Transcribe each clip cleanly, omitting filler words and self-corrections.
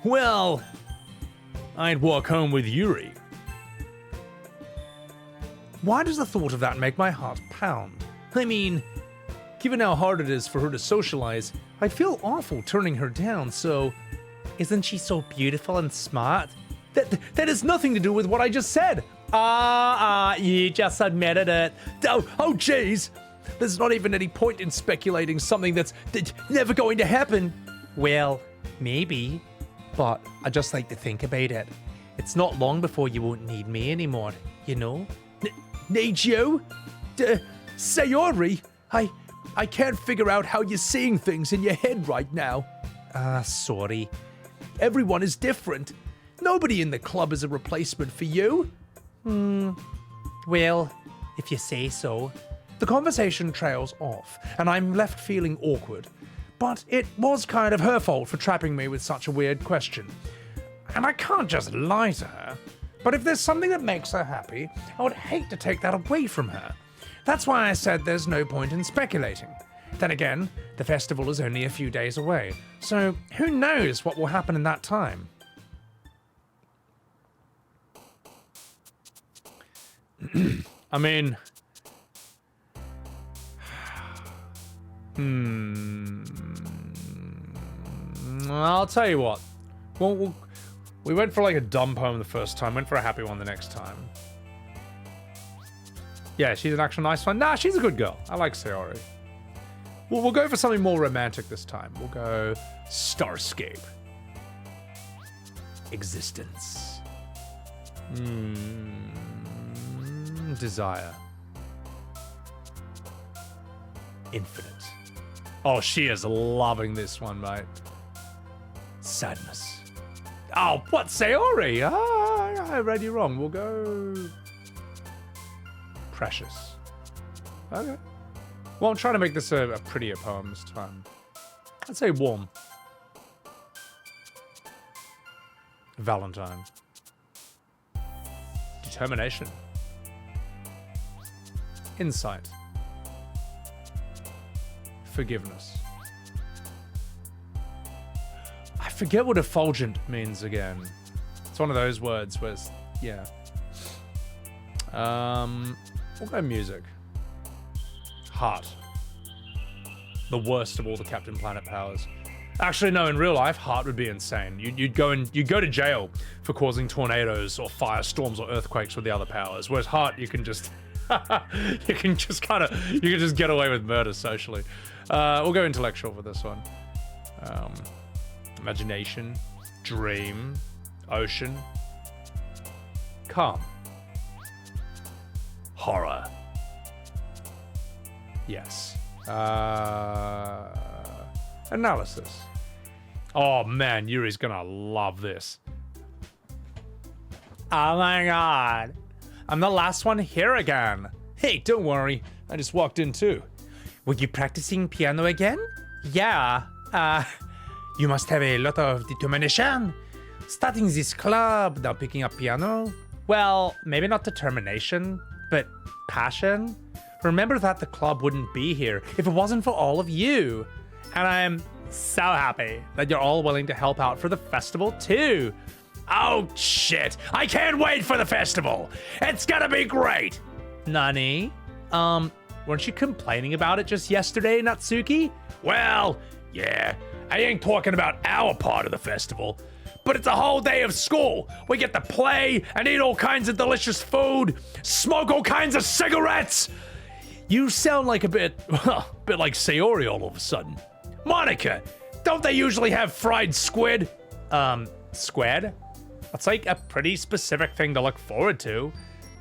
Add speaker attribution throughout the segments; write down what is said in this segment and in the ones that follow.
Speaker 1: Well, I'd walk home with Yuri. Why does the thought of that make my heart pound? I mean, given how hard it is for her to socialize, I'd feel awful turning her down, so... Isn't she so beautiful and smart? That has nothing to do with what I just said. You just admitted it. Oh, jeez. There's not even any point in speculating something that's never going to happen. Well, maybe, but I just like to think about it. It's not long before you won't need me anymore, you know? Need you? Sayori? I can't figure out how you're seeing things in your head right now. Sorry. Everyone is different. Nobody in the club is a replacement for you. Well, if you say so. The conversation trails off, and I'm left feeling awkward. But it was kind of her fault for trapping me with such a weird question. And I can't just lie to her. But if there's something that makes her happy, I would hate to take that away from her. That's why I said there's no point in speculating. Then again, the festival is only a few days away, so who knows what will happen in that time. I mean... I'll tell you what. Well, we went for like a dumb poem the first time, went for a happy one the next time. Yeah, she's an actual nice one. Nah, she's a good girl. I like Sayori. We'll go for something more romantic this time. We'll go Starscape. Existence. Desire. Infinite. Oh, she is loving this one, mate. Sadness. Oh, what? Sayori? I read you wrong. We'll go... Precious. Okay. Well, I'm trying to make this a prettier poem this time. I'd say warm. Valentine. Determination. Insight. Forgiveness. I forget what effulgent means again. It's one of those words where it's, yeah. We'll go music. Heart. The worst of all the Captain Planet powers. Actually, no, in real life, heart would be insane. You'd go to jail for causing tornadoes or firestorms or earthquakes with the other powers. Whereas heart, you can just you can just get away with murder socially. We'll go intellectual for this one. Imagination, dream, ocean, calm, horror. Yes. Analysis. Oh man, Yuri's gonna love this. Oh my god. I'm the last one here again. Hey, don't worry. I just walked in too. Were you practicing piano again? Yeah. You must have a lot of determination. Starting this club, now picking up piano. Well, maybe not determination, but passion. Remember that the club wouldn't be here if it wasn't for all of you. And I'm so happy that you're all willing to help out for the festival too. Oh shit, I can't wait for the festival. It's gonna be great. Nani? Weren't you complaining about it just yesterday, Natsuki? Well, yeah, I ain't talking about our part of the festival, but it's a whole day of school. We get to play and eat all kinds of delicious food, smoke all kinds of cigarettes. You sound like a bit like Sayori all of a sudden. Monika, don't they usually have fried squid? Squid? That's like a pretty specific thing to look forward to.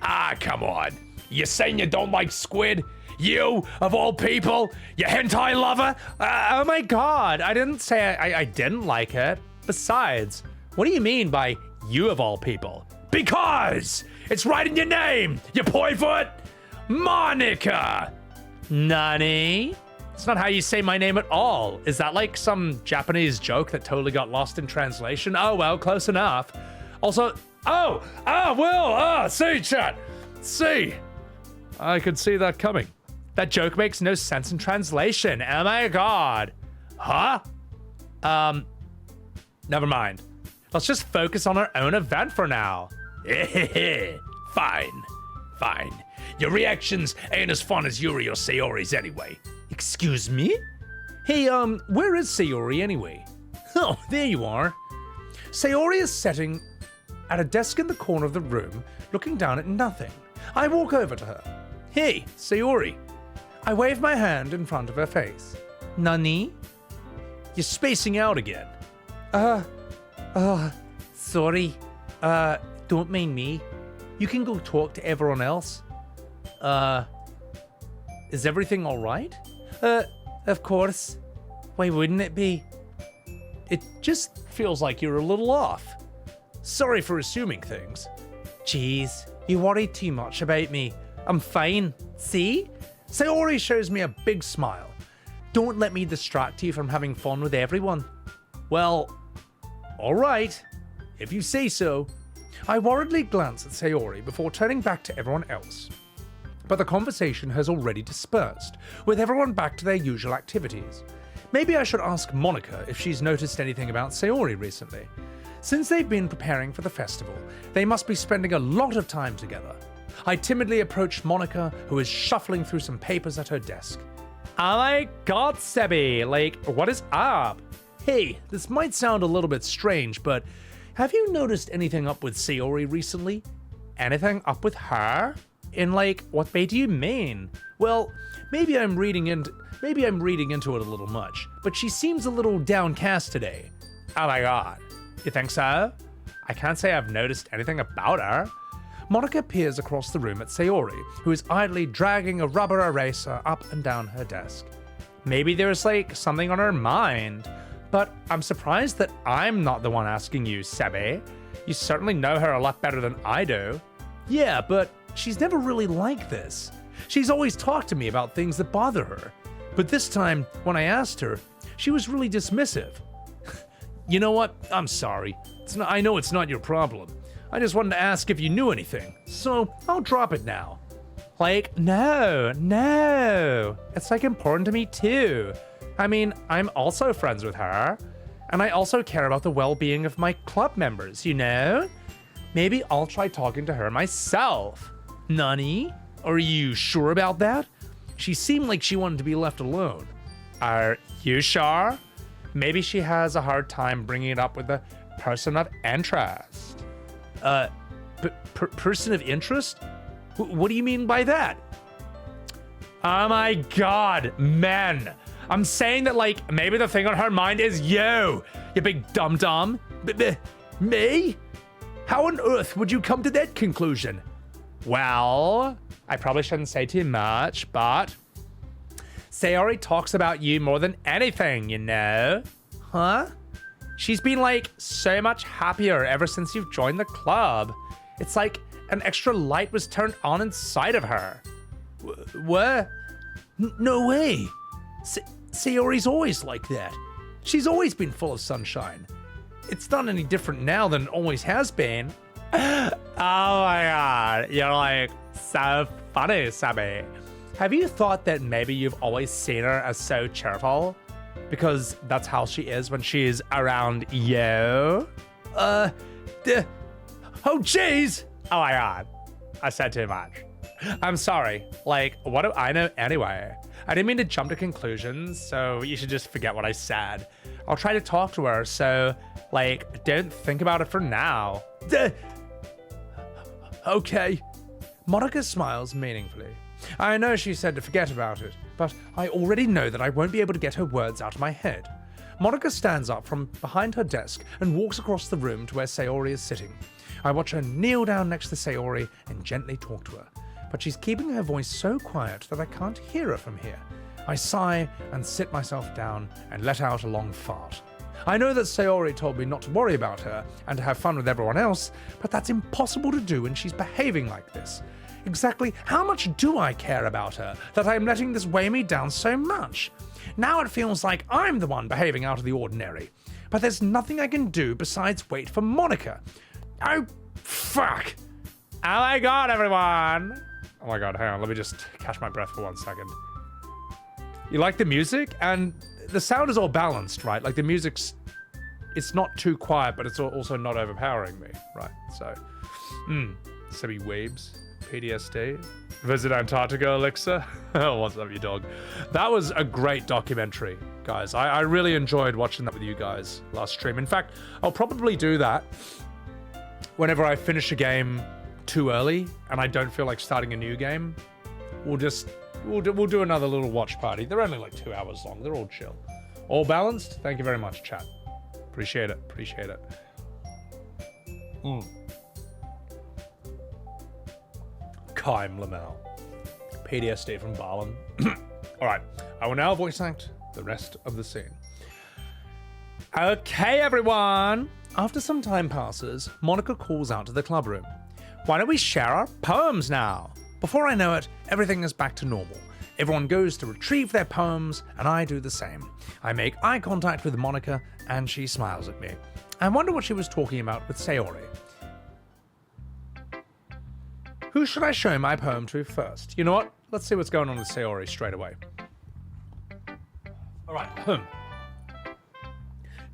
Speaker 1: Ah, come on. You saying you don't like squid? You, of all people? You hentai lover? Oh my god, I didn't say I didn't like it. Besides, what do you mean by you of all people? Because it's right in your name, you poifoot! Monika! Nani? It's not how you say my name at all. Is that like some Japanese joke that totally got lost in translation? Oh well, close enough. Also, see, chat. See. I could see that coming. That joke makes no sense in translation. Oh my god. Huh? Never mind. Let's just focus on our own event for now. Fine. Your reactions ain't as fun as Yuri or Sayori's anyway. Excuse me? Hey, where is Sayori anyway? Oh, there you are. Sayori is sitting at a desk in the corner of the room, looking down at nothing. I walk over to her. Hey, Sayori. I wave my hand in front of her face. Nani? You're spacing out again. Sorry. Don't mind me. You can go talk to everyone else. Is everything all right? Of course. Why wouldn't it be? It just feels like you're a little off. Sorry for assuming things. Jeez, you worry too much about me. I'm fine. See? Sayori shows me a big smile. Don't let me distract you from having fun with everyone. Well, all right, if you say so. I worriedly glance at Sayori before turning back to everyone else. But the conversation has already dispersed, with everyone back to their usual activities. Maybe I should ask Monika if she's noticed anything about Sayori recently. Since they've been preparing for the festival, they must be spending a lot of time together. I timidly approached Monika, who is shuffling through some papers at her desk. Oh my god, Sebby, what is up? Hey, this might sound a little bit strange, but have you noticed anything up with Sayori recently? Anything up with her? In what way do you mean? Well, maybe I'm reading into it a little much, but she seems a little downcast today. Oh my god. You think so? I can't say I've noticed anything about her. Monika peers across the room at Sayori, who is idly dragging a rubber eraser up and down her desk. Maybe there's something on her mind, but I'm surprised that I'm not the one asking you, Sebby. You certainly know her a lot better than I do. Yeah, but she's never really like this. She's always talked to me about things that bother her, but this time, when I asked her, she was really dismissive. You know what? I'm sorry. I know it's not your problem. I just wanted to ask if you knew anything, so I'll drop it now. No. It's important to me too. I mean, I'm also friends with her, and I also care about the well-being of my club members, you know? Maybe I'll try talking to her myself. Nani? Are you sure about that? She seemed like she wanted to be left alone. Are you sure? Maybe she has a hard time bringing it up with the person of interest. Person of interest? What do you mean by that? Oh my god, men. I'm saying that maybe the thing on her mind is you big dum-dum. Me? How on earth would you come to that conclusion? Well, I probably shouldn't say too much, but Sayori talks about you more than anything, you know? Huh? She's been so much happier ever since you've joined the club. It's an extra light was turned on inside of her. What? No way. Sayori's always like that. She's always been full of sunshine. It's not any different now than it always has been. Oh my god, you're so funny, Sabby. Have you thought that maybe you've always seen her as so cheerful? Because that's how she is when she's around you? Oh jeez! Oh my god, I said too much. I'm sorry, what do I know anyway? I didn't mean to jump to conclusions, so you should just forget what I said. I'll try to talk to her, so, don't think about it for now. Okay. Monika smiles meaningfully. I know she said to forget about it, but I already know that I won't be able to get her words out of my head. Monika stands up from behind her desk and walks across the room to where Sayori is sitting. I watch her kneel down next to Sayori and gently talk to her, but she's keeping her voice so quiet that I can't hear her from here. I sigh and sit myself down and let out a long fart. I know that Sayori told me not to worry about her and to have fun with everyone else, but that's impossible to do when she's behaving like this. Exactly how much do I care about her that I'm letting this weigh me down so much? Now it feels like I'm the one behaving out of the ordinary, but there's nothing I can do besides wait for Monika. Oh, fuck. Oh my god, everyone. Oh my god, hang on, let me just catch my breath for 1 second. You like the music? And the sound is all balanced, right? The music's it's not too quiet, but it's also not overpowering me, right? So, Sebbywebz, PTSD, visit Antarctica, Elixir. What's up, you dog? That was a great documentary, guys. I really enjoyed watching that with you guys last stream. In fact, I'll probably do that whenever I finish a game too early and I don't feel like starting a new game. We'll do another little watch party. They're only like 2 hours long. They're all chill. All balanced? Thank you very much, chat. Appreciate it. Appreciate it. Kaim Lamel. PTSD from Barlin. Alright, I will now voice act the rest of the scene. Okay, everyone. After some time passes, Monika calls out to the club room. Why don't we share our poems now? Before I know it, everything is back to normal. Everyone goes to retrieve their poems, and I do the same. I make eye contact with Monika, and she smiles at me. I wonder what she was talking about with Sayori. Who should I show my poem to first? You know what? Let's see what's going on with Sayori straight away. Alright.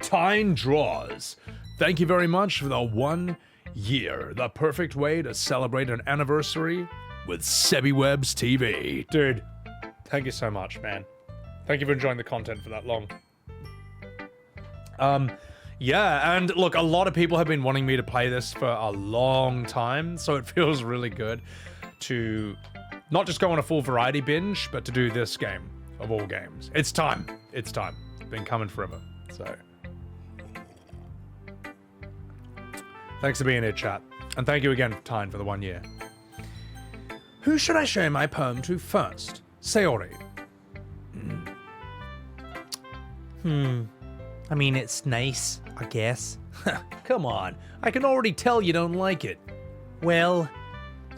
Speaker 1: Tyne draws. Thank you very much for the 1 year. The perfect way to celebrate an anniversary with Sebbywebz TV. Dude, thank you so much, man. Thank you for enjoying the content for that long. Yeah, and look, a lot of people have been wanting me to play this for a long time, so it feels really good to not just go on a full variety binge, but to do this game of all games. It's time. It's time. It's been coming forever, so. Thanks for being here, chat. And thank you again, Tyne, for the 1 year. Who should I show my poem to first? Sayori. I mean, it's nice, I guess. Come on, I can already tell you don't like it. Well,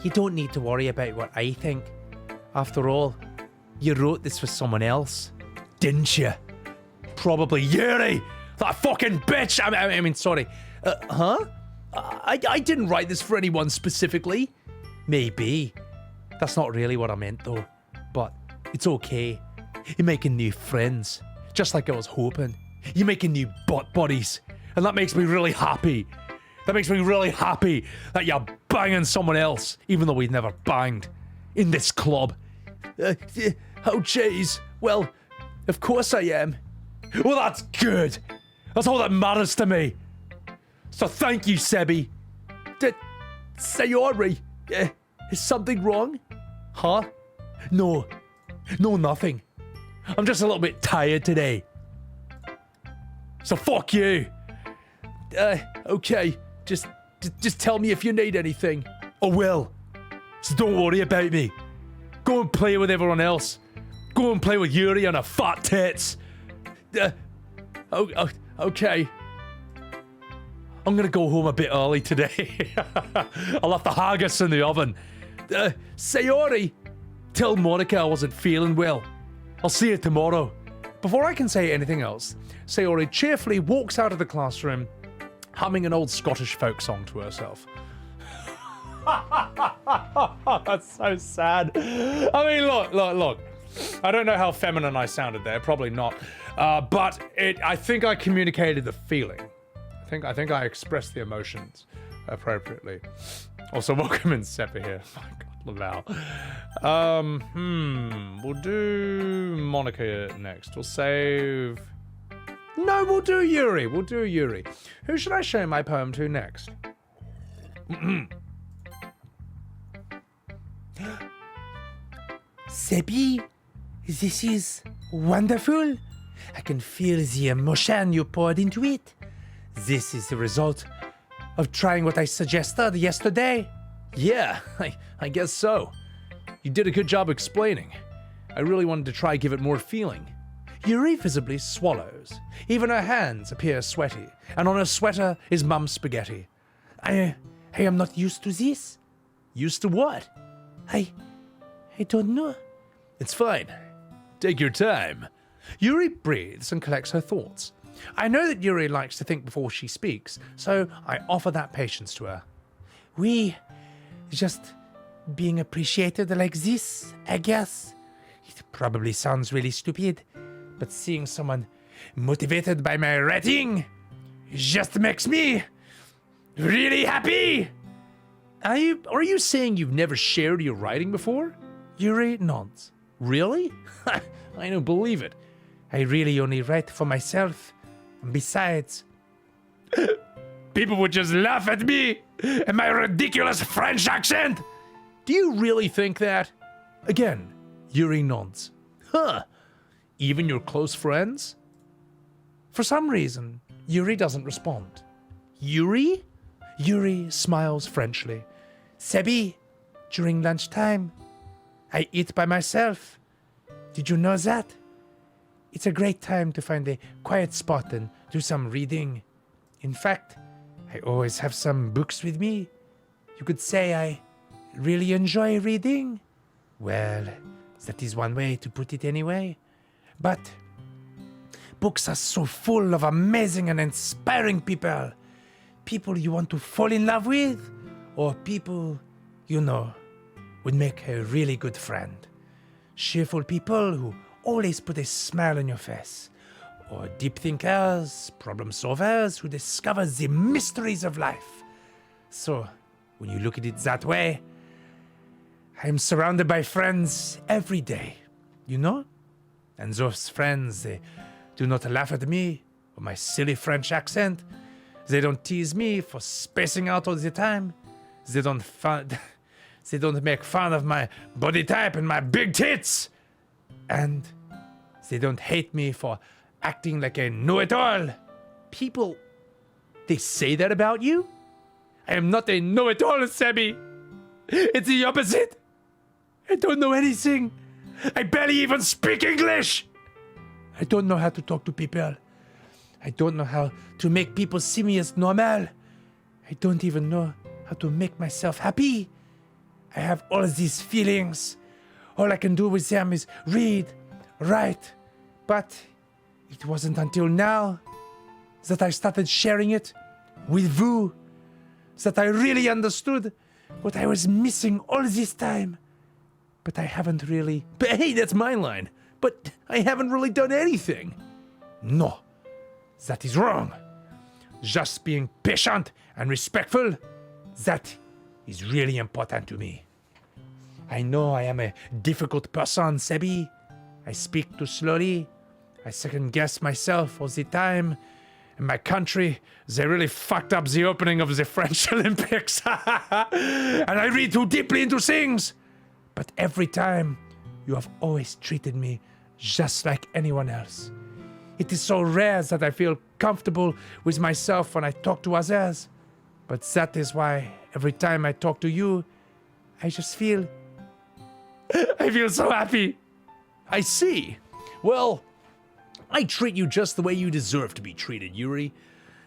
Speaker 1: you don't need to worry about what I think. After all, you wrote this for someone else, didn't you? Probably Yuri, that fucking bitch. I mean, sorry. Huh? I didn't write this for anyone specifically. Maybe. That's not really what I meant, though. But it's okay. You're making new friends, just like I was hoping. You're making new butt buddies, and that makes me really happy. That makes me really happy that you're banging someone else, even though we've never banged in this club. Oh, jeez. Well, of course I am. Well, that's good. That's all that matters to me. So thank you, Sebby. Sayori, is something wrong? Huh? No, nothing. I'm just a little bit tired today. So fuck you. Okay, just tell me if you need anything. I will. So don't worry about me. Go and play with everyone else. Go and play with Yuri and her fat tits. Okay. I'm gonna go home a bit early today. I'll have the haggis in the oven. Sayori, tell Monika I wasn't feeling well. I'll see you tomorrow. Before I can say anything else, Sayori cheerfully walks out of the classroom, humming an old Scottish folk song to herself. That's so sad. I mean, look. I don't know how feminine I sounded there. Probably not. But I think I communicated the feeling. I think I expressed the emotions appropriately. Also, welcome in Seppa here. My God, Laval. We'll do Monika next. We'll save. No, we'll do Yuri. Who should I show my poem to next? Sebby, this is wonderful. I can feel the emotion you poured into it. This is the result of trying what I suggested yesterday. Yeah, I guess so. You did a good job explaining. I really wanted to try give it more feeling. Yuri visibly swallows. Even her hands appear sweaty, and on her sweater is mum's spaghetti. I am not used to this. Used to what? I don't know. It's fine. Take your time. Yuri breathes and collects her thoughts. I know that Yuri likes to think before she speaks, so I offer that patience to her. We just being appreciated like this, I guess. It probably sounds really stupid, but seeing someone motivated by my writing, It just makes me really happy. Are you saying you've never shared your writing before? Yuri nods. Really? I don't believe it. I really only write for myself. And besides, people would just laugh at me and my ridiculous French accent. Do you really think that? Again, Yuri nods. Huh. Even your close friends? For some reason, Yuri doesn't respond. Yuri? Yuri smiles Frenchly. Sebby, during lunchtime, I eat by myself. Did you know that? It's a great time to find a quiet spot and do some reading. In fact, I always have some books with me. You could say I really enjoy reading. Well, that is one way to put it anyway. But books are so full of amazing and inspiring people. People you want to fall in love with, or people, you know, would make a really good friend. Cheerful people who always put a smile on your face, or deep thinkers, problem solvers who discover the mysteries of life. So, when you look at it that way, I am surrounded by friends every day, you know? And those friends, they do not laugh at me or my silly French accent. They don't tease me for spacing out all the time. They don't make fun of my body type and my big tits. And they don't hate me for acting like a know-it-all. People, they say that about you? I am not a know-it-all, Sebby. It's the opposite. I don't know anything. I barely even speak English. I don't know how to talk to people. I don't know how to make people see me as normal. I don't even know how to make myself happy. I have all of these feelings. All I can do with them is read, write. But it wasn't until now that I started sharing it with you that I really understood what I was missing all this time. But I haven't really... But hey, that's my line. But I haven't really done anything. No, that is wrong. Just being patient and respectful, that is really important to me. I know I am a difficult person, Sebby. I speak too slowly. I second guess myself all the time. In my country, they really fucked up the opening of the French Olympics. And I read too deeply into things. But every time, you have always treated me just like anyone else. It is so rare that I feel comfortable with myself when I talk to others. But that is why every time I talk to you, I just feel... I feel so happy. I see. Well, I treat you just the way you deserve to be treated, Yuri.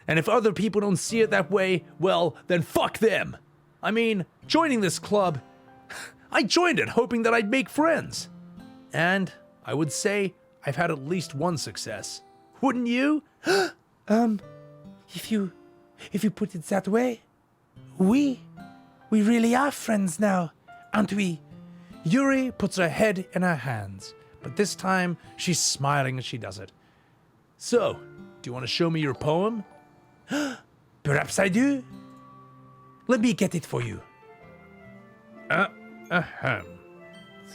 Speaker 1: And if other people don't see it that way, well, then fuck them. I mean, joining this club... I joined it hoping that I'd make friends. And I would say I've had at least one success. Wouldn't you? If you put it that way, we really are friends now, aren't we? Yuri puts her head in her hands, but this time she's smiling as she does it. So, do you want to show me your poem? Perhaps I do. Let me get it for you.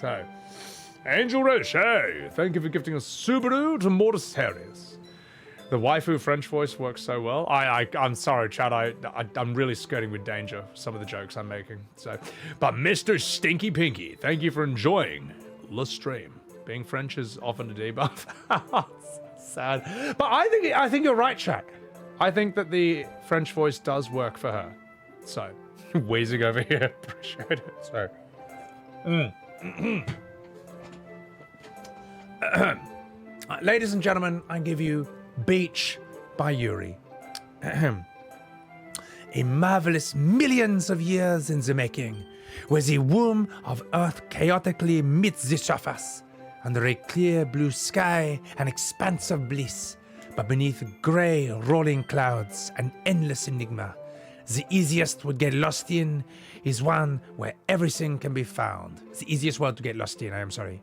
Speaker 1: So, Angel Rocher, thank you for gifting a Subaru to Mortis Harris. The waifu French voice works so well. I'm sorry, Chad. I'm really skirting with danger. Some of the jokes I'm making. So, but Mr. Stinky Pinky, thank you for enjoying the stream. Being French is often a debuff. Sad, but I think you're right, Chad. I think that the French voice does work for her. So, wheezing over here, appreciate it. So. Ladies and gentlemen, I give you Beach by Yuri. A marvelous millions of years in the making, where the womb of Earth chaotically meets the surface, under a clear blue sky, an expanse of bliss, but beneath grey rolling clouds, an endless enigma. The easiest would get lost in is one where everything can be found. The easiest word to get lost in, I am sorry.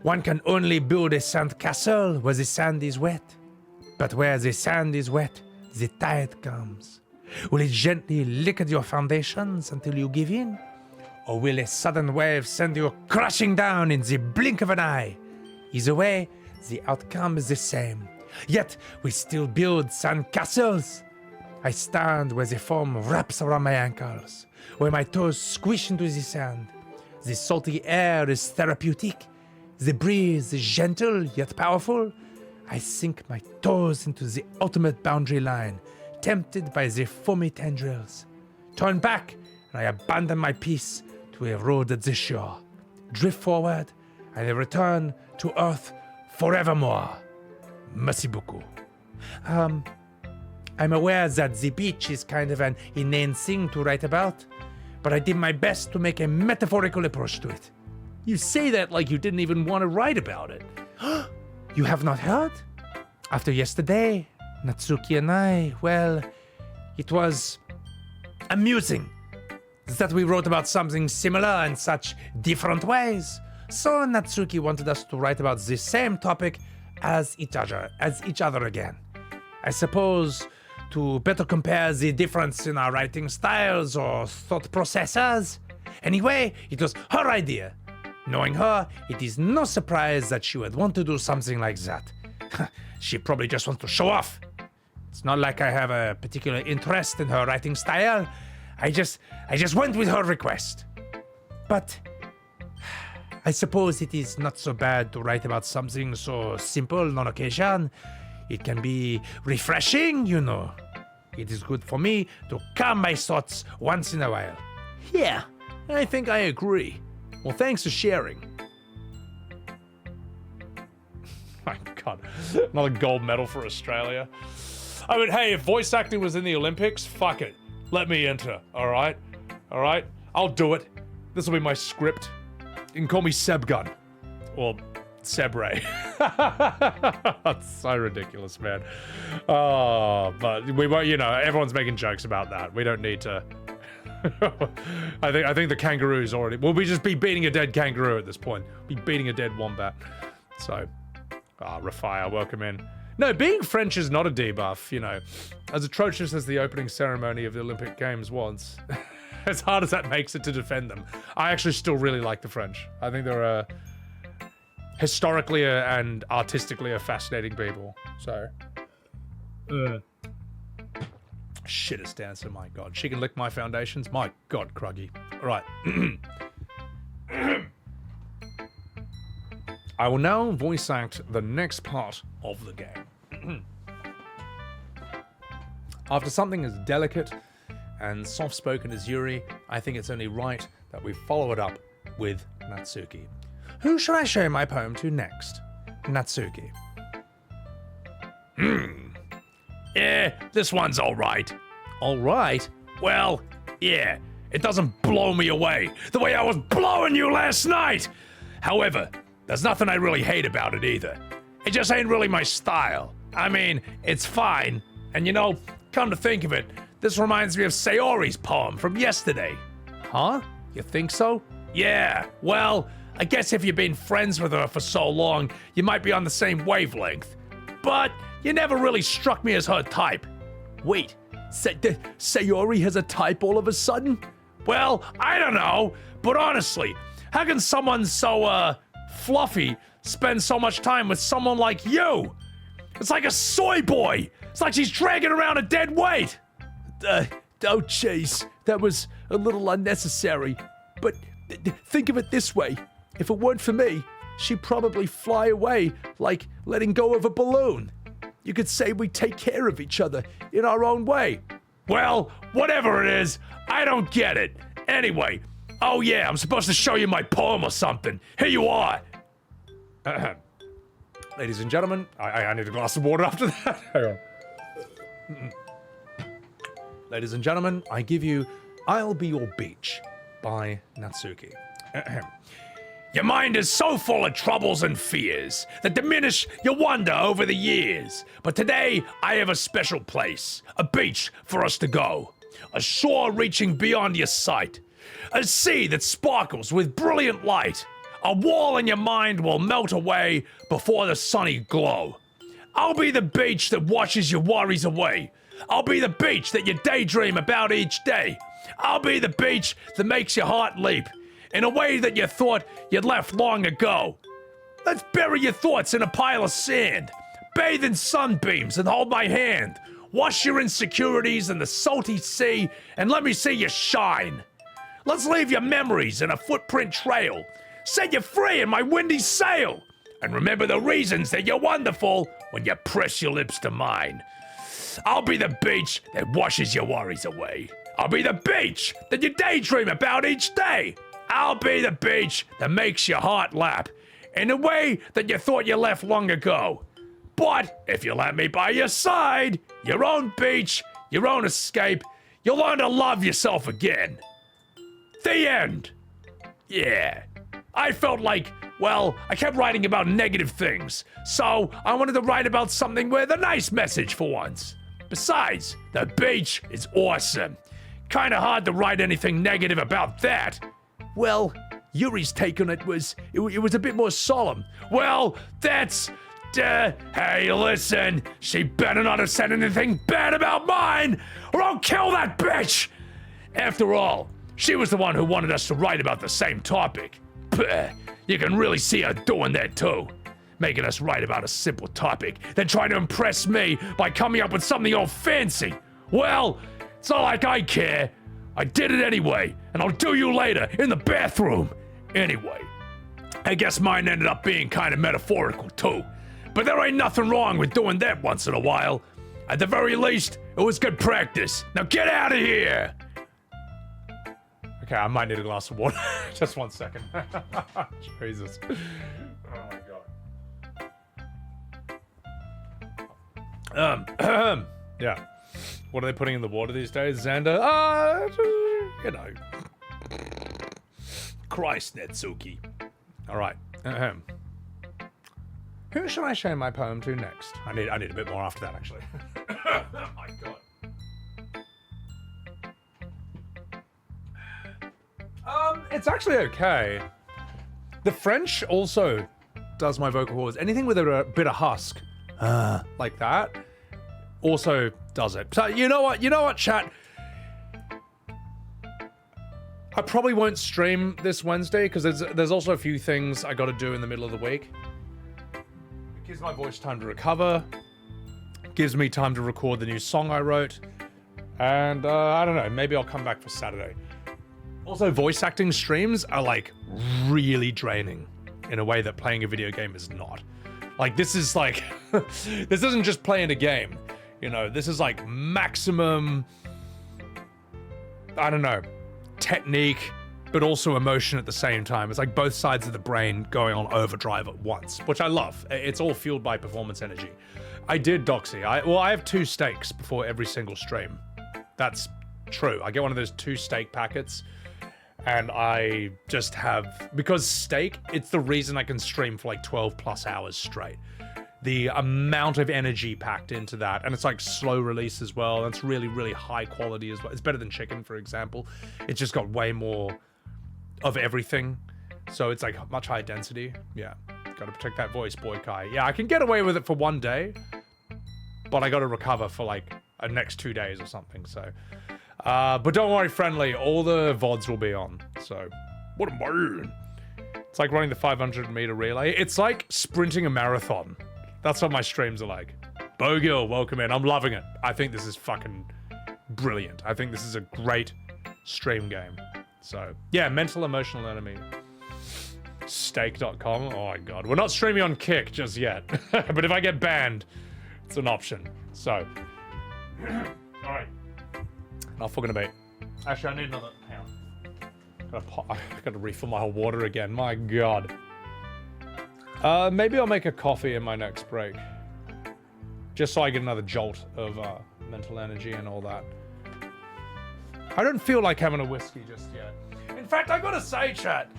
Speaker 1: One can only build a sand castle where the sand is wet. But where the sand is wet, the tide comes? Will it gently lick at your foundations until you give in? Or will a sudden wave send you crashing down in the blink of an eye? Either way, the outcome is the same. Yet, we still build sand castles. I stand where the foam wraps around my ankles, where my toes squish into the sand. The salty air is therapeutic. The breeze is gentle yet powerful. I sink my toes into the ultimate boundary line, tempted by the foamy tendrils. Turn back, and I abandon my peace to erode at the shore. Drift forward, and I return to Earth forevermore. Merci beaucoup. I'm aware that the beach is kind of an inane thing to write about, but I did my best to make a metaphorical approach to it.
Speaker 2: You say that like you didn't even want to write about it.
Speaker 1: You have not heard? After yesterday, Natsuki and I, well, it was amusing that we wrote about something similar in such different ways. So Natsuki wanted us to write about the same topic as each other again. I suppose to better compare the difference in our writing styles or thought processes. Anyway, it was her idea. Knowing her, it is no surprise that she would want to do something like that. She probably just wants to show off. It's not like I have a particular interest in her writing style. I just went with her request. But I suppose it is not so bad to write about something so simple on occasion. It can be refreshing, you know. It is good for me to calm my thoughts once in a while.
Speaker 2: Yeah, I think I agree. Well, thanks for sharing. My God, another gold medal for Australia. I mean, hey, if voice acting was in the Olympics, fuck it. Let me enter, all right? All right? I'll do it. This will be my script. You can call me Sebgun. Or Sebray. That's so ridiculous, man. Oh, but we won't, you know, everyone's making jokes about that. We don't need to. I think the kangaroo's already. We'll just be beating a dead kangaroo at this point. Be beating a dead wombat. So, Rafia, welcome in. No, being French is not a debuff, you know. As atrocious as the opening ceremony of the Olympic Games was, as hard as that makes it to defend them, I actually still really like the French. I think they're historically and artistically a fascinating people. So, shittest dancer, my God. She can lick my foundations. My God, Kruggy. All right. I will now voice act the next part of the game. After something as delicate and soft-spoken as Yuri, I think it's only right that we follow it up with Natsuki. Who should I show my poem to next? Natsuki.
Speaker 3: Yeah, this one's alright.
Speaker 2: Alright?
Speaker 3: Well, yeah, it doesn't blow me away the way I was blowing you last night. However, there's nothing I really hate about it either. It just ain't really my style. I mean, it's fine. And you know, come to think of it, this reminds me of Sayori's poem from yesterday.
Speaker 2: Huh? You think so?
Speaker 3: Yeah, well, I guess if you've been friends with her for so long, you might be on the same wavelength. But you never really struck me as her type.
Speaker 2: Wait, Sayori has a type all of a sudden?
Speaker 3: Well, I don't know, but honestly, how can someone so, fluffy spend so much time with someone like you? It's like a soy boy. It's like she's dragging around a dead weight.
Speaker 2: Oh, jeez, that was a little unnecessary. But think of it this way. If it weren't for me, she'd probably fly away like letting go of a balloon. You could say we take care of each other in our own way.
Speaker 3: Well, whatever it is, I don't get it. Anyway, oh yeah, I'm supposed to show you my poem or something. Here you are.
Speaker 2: Ladies and gentlemen, I need a glass of water after that. Hang on. Ladies and gentlemen, I give you I'll Be Your Beach by Natsuki.
Speaker 3: Your mind is so full of troubles and fears that diminish your wonder over the years. But today, I have a special place, a beach for us to go. A shore reaching beyond your sight. A sea that sparkles with brilliant light. A wall in your mind will melt away before the sunny glow. I'll be the beach that washes your worries away. I'll be the beach that you daydream about each day. I'll be the beach that makes your heart leap in a way that you thought you'd left long ago. Let's bury your thoughts in a pile of sand. Bathe in sunbeams and hold my hand. Wash your insecurities in the salty sea and let me see you shine. Let's leave your memories in a footprint trail. Set you free in my windy sail. And remember the reasons that you're wonderful when you press your lips to mine. I'll be the beach that washes your worries away. I'll be the beach that you daydream about each day. I'll be the beach that makes your heart lap in a way that you thought you left long ago. But if you let me by your side, your own beach, your own escape, you'll learn to love yourself again. The end. Yeah. I felt like, well, I kept writing about negative things, so I wanted to write about something with a nice message for once. Besides, the beach is awesome. Kinda hard to write anything negative about that. Well, Yuri's take on it was a bit more solemn. Well, that's... hey, listen, she better not have said anything bad about mine, or I'll kill that bitch! After all, she was the one who wanted us to write about the same topic. Pah, you can really see her doing that too. Making us write about a simple topic, then trying to impress me by coming up with something all fancy. Well, it's not like I care. I did it anyway, and I'll do you later in the bathroom. Anyway, I guess mine ended up being kind of metaphorical too. But there ain't nothing wrong with doing that once in a while. At the very least, it was good practice. Now get out of here!
Speaker 2: Okay, I might need a glass of water. Just 1 second. Jesus. Oh my god. Yeah. What are they putting in the water these days, Xander? You know.
Speaker 3: Christ, Natsuki.
Speaker 2: All right. Who should I show my poem to next? I need a bit more after that, actually. Oh my god. It's actually okay. The French also does my vocal cords. Anything with a bit of husk, like that, also does it. So you know what, chat? I probably won't stream this Wednesday because there's also a few things I got to do in the middle of the week. It gives my voice time to recover. Gives me time to record the new song I wrote. And I don't know, maybe I'll come back for Saturday. Also, voice acting streams are like really draining in a way that playing a video game is not. Like this is like, this isn't just playing a game, you know, this is like maximum, I don't know, technique, but also emotion at the same time. It's like both sides of the brain going on overdrive at once, which I love. It's all fueled by performance energy. I did Doxy. I have 2 steaks before every single stream. That's true. I get one of those 2 steak packets and I just have, because steak, it's the reason I can stream for like 12 plus hours straight. The amount of energy packed into that, and it's like slow release as well. That's really, really high quality as well. It's better than chicken, for example. It's just got way more of everything. So it's like much higher density. Yeah, gotta protect that voice, boy Kai. Yeah, I can get away with it for 1 day, but I gotta recover for like the next 2 days or something, so. But don't worry, friendly, all the VODs will be on, so. What am I doing? It's like running the 500-meter relay. It's like sprinting a marathon. That's what my streams are like. Bogil, welcome in. I'm loving it. I think this is fucking brilliant. I think this is a great stream game. So, yeah, mental emotional enemy. Steak.com. Oh my god. We're not streaming on Kick just yet. But if I get banned, it's an option. So. Alright. Not fucking debate. Actually, I need another pound. I gotta refill my water again. My god. Maybe I'll make a coffee in my next break. Just so I get another jolt of mental energy and all that. I don't feel like having a whiskey just yet. In fact, I gotta say, chat,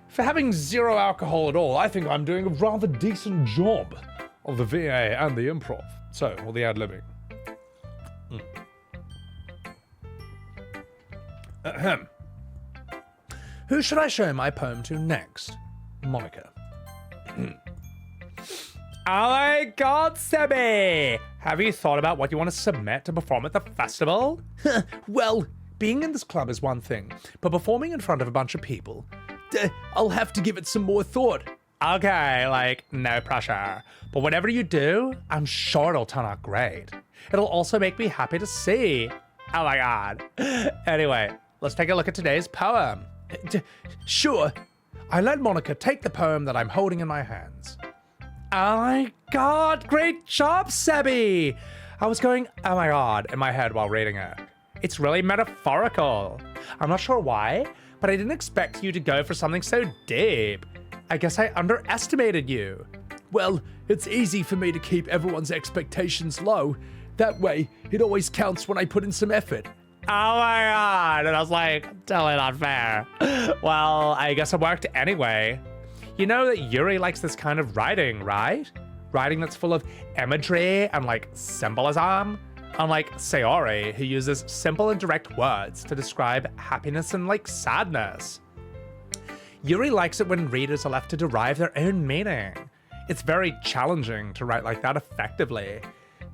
Speaker 2: for having 0 alcohol at all, I think I'm doing a rather decent job of the VA and the improv. So, or the ad-libbing. Ahem. Who should I show my poem to next? Monika. Oh my god, Sebby!
Speaker 1: Have you thought about what you want to submit to perform at the festival? Well, being in this club is one thing, but performing in front of a bunch of people, I'll have to give it some more thought. Okay, like, no pressure. But whatever you do, I'm sure it'll turn out great. It'll also make me happy to see. Oh my god. Anyway, let's take a look at today's poem. Sure. I let Monika take the poem that I'm holding in my hands. Oh my god, great job, Sebby! I was going, oh my god, in my head while reading it. It's really metaphorical. I'm not sure why, but I didn't expect you to go for something so deep. I guess I underestimated you.
Speaker 3: Well, it's easy for me to keep everyone's expectations low. That way, it always counts when I put in some effort.
Speaker 1: Oh my god, and I was like, totally not fair. Well, I guess it worked anyway. You know that Yuri likes this kind of writing, right? Writing that's full of imagery and like symbolism. Unlike Sayori, who uses simple and direct words to describe happiness and like sadness. Yuri likes it when readers are left to derive their own meaning. It's very challenging to write like that effectively,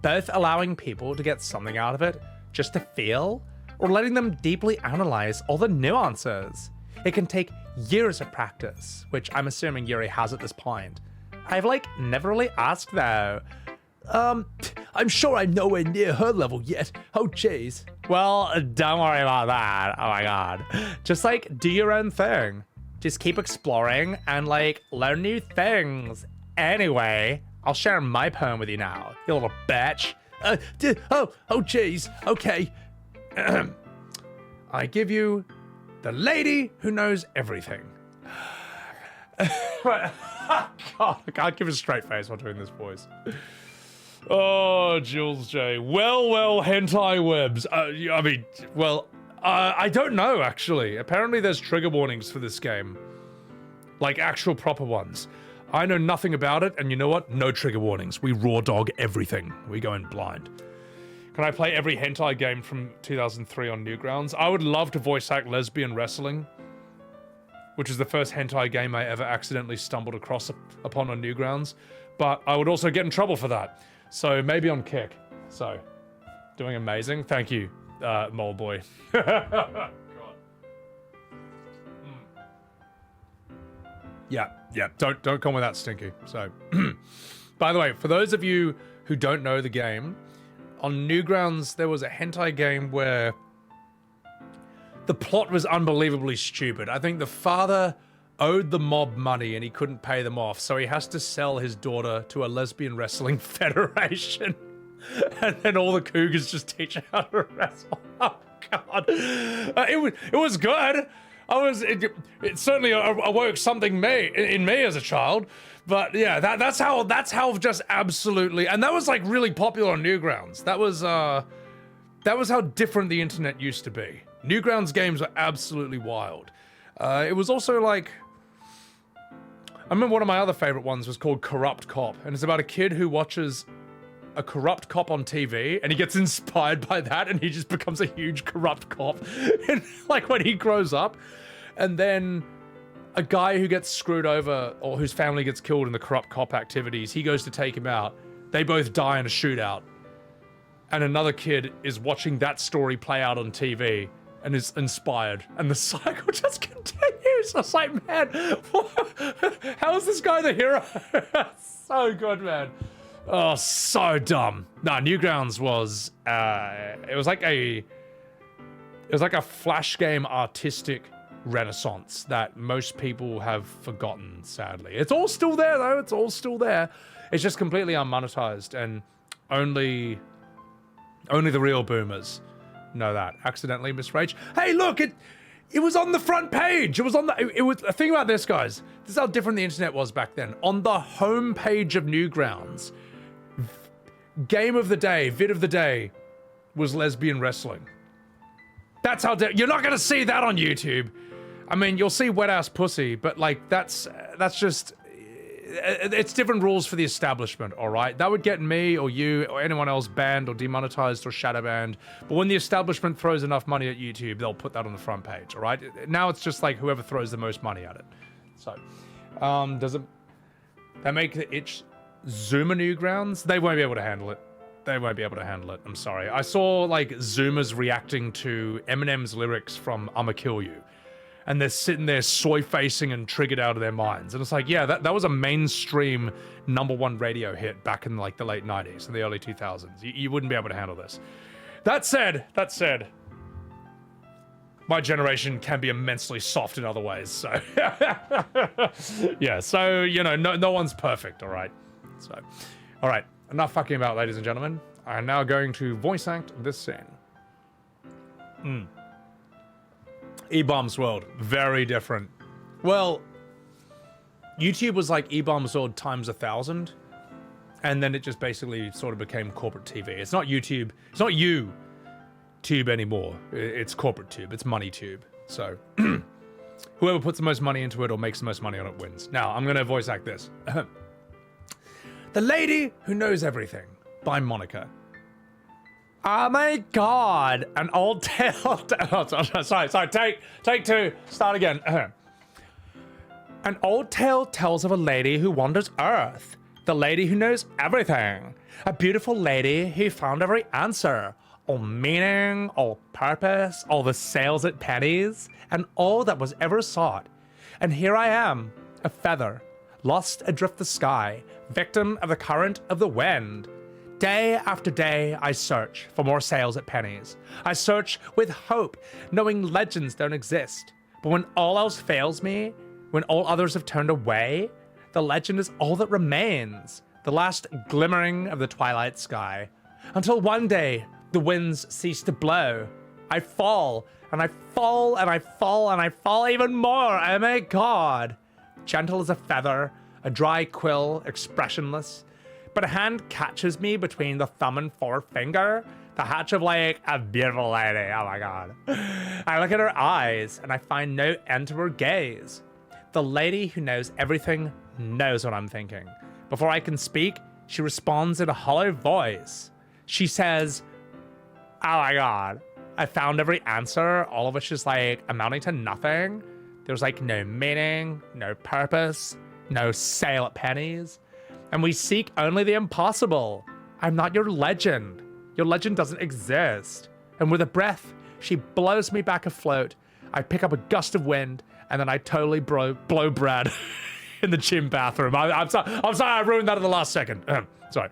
Speaker 1: both allowing people to get something out of it just to feel, or letting them deeply analyze all the nuances. It can take years of practice, which I'm assuming Yuri has at this point. I've like never really asked though.
Speaker 3: I'm sure I'm nowhere near her level yet. Oh, jeez.
Speaker 1: Well, don't worry about that. Oh my god. Just like do your own thing. Just keep exploring and like learn new things. Anyway, I'll share my poem with you now, you little bitch.
Speaker 3: Oh, jeez. Okay.
Speaker 2: I give you the lady who knows everything. God, I can't give a straight face while doing this voice. Oh, Jules J. Well, hentai webs. I don't know, actually. Apparently there's trigger warnings for this game. Like, actual proper ones. I know nothing about it, and you know what? No trigger warnings. We raw dog everything. We go in blind. Can I play every hentai game from 2003 on Newgrounds? I would love to voice act lesbian wrestling, which is the first hentai game I ever accidentally stumbled upon on Newgrounds, but I would also get in trouble for that. So maybe on Kick. So, doing amazing. Thank you, Mole Boy. God. Yeah, don't call me that stinky. So, by the way, for those of you who don't know the game, on Newgrounds there was a hentai game where the plot was unbelievably stupid. I think the father owed the mob money and he couldn't pay them off, so he has to sell his daughter to a lesbian wrestling federation. And then all the cougars just teach her how to wrestle. Oh god. It was good. It certainly awoke something in me as a child. But yeah, that's how just absolutely, and that was like really popular on Newgrounds. That was how different the internet used to be. Newgrounds games were absolutely wild. It was also like, I remember one of my other favorite ones was called Corrupt Cop, and it's about a kid who watches a corrupt cop on TV, and he gets inspired by that, and he just becomes a huge corrupt cop, and like when he grows up, and then a guy who gets screwed over, or whose family gets killed in the corrupt cop activities, he goes to take him out. They both die in a shootout, and another kid is watching that story play out on TV and is inspired, and the cycle just continues. I was like, man, how is this guy the hero? So good, man. Oh, so dumb. Nah, Newgrounds was it was like a flash game artistic renaissance that most people have forgotten, sadly. It's all still there though. It's all still there. It's just completely unmonetized, and only the real boomers know that. Accidentally misrage. Hey, look, it was on the front page. It was on the. It was. Think about this, guys. This is how different the internet was back then. On the home page of Newgrounds, game of the day, vid of the day, was lesbian wrestling. That's how. You're not gonna see that on YouTube. I mean, you'll see wet ass pussy, but like that's just. It's different rules for the establishment, all right? That would get me or you or anyone else banned or demonetized or shadow banned. But when the establishment throws enough money at YouTube, they'll put that on the front page, all right? Now it's just like whoever throws the most money at it. So, does it... That make the itch Zoomer Newgrounds? They won't be able to handle it. They won't be able to handle it. I'm sorry. I saw like Zoomers reacting to Eminem's lyrics from I'ma Kill You. And they're sitting there soy-facing and triggered out of their minds. And it's like, yeah, that was a mainstream #1 radio hit back in like the late 90s and the early 2000s. You wouldn't be able to handle this. That said, my generation can be immensely soft in other ways. So, yeah, so, you know, no one's perfect, all right? So, all right, enough fucking about, ladies and gentlemen. I'm now going to voice act this scene. E-Bombs World, very different. Well, YouTube was like E-Bombs World times 1,000, and then it just basically sort of became corporate TV. It's not YouTube, it's not YouTube anymore. It's corporate tube, it's money tube. So, whoever puts the most money into it or makes the most money on it wins. Now, I'm gonna voice act this. The Lady Who Knows Everything by Monika. Oh my god, an old tale. Oh, sorry, take two, start again. An old tale tells of a lady who wanders Earth, the lady who knows everything, a beautiful lady who found every answer, all meaning, all purpose, all the sales at pennies, and all that was ever sought. And here I am, a feather, lost adrift the sky, victim of the current of the wind. Day after day, I search for more sales at pennies. I search with hope, knowing legends don't exist. But when all else fails me, when all others have turned away, the legend is all that remains, the last glimmering of the twilight sky. Until one day, the winds cease to blow. I fall, and I fall, and I fall, and I fall even more. Oh my god. Gentle as a feather, a dry quill, expressionless. But a hand catches me between the thumb and forefinger, the hatch of like a beautiful lady. Oh my god. I look at her eyes and I find no end to her gaze. The lady who knows everything knows what I'm thinking. Before I can speak, she responds in a hollow voice. She says, oh my god, I found every answer, all of which is like amounting to nothing. There's like no meaning, no purpose, no sale at pennies. And we seek only the impossible. I'm not your legend. Your legend doesn't exist. And with a breath, she blows me back afloat. I pick up a gust of wind, and then I totally blow Brad in the gym bathroom. I'm sorry, I ruined that at the last second. Sorry.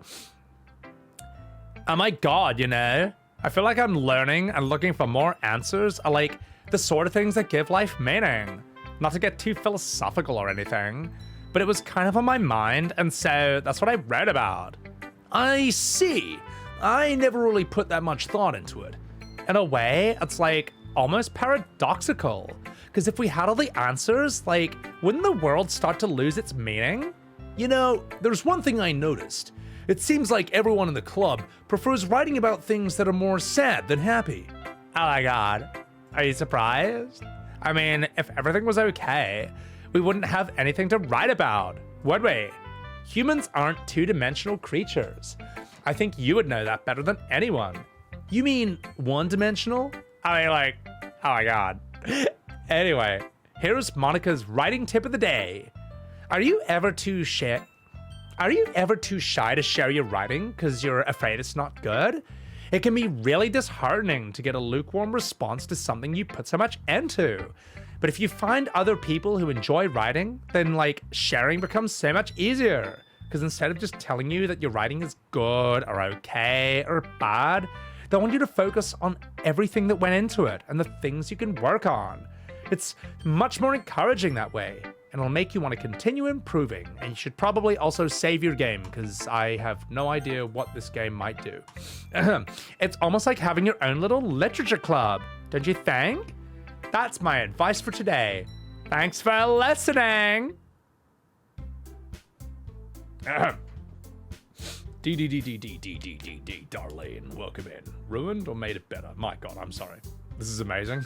Speaker 2: Oh my god, you know? I feel like I'm learning and looking for more answers are like the sort of things that give life meaning. Not to get too philosophical or anything, but it was kind of on my mind, and so that's what I read about. I see. I never really put that much thought into it. In a way, it's like almost paradoxical, because if we had all the answers, like, wouldn't the world start to lose its meaning?
Speaker 3: You know, there's one thing I noticed. It seems like everyone in the club prefers writing about things that are more sad than happy.
Speaker 1: Oh my god. Are you surprised? I mean, if everything was okay, we wouldn't have anything to write about, would we? Humans aren't two-dimensional creatures. I think you would know that better than anyone.
Speaker 3: You mean one-dimensional?
Speaker 1: I mean, like, oh my god. Anyway, here's Monika's writing tip of the day. Are you ever too shy to share your writing because you're afraid it's not good? It can be really disheartening to get a lukewarm response to something you put so much into. But if you find other people who enjoy writing, then like sharing becomes so much easier. Because instead of just telling you that your writing is good or okay or bad, they want you to focus on everything that went into it and the things you can work on. It's much more encouraging that way, and it'll make you want to continue improving. And you should probably also save your game, because I have no idea what this game might do. It's almost like having your own little literature club, don't you think? That's my advice for today. Thanks for listening.
Speaker 2: D, Darlene, welcome in. Ruined or made it better? My god, I'm sorry. This is amazing.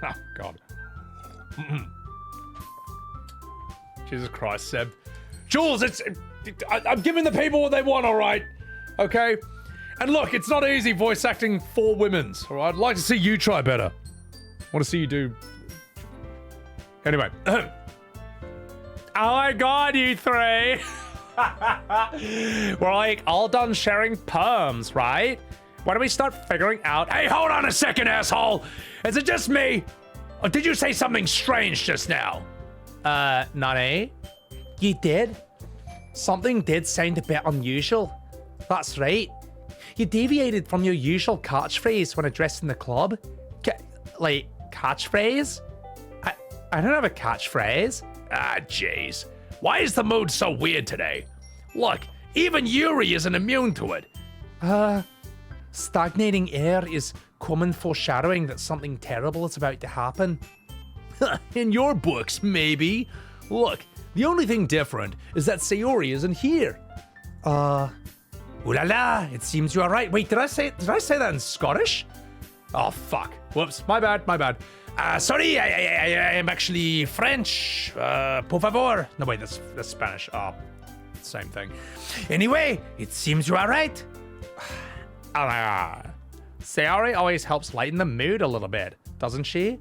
Speaker 2: Oh god. Jesus Christ, Seb. Jules, I'm giving the people what they want, all right? Okay? And look, it's not easy voice acting for women's, all right? I'd like to see you try better. I want to see you do... Anyway.
Speaker 1: Oh my god, you three. We're like all done sharing poems, right? Why don't we start figuring out?
Speaker 3: Hey, hold on a second, asshole! Is it just me? Or did you say something strange just now?
Speaker 1: Nani? You did? Something did sound a bit unusual. That's right. You deviated from your usual catchphrase when addressing the club. Like, catchphrase? I don't have a catchphrase.
Speaker 3: Ah, jeez. Why is the mood so weird today? Look, even Yuri isn't immune to it.
Speaker 1: Stagnating air is common foreshadowing that something terrible is about to happen.
Speaker 3: In your books, maybe. Look, the only thing different is that Sayori isn't here.
Speaker 1: Ooh la la, it seems you are right. Wait, did I say that in Scottish?
Speaker 2: Oh, fuck. Whoops, my bad.
Speaker 3: Sorry, I am actually French. Por favor.
Speaker 2: No, wait, that's Spanish. Oh, same thing.
Speaker 1: Anyway, it seems you are right.
Speaker 2: Oh my god. Sayori always helps lighten the mood a little bit, doesn't she?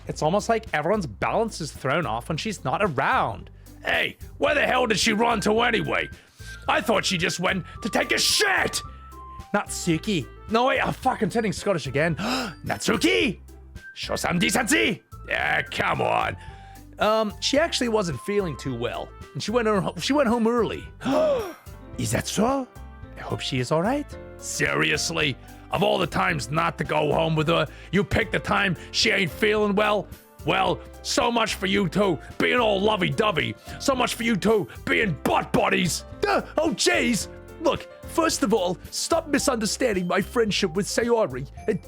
Speaker 2: It's almost like everyone's balance is thrown off when she's not around.
Speaker 3: Hey, where the hell did she run to anyway? I thought she just went to take a shit!
Speaker 1: Natsuki.
Speaker 2: No, wait, I'm fucking turning Scottish again.
Speaker 3: Natsuki! Show some decency! Yeah, come on.
Speaker 2: She actually wasn't feeling too well, and she went home early.
Speaker 1: Is that so? I hope she is all right.
Speaker 3: Seriously? Of all the times not to go home with her, you picked the time she ain't feeling well? Well, so much for you two being all lovey-dovey. So much for you two being butt buddies.
Speaker 1: Oh, jeez. Look, first of all, stop misunderstanding my friendship with Sayori.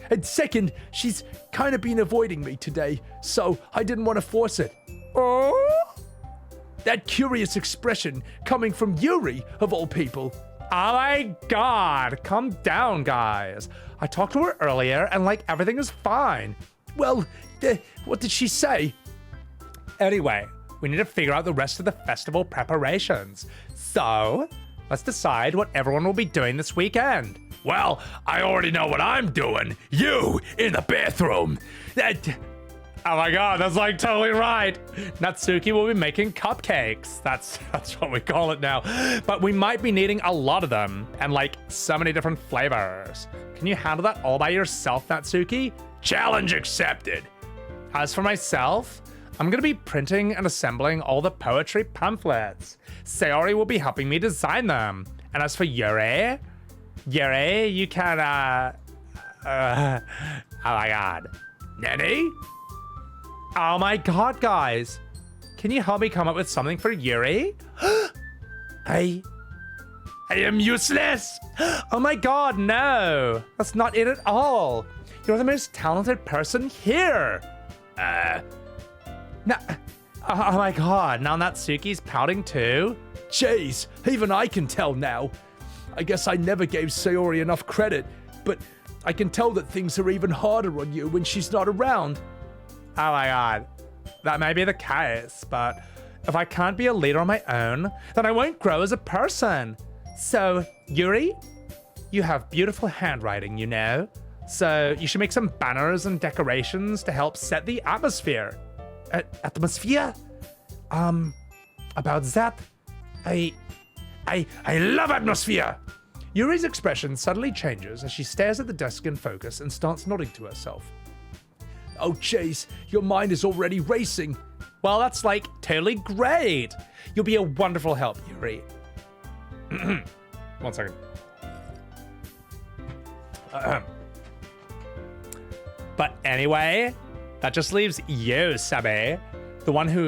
Speaker 1: And second, she's kind of been avoiding me today, so I didn't want to force it. Oh? That curious expression coming from Yuri, of all people.
Speaker 2: Oh my god, calm down, guys. I talked to her earlier and like everything is fine.
Speaker 1: Well, what did she say?
Speaker 2: Anyway, we need to figure out the rest of the festival preparations. So, let's decide what everyone will be doing this weekend.
Speaker 3: Well, I already know what I'm doing. You in the bathroom.
Speaker 2: Oh my god, that's like totally right. Natsuki will be making cupcakes. That's what we call it now. But we might be needing a lot of them and like so many different flavors. Can you handle that all by yourself, Natsuki?
Speaker 3: Challenge accepted.
Speaker 2: As for myself, I'm gonna be printing and assembling all the poetry pamphlets. Sayori will be helping me design them. And as for Yuri, you can, oh my god.
Speaker 3: Nanny?
Speaker 2: Oh my god, guys. Can you help me come up with something for Yuri?
Speaker 3: I am useless.
Speaker 2: Oh my god, no. That's not it at all. You're the most talented person here. No. Oh my god, now Natsuki's pouting too?
Speaker 1: Jeez, even I can tell now. I guess I never gave Sayori enough credit, but I can tell that things are even harder on you when she's not around.
Speaker 2: Oh my god. That may be the case, but if I can't be a leader on my own, then I won't grow as a person. So, Yuri, you have beautiful handwriting, you know? So you should make some banners and decorations to help set the atmosphere.
Speaker 1: Atmosphere? About that, I
Speaker 3: love atmosphere.
Speaker 2: Yuri's expression suddenly changes as she stares at the desk in focus and starts nodding to herself.
Speaker 1: Oh, jeez, your mind is already racing.
Speaker 2: Well, that's like totally great. You'll be a wonderful help, Yuri. 1 second. But anyway, that just leaves you, Sebby, the one who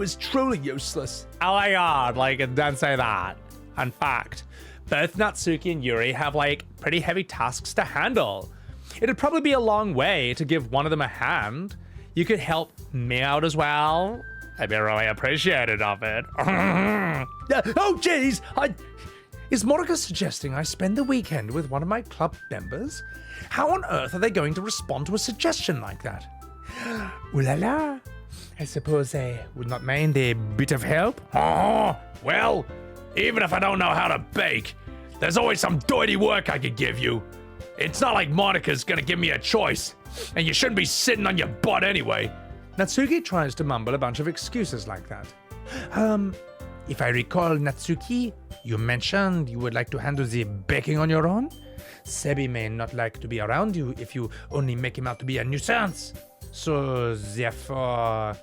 Speaker 2: is
Speaker 1: truly useless.
Speaker 2: Oh my god, like, don't say that. In fact, both Natsuki and Yuri have like pretty heavy tasks to handle. It'd probably be a long way to give one of them a hand. You could help me out as well. I'd be really appreciative of it.
Speaker 1: Oh, jeez,
Speaker 2: Is Monika suggesting I spend the weekend with one of my club members? How on earth are they going to respond to a suggestion like that? Ooh la la. I suppose they would not mind a bit of help.
Speaker 3: Oh, well, even if I don't know how to bake, there's always some dirty work I could give you. It's not like Monika's gonna give me a choice, and you shouldn't be sitting on your butt anyway.
Speaker 2: Natsuki tries to mumble a bunch of excuses like that.
Speaker 1: If I recall, Natsuki, you mentioned you would like to handle the baking on your own. Sebby may not like to be around you if you only make him out to be a nuisance. So therefore,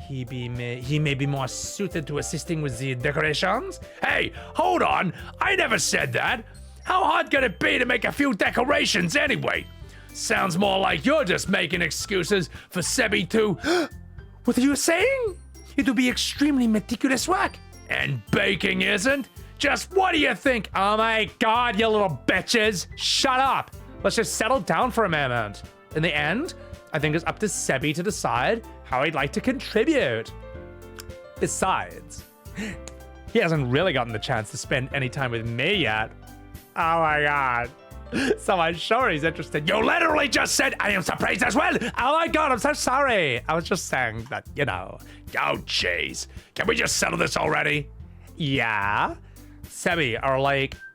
Speaker 1: he may be more suited to assisting with the decorations.
Speaker 3: Hey, hold on. I never said that. How hard could it be to make a few decorations anyway? Sounds more like you're just making excuses for Sebby to...
Speaker 1: What are you saying? It will be extremely meticulous work.
Speaker 3: And baking isn't? Just what do you think?
Speaker 1: Oh my god, you little bitches. Shut up. Let's just settle down for a moment. In the end, I think it's up to Sebby to decide how he'd like to contribute. Besides, he hasn't really gotten the chance to spend any time with me yet. Oh my god. So I'm sure he's interested.
Speaker 3: You literally just said I am surprised as well.
Speaker 1: Oh my god, I'm so sorry. I was just saying that, you know.
Speaker 3: Oh, jeez. Can we just settle this already?
Speaker 1: Yeah. Sebby, are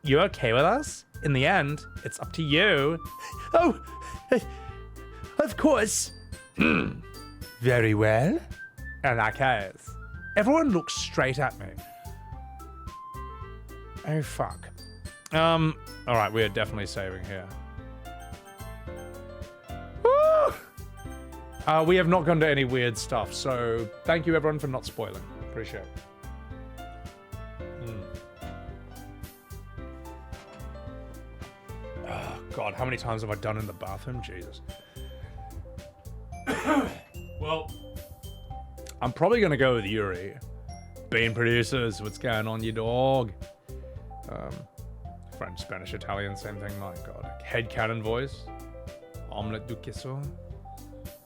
Speaker 1: you okay with us? In the end, it's up to you. Oh, of course. Very well. In that case, everyone looks straight at me. Oh, fuck. All right, we are definitely saving here. Woo! We have not gone to any weird stuff, so thank you everyone for not spoiling. Appreciate it. Oh, God, how many times have I done in the bathroom? Jesus. Well, I'm probably going to go with Yuri. Bean producers, what's going on, you dog? French, Spanish, Italian, same thing. My God. Headcanon voice. Omelette du queso.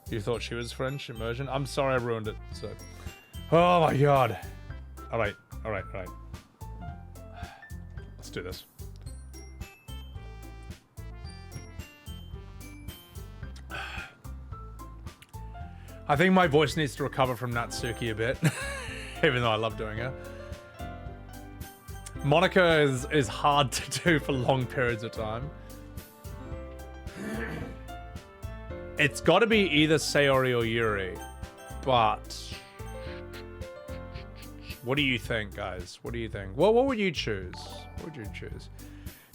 Speaker 1: You thought she was French? Immersion? I'm sorry I ruined it. So. Oh my God. All right. Let's do this. I think my voice needs to recover from Natsuki a bit, even though I love doing it. Monika is hard to do for long periods of time. It's got to be either Sayori or Yuri, but what do you think, guys? What do you think? Well, what would you choose? What would you choose?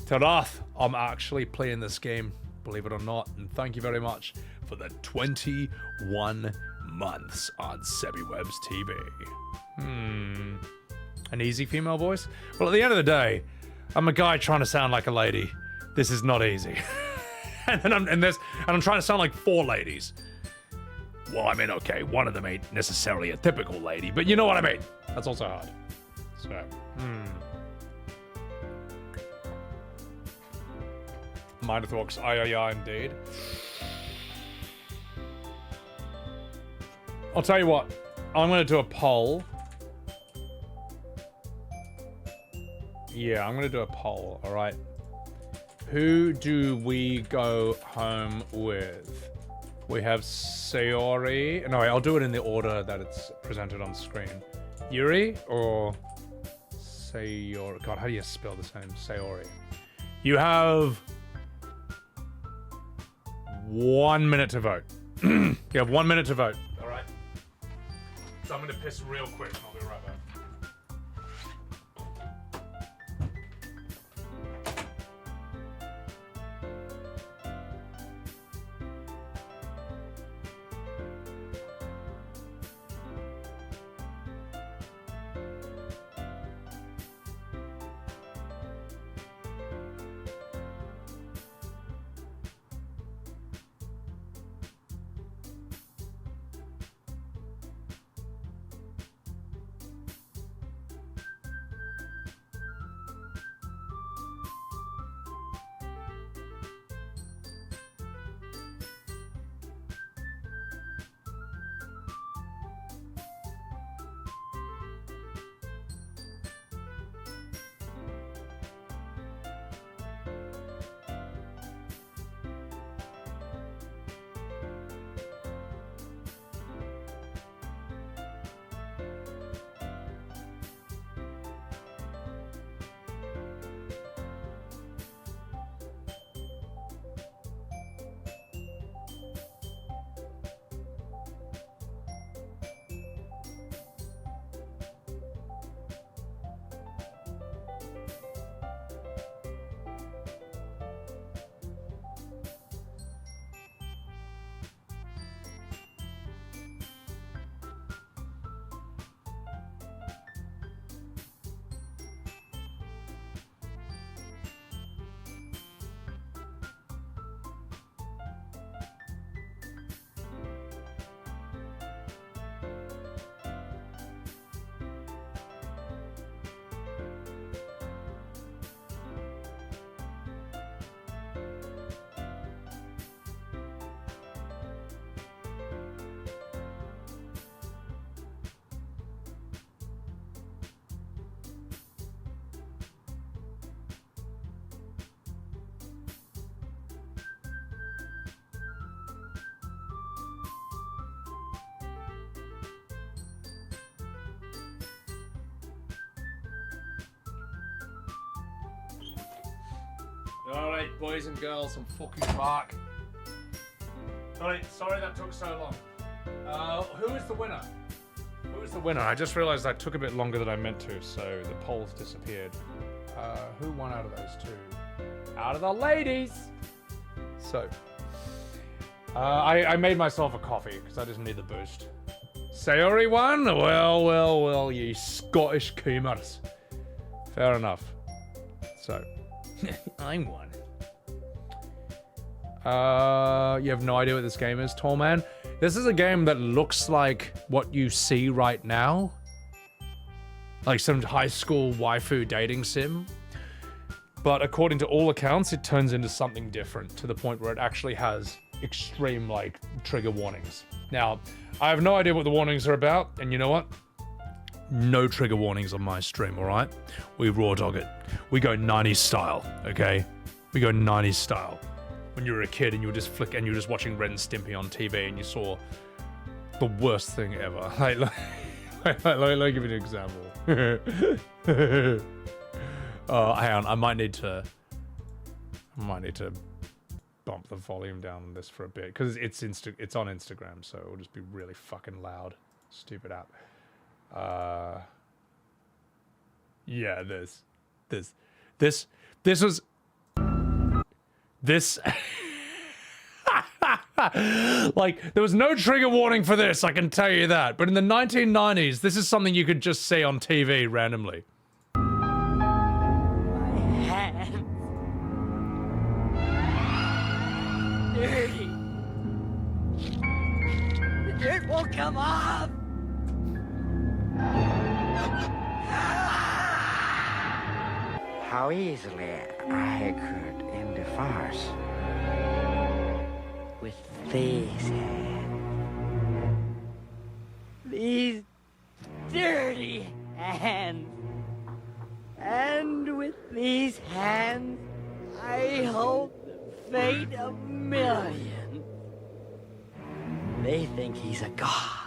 Speaker 1: Tarath, I'm actually playing this game, believe it or not, and thank you very much for the 21 months on Sebbywebz TV. An easy female voice? Well, at the end of the day, I'm a guy trying to sound like a lady. This is not easy. and I'm trying to sound like 4 ladies.
Speaker 3: Well, I mean, okay, one of them ain't necessarily a typical lady, but you know what I mean.
Speaker 1: That's also hard. So, Minothrux, aye, indeed. I'll tell you what, I'm going to do a poll. Yeah, I'm going to do a poll, all right? Who do we go home with? We have Sayori. No, wait, I'll do it in the order that it's presented on screen. Yuri or Sayori? God, how do you spell this name? Sayori. You have 1 minute to vote. You have 1 minute to vote. All right. So I'm going to piss real quick and I'll be right back. Alright, boys and girls, I'm fucking back. Alright, sorry that took so long. Who is the winner? Who is the winner? I just realized that took a bit longer than I meant to, so the polls disappeared. Who won out of those two? Out of the ladies! So, I made myself a coffee, because I just need the boost. Sayori won? Well, ye Scottish coomers. Fair enough. So, I won. You have no idea what this game is, Tall Man? This is a game that looks like what you see right now. Like some high school waifu dating sim. But according to all accounts, it turns into something different to the point where it actually has extreme, like, trigger warnings. Now, I have no idea what the warnings are about, and you know what? No trigger warnings on my stream, alright? We raw dog it. We go 90s style, okay? We go 90s style. When you were a kid and you were just watching Ren and Stimpy on TV and you saw the worst thing ever. Let me give you an example. Hang on, I might need to bump the volume down on this for a bit because it's on Instagram, so it'll just be really fucking loud. Stupid app. Yeah, this was like, there was no trigger warning for this, I can tell you that. But in the 1990s, this is something you could just see on TV randomly.
Speaker 4: My hands. Dirty. The dirt won't come off.
Speaker 5: How easily I could end a farce with these hands.
Speaker 4: These dirty hands. And with these hands, I hold the fate of millions. They think he's a god.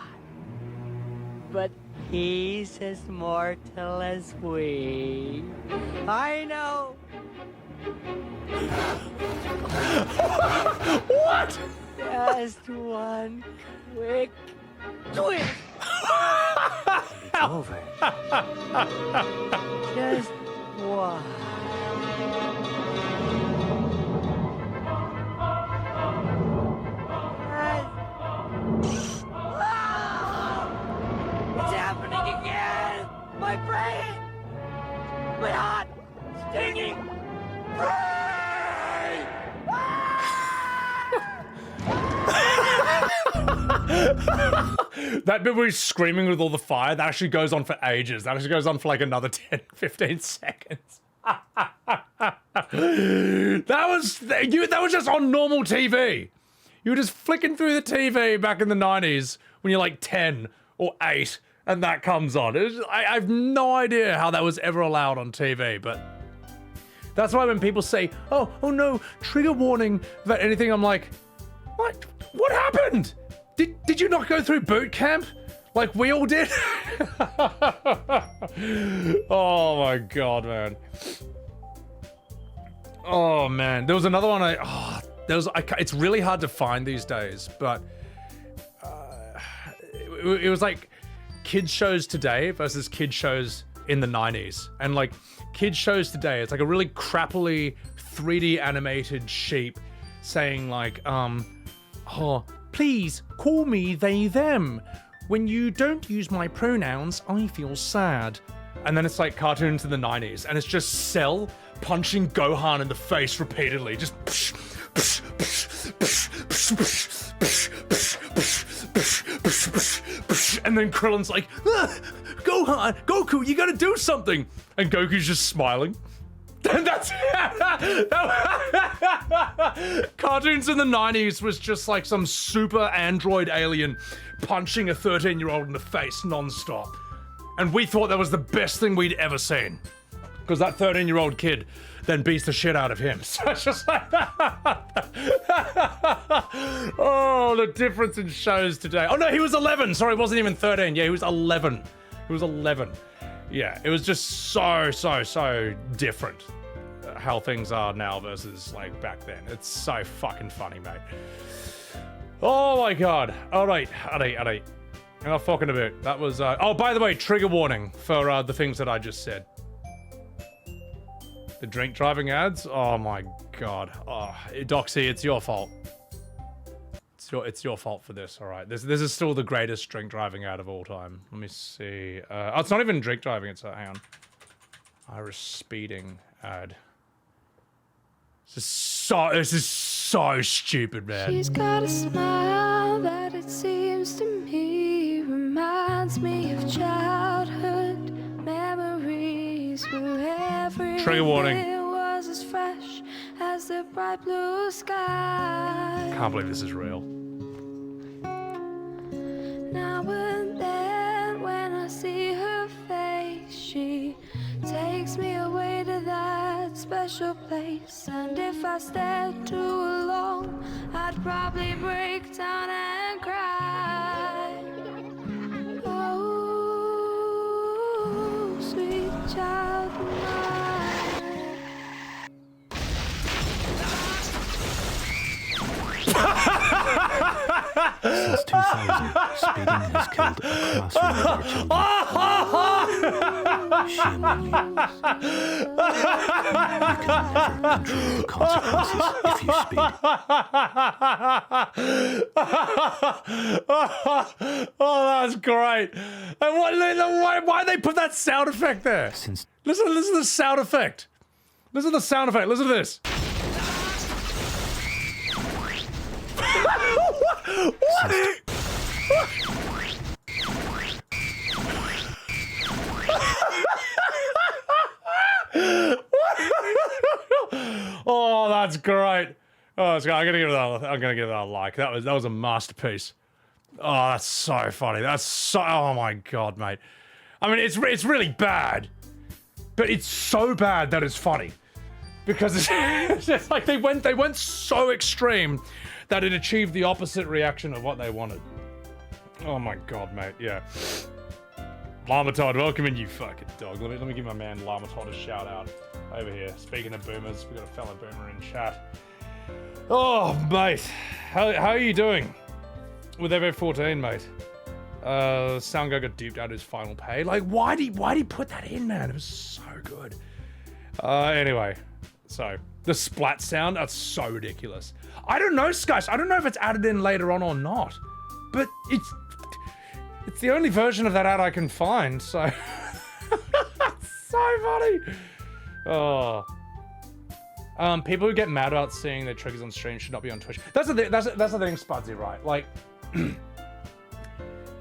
Speaker 4: But he's as mortal as we. I know.
Speaker 1: What?
Speaker 4: Just one quick twist.
Speaker 5: It's over.
Speaker 4: Just one. It's happening again! My brain! My hot, stinging brain!
Speaker 1: That bit where he's screaming with all the fire, that actually goes on for ages. That actually goes on for like another 10, 15 seconds. That was just on normal TV. You were just flicking through the TV back in the 90s when you're like 10 or 8 and that comes on. I have no idea how that was ever allowed on TV, but that's why when people say, oh no, trigger warning about anything, I'm like, what happened? Did you not go through boot camp like we all did? Oh my god, man. Oh man, there was another one it's really hard to find these days, but it was like kids shows today versus kids shows in the 90s. And like kids shows today, it's like a really crappily 3D animated sheep saying like, oh, please call me they, them. When you don't use my pronouns, I feel sad. And then it's like cartoons in the 90s, and it's just Cell punching Gohan in the face repeatedly. Just and then Krillin's like, Gohan, Goku, you gotta do something. And Goku's just smiling. And that's cartoons in the 90s was just like some super android alien punching a 13-year-old in the face non-stop. And we thought that was the best thing we'd ever seen. Because that 13-year-old kid then beats the shit out of him. So it's just like, oh, the difference in shows today. Oh no, he was 11. Sorry, he wasn't even 13. Yeah, he was 11. He was 11. Yeah, it was just so different.
Speaker 2: how things are now versus like back then. It's so fucking funny, mate. Oh my god. Alright. Enough fucking a bit. That was oh, by the way, trigger warning for the things that I just said. The drink driving ads? Oh my god. Oh, Doxy, it's your fault. It's your fault for this, alright. This is still the greatest drink driving ad of all time. Let me see. Oh, it's not even drink driving, it's hang on. Irish speeding ad. This is so stupid, man.
Speaker 6: She's got a smile that it seems to me reminds me of childhood memories where
Speaker 2: Trigger warning.
Speaker 6: everything was as fresh as the bright blue sky.
Speaker 2: Can't believe this is real.
Speaker 6: Now and then when I see her face, she takes me away to that special place. And if I stayed too long, I'd probably break down and cry. Oh, sweet child of mine.
Speaker 7: Since 2000, speeding has killed a classroom of our children. Shame on you. You can never control the consequences if you speed.
Speaker 2: Oh, that's great. And why they put that sound effect there?
Speaker 7: Since
Speaker 2: Listen to the sound effect. Listen to the sound effect. Listen to this. Oh, that's great. Oh, I'm gonna give that a like. That was a masterpiece. Oh, that's so funny. Oh my god, mate. I mean, it's really bad, but it's so bad that it's funny because it's just like they went so extreme that it achieved the opposite reaction of what they wanted. Oh my god, mate. Yeah. Llama Todd, welcome in, you fucking dog. Let me give my man Llama Todd a shout out over here. Speaking of boomers, we got a fellow boomer in chat. Oh, mate. How are you doing with FF14, mate? Soundguy got duped out of his final pay. Like, why'd he put that in, man? It was so good. Anyway, so the splat sound, that's so ridiculous. I don't know, guys. I don't know if it's added in later on or not, but it's the only version of that ad I can find, so it's so funny. Oh. People who get mad about seeing their triggers on stream should not be on Twitch. That's the thing, Spudsy, right? Like,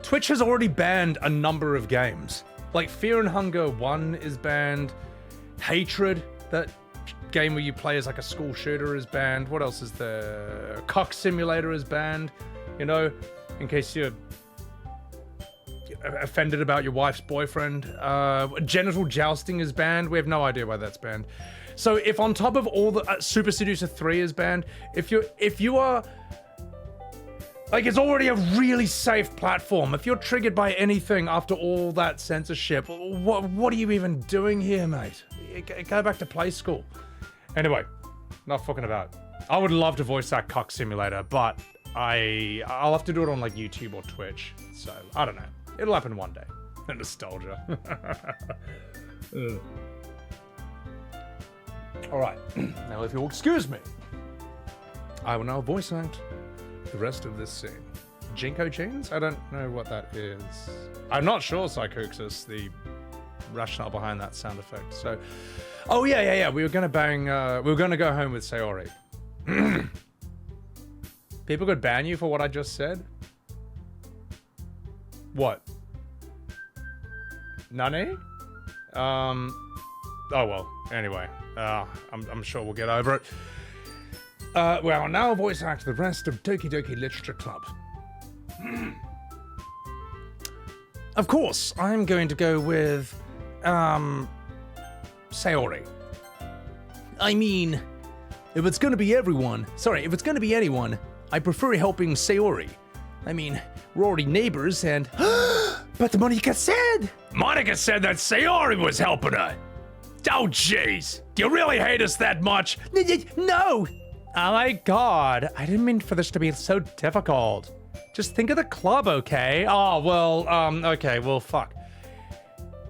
Speaker 2: Twitch has already banned a number of games. Like, Fear and Hunger 1 is banned. Hatred, that game where you play as like a school shooter, is banned. What else is there? Cock Simulator is banned. You know, in case you're offended about your wife's boyfriend. Genital jousting is banned. We have no idea why that's banned. So if on top of all the Super Seducer 3 is banned, if you are like, it's already a really safe platform. If you're triggered by anything after all that censorship, what are you even doing here, mate? Go back to play school. Anyway, not fucking about. I would love to voice that Cock Simulator, but I'll have to do it on like YouTube or Twitch. So I don't know. It'll happen one day. Nostalgia. Alright, now if you'll excuse me, I will now voice act the rest of this scene. Jinko Jeans? I don't know what that is. I'm not sure, Psychoxis, the rationale behind that sound effect. So, oh yeah. We were gonna go home with Sayori. People could ban you for what I just said? What? Nani? Oh well, anyway. I'm sure we'll get over it. Well, now voice act the rest of Doki Doki Literature Club. Of course, I'm going to go with, Sayori. I mean, if it's gonna be anyone, I prefer helping Sayori. I mean, we're already neighbors and... But Monika said that Sayori was helping her.
Speaker 3: Oh, jeez. Do you really hate us that much?
Speaker 1: No! Oh my god, I didn't mean for this to be so difficult. Just think of the club, okay? Oh, well, okay, well, fuck.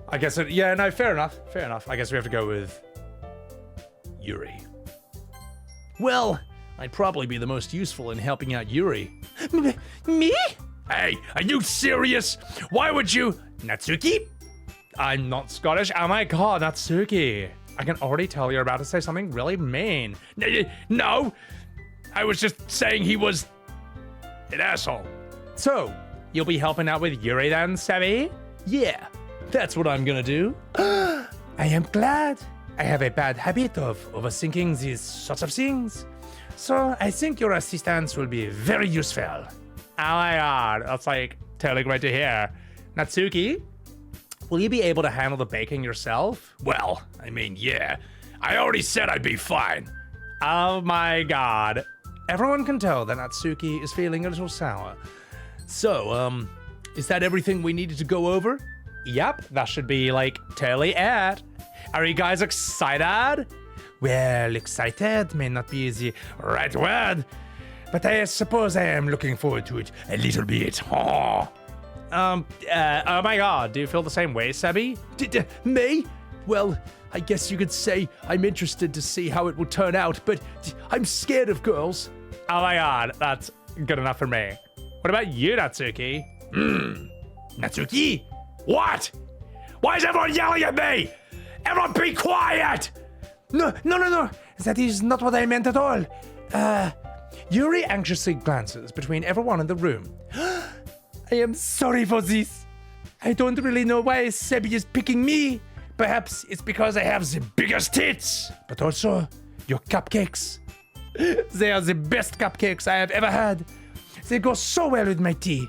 Speaker 1: I guess yeah, no, fair enough. I guess we have to go with Yuri.
Speaker 3: Well, I'd probably be the most useful in helping out Yuri.
Speaker 1: Me?
Speaker 3: Hey, are you serious? Why would you... Natsuki?
Speaker 1: I'm not Scottish. Oh my god, Natsuki. I can already tell you're about to say something really mean.
Speaker 3: No, I was just saying he was an asshole.
Speaker 1: So, you'll be helping out with Yuri then, Sebby?
Speaker 3: Yeah, that's what I'm gonna do.
Speaker 1: I am glad. I have a bad habit of overthinking these sorts of things. So, I think your assistance will be very useful. Oh my god, that's like totally great to hear. Natsuki, will you be able to handle the baking yourself?
Speaker 3: Well, I mean, yeah. I already said I'd be fine.
Speaker 1: Oh my god. Everyone can tell that Natsuki is feeling a little sour.
Speaker 3: So, is that everything we needed to go over?
Speaker 1: Yep, that should be like totally it. Are you guys excited? Well, excited may not be the right word, but I suppose I am looking forward to it a little bit. Oh. Oh my god, do you feel the same way, Sebby?
Speaker 3: Me? Well, I guess you could say I'm interested to see how it will turn out, but I'm scared of girls.
Speaker 1: Oh my god, that's good enough for me. What about you, Natsuki?
Speaker 3: Natsuki? What? Why is everyone yelling at me? Everyone be quiet!
Speaker 1: No. That is not what I meant at all. Yuri anxiously glances between everyone in the room. I am sorry for this. I don't really know why Sebby is picking me. Perhaps it's because I have the biggest tits, but also your cupcakes. They are the best cupcakes I have ever had. They go so well with my tea.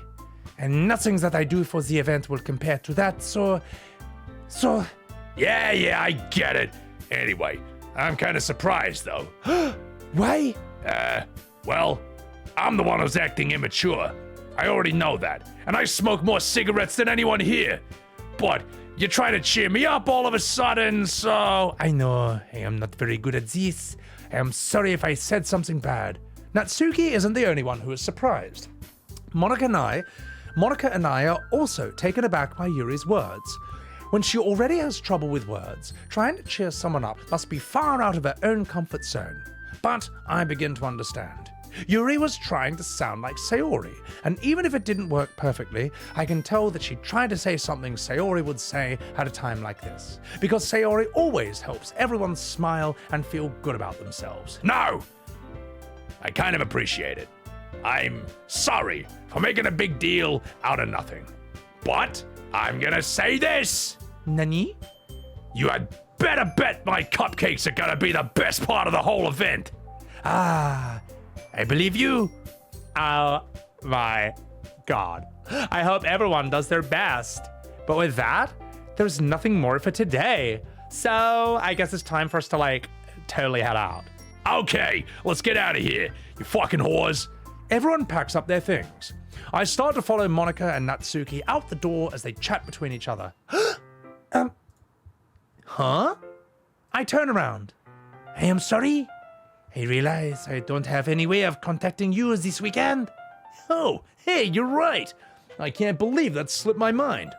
Speaker 1: And nothing that I do for the event will compare to that, so...
Speaker 3: Yeah, I get it. Anyway, I'm kind of surprised, though.
Speaker 1: Why?
Speaker 3: Well, I'm the one who's acting immature. I already know that. And I smoke more cigarettes than anyone here. But you're trying to cheer me up all of a sudden, so...
Speaker 1: I know, I am not very good at this. I am sorry if I said something bad. Natsuki isn't the only one who is surprised. Monika and I are also taken aback by Yuri's words. When she already has trouble with words, trying to cheer someone up must be far out of her own comfort zone. But I begin to understand. Yuri was trying to sound like Sayori, and even if it didn't work perfectly, I can tell that she tried to say something Sayori would say at a time like this. Because Sayori always helps everyone smile and feel good about themselves.
Speaker 3: No! I kind of appreciate it. I'm sorry for making a big deal out of nothing. But I'm gonna say this.
Speaker 1: Nani?
Speaker 3: You had better bet my cupcakes are gonna be the best part of the whole event.
Speaker 1: Ah, I believe you. Oh my god. I hope everyone does their best. But with that, there's nothing more for today. So I guess it's time for us to totally head out.
Speaker 3: Okay, let's get out of here, you fucking whores.
Speaker 1: Everyone packs up their things. I start to follow Monika and Natsuki out the door as they chat between each other. Huh? I turn around. I am sorry. I realize I don't have any way of contacting you this weekend.
Speaker 3: Oh, hey, you're right. I can't believe that slipped my mind.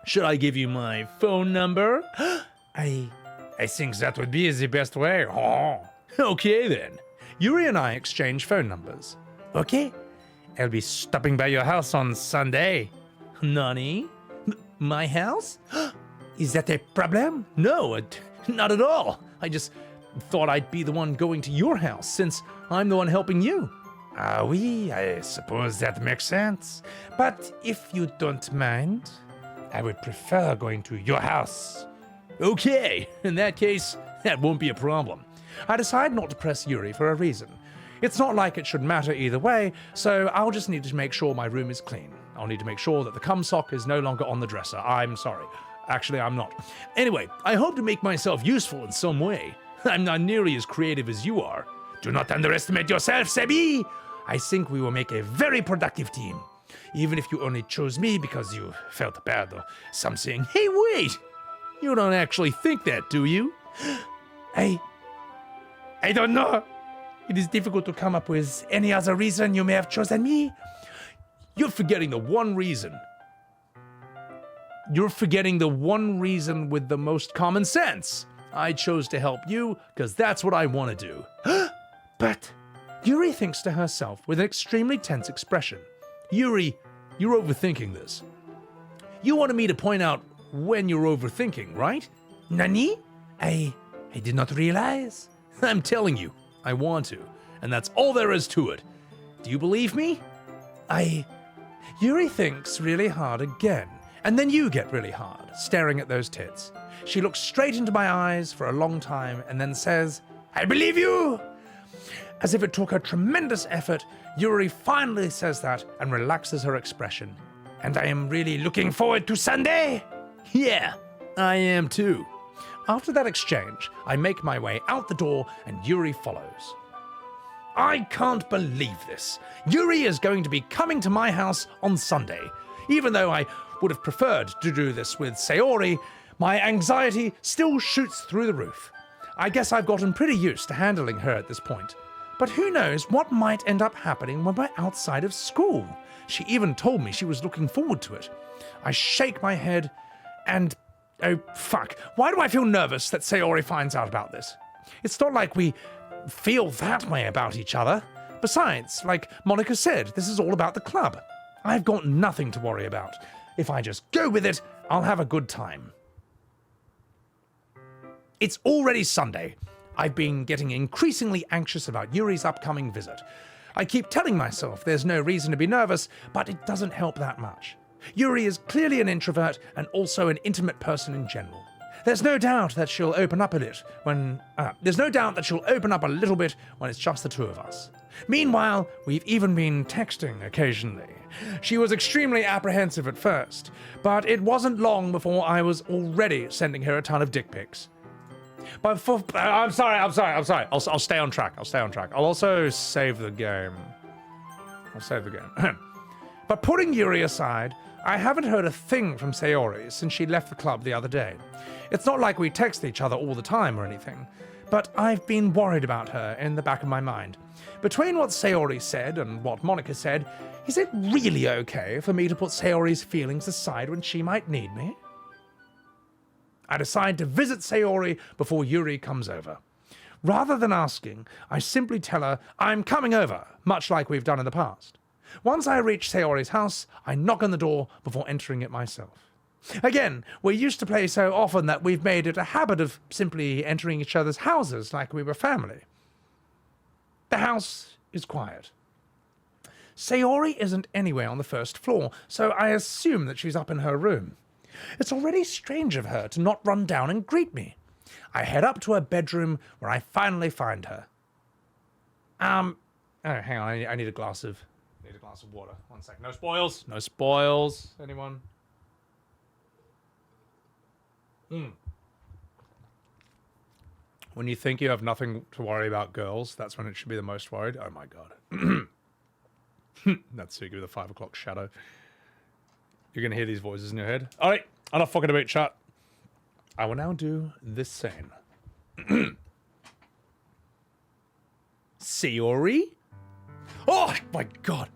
Speaker 3: Should I give you my phone number?
Speaker 1: I think that would be the best way. Oh.
Speaker 3: Okay then.
Speaker 1: Yuri and I exchange phone numbers. Okay. I'll be stopping by your house on Sunday.
Speaker 3: Nani? My house?
Speaker 1: Is that a problem?
Speaker 3: No, not at all. I just thought I'd be the one going to your house since I'm the one helping you.
Speaker 1: Oui, I suppose that makes sense. But if you don't mind, I would prefer going to your house.
Speaker 3: Okay, in that case, that won't be a problem.
Speaker 1: I decide not to press Yuri for a reason. It's not like it should matter either way, so I'll just need to make sure my room is clean. I'll need to make sure that the cum sock is no longer on the dresser. I'm sorry. Actually, I'm not.
Speaker 3: Anyway, I hope to make myself useful in some way. I'm not nearly as creative as you are.
Speaker 1: Do not underestimate yourself, Sebby. I think we will make a very productive team. Even if you only chose me because you felt bad or something.
Speaker 3: Hey, wait! You don't actually think that, do you?
Speaker 1: I don't know. It is difficult to come up with any other reason you may have chosen me.
Speaker 3: You're forgetting the one reason. You're forgetting the one reason with the most common sense. I chose to help you because that's what I want to do.
Speaker 1: But Yuri thinks to herself with an extremely tense expression.
Speaker 3: Yuri, you're overthinking this. You wanted me to point out when you're overthinking, right?
Speaker 1: Nani? I did not realize.
Speaker 3: I'm telling you, I want to, and that's all there is to it. Do you believe me?
Speaker 1: Yuri thinks really hard again, and then you get really hard, staring at those tits. She looks straight into my eyes for a long time and then says, I believe you! As if it took a tremendous effort, Yuri finally says that and relaxes her expression. And I am really looking forward to Sunday!
Speaker 3: Yeah, I am too.
Speaker 1: After that exchange, I make my way out the door and Yuri follows. I can't believe this. Yuri is going to be coming to my house on Sunday. Even though I would have preferred to do this with Sayori, my anxiety still shoots through the roof. I guess I've gotten pretty used to handling her at this point. But who knows what might end up happening when we're outside of school. She even told me she was looking forward to it. I shake my head and... oh, fuck. Why do I feel nervous that Sayori finds out about this? It's not like we feel that way about each other. Besides, like Monika said, this is all about the club. I've got nothing to worry about. If I just go with it, I'll have a good time. It's already Sunday. I've been getting increasingly anxious about Yuri's upcoming visit. I keep telling myself there's no reason to be nervous, but it doesn't help that much. Yuri is clearly an introvert and also an intimate person in general. There's no doubt that she'll open up a little when it's just the two of us. Meanwhile, we've even been texting occasionally. She was extremely apprehensive at first, but it wasn't long before I was already sending her a ton of dick pics. But I'm sorry. I'll stay on track. I'll also save the game. But putting Yuri aside, I haven't heard a thing from Sayori since she left the club the other day. It's not like we text each other all the time or anything, but I've been worried about her in the back of my mind. Between what Sayori said and what Monika said, is it really okay for me to put Sayori's feelings aside when she might need me? I decide to visit Sayori before Yuri comes over. Rather than asking, I simply tell her I'm coming over, much like we've done in the past. Once I reach Sayori's house, I knock on the door before entering it myself. Again, we used to play so often that we've made it a habit of simply entering each other's houses like we were family. The house is quiet. Sayori isn't anywhere on the first floor, so I assume that she's up in her room. It's already strange of her to not run down and greet me. I head up to her bedroom where I finally find her. Oh, hang on, I need a glass of water. 1 sec. No spoils. Anyone? When you think you have nothing to worry about girls, that's when it should be the most worried. Oh my god. Natsuki with a 5 o'clock shadow. You're gonna hear these voices in your head. Alright, I'm not fucking about chat. I will now do this scene. Sayori? Oh my god.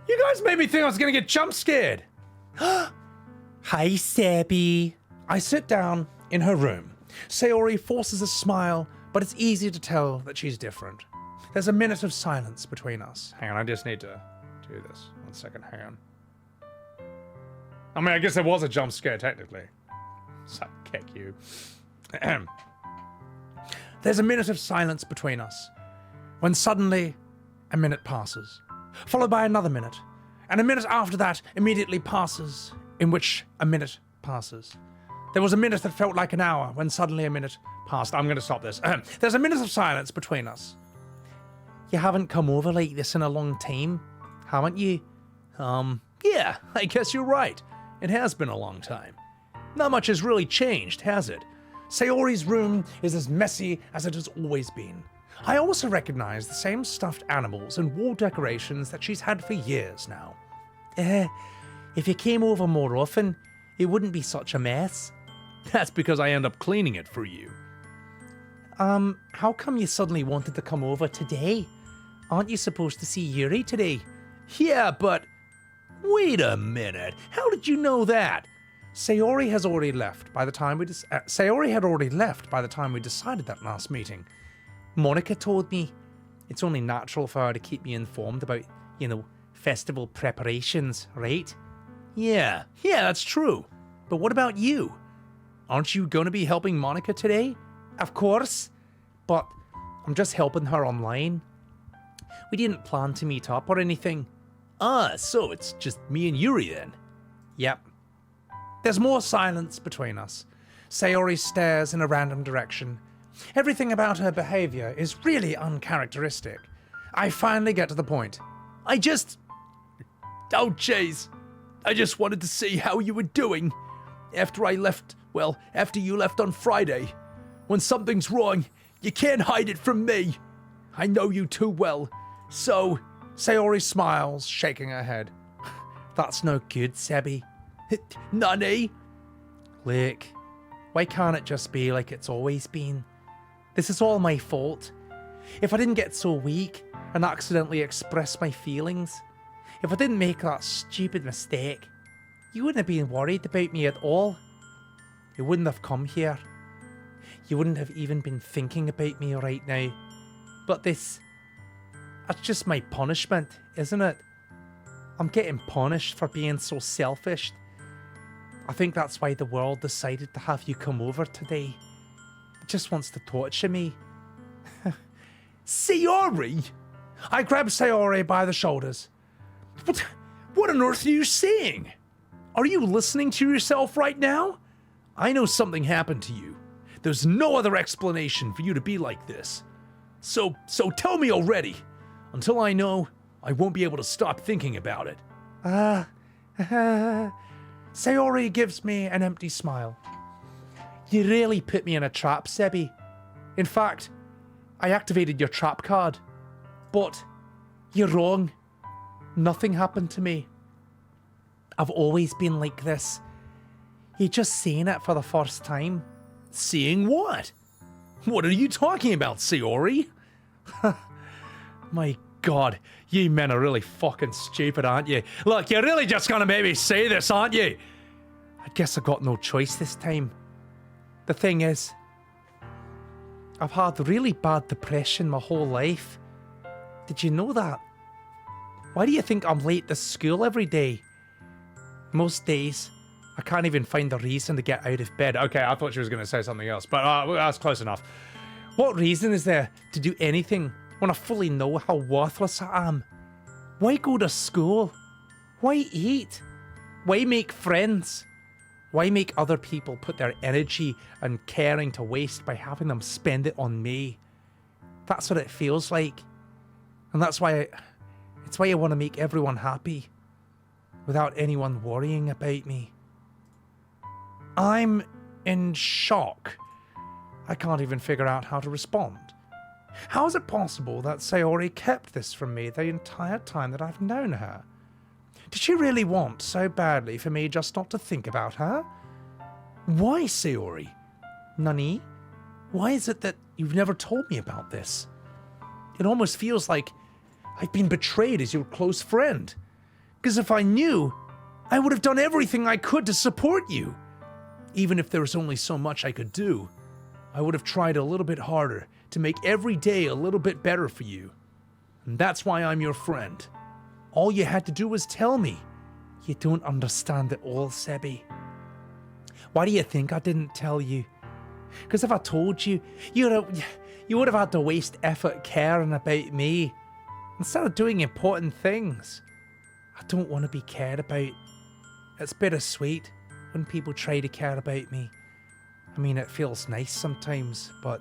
Speaker 1: You guys made me think I was gonna get jump scared. Hi, Sebby. I sit down in her room. Sayori forces a smile, but it's easy to tell that she's different. There's a minute of silence between us. Hang on, I just need to do this. 1 second, hang on. I mean, I guess there was a jump scare, technically. Suck, kick you. There's a minute of silence between us, when suddenly a minute passes, followed by another minute, and a minute after that immediately passes, in which a minute passes. There was a minute that felt like an hour, when suddenly a minute passed. I'm going to stop this. There's a minute of silence between us. You haven't come over like this in a long time, haven't you? Yeah, I guess you're right. It has been a long time. Not much has really changed, has it? Sayori's room is as messy as it has always been. I also recognize the same stuffed animals and wall decorations that she's had for years now. If you came over more often, it wouldn't be such a mess.
Speaker 3: That's because I end up cleaning it for you.
Speaker 1: How come you suddenly wanted to come over today? Aren't you supposed to see Yuri today?
Speaker 3: Yeah, but wait a minute. How did you know that?
Speaker 1: Sayori has already left by the time we Sayori had already left by the time we decided that last meeting. Monika told me. It's only natural for her to keep me informed about, you know, festival preparations, right?
Speaker 3: Yeah, that's true.
Speaker 1: But what about you?
Speaker 3: Aren't you going to be helping Monika today?
Speaker 1: Of course, but I'm just helping her online. We didn't plan to meet up or anything.
Speaker 3: Ah, so it's just me and Yuri then?
Speaker 1: Yep. There's more silence between us. Sayori stares in a random direction. Everything about her behavior is really uncharacteristic. I finally get to the point.
Speaker 3: Oh, jeez. I just wanted to see how you were doing. After you left on Friday. When something's wrong, you can't hide it from me. I know you too well. So,
Speaker 1: Sayori smiles, shaking her head. That's no good, Sebby.
Speaker 3: Nani?
Speaker 1: Look, why can't it just be like it's always been? This is all my fault. If I didn't get so weak and accidentally express my feelings, if I didn't make that stupid mistake, you wouldn't have been worried about me at all. You wouldn't have come here. You wouldn't have even been thinking about me right now. But that's just my punishment, isn't it? I'm getting punished for being so selfish. I think that's why the world decided to have you come over today. It just wants to torture me.
Speaker 3: Sayori?
Speaker 1: I grabbed Sayori by the shoulders.
Speaker 3: What on earth are you saying? Are you listening to yourself right now? I know something happened to you. There's no other explanation for you to be like this. So tell me already. Until I know, I won't be able to stop thinking about it.
Speaker 1: Sayori gives me an empty smile. You really put me in a trap, Sebby. In fact, I activated your trap card. But you're wrong. Nothing happened to me. I've always been like this. You're just seeing it for the first time.
Speaker 3: Seeing what? What are you talking about, Sayori?
Speaker 1: My God, you men are really fucking stupid, aren't you? Look, you're really just gonna make me say this, aren't you? I guess I got no choice this time. The thing is, I've had really bad depression my whole life. Did you know that? Why do you think I'm late to school every day? Most days, I can't even find a reason to get out of bed. Okay, I thought she was going to say something else, but that's close enough. What reason is there to do anything when I fully know how worthless I am? Why go to school? Why eat? Why make friends? Why make other people put their energy and caring to waste by having them spend it on me? That's what it feels like. And that's why I want to make everyone happy without anyone worrying about me. I'm in shock. I can't even figure out how to respond. How is it possible that Sayori kept this from me the entire time that I've known her? Did she really want so badly for me just not to think about her? Why, Sayori? Nani? Why is it that you've never told me about this? It almost feels like I've been betrayed as your close friend. Because if I knew, I would have done everything I could to support you. Even if there was only so much I could do, I would have tried a little bit harder to make every day a little bit better for you. And that's why I'm your friend. All you had to do was tell me. You don't understand it all, Sebby. Why do you think I didn't tell you? Because if I told you, you would have had to waste effort caring about me, instead of doing important things. I don't want to be cared about. It's bittersweet when people try to care about me. I mean, it feels nice sometimes, but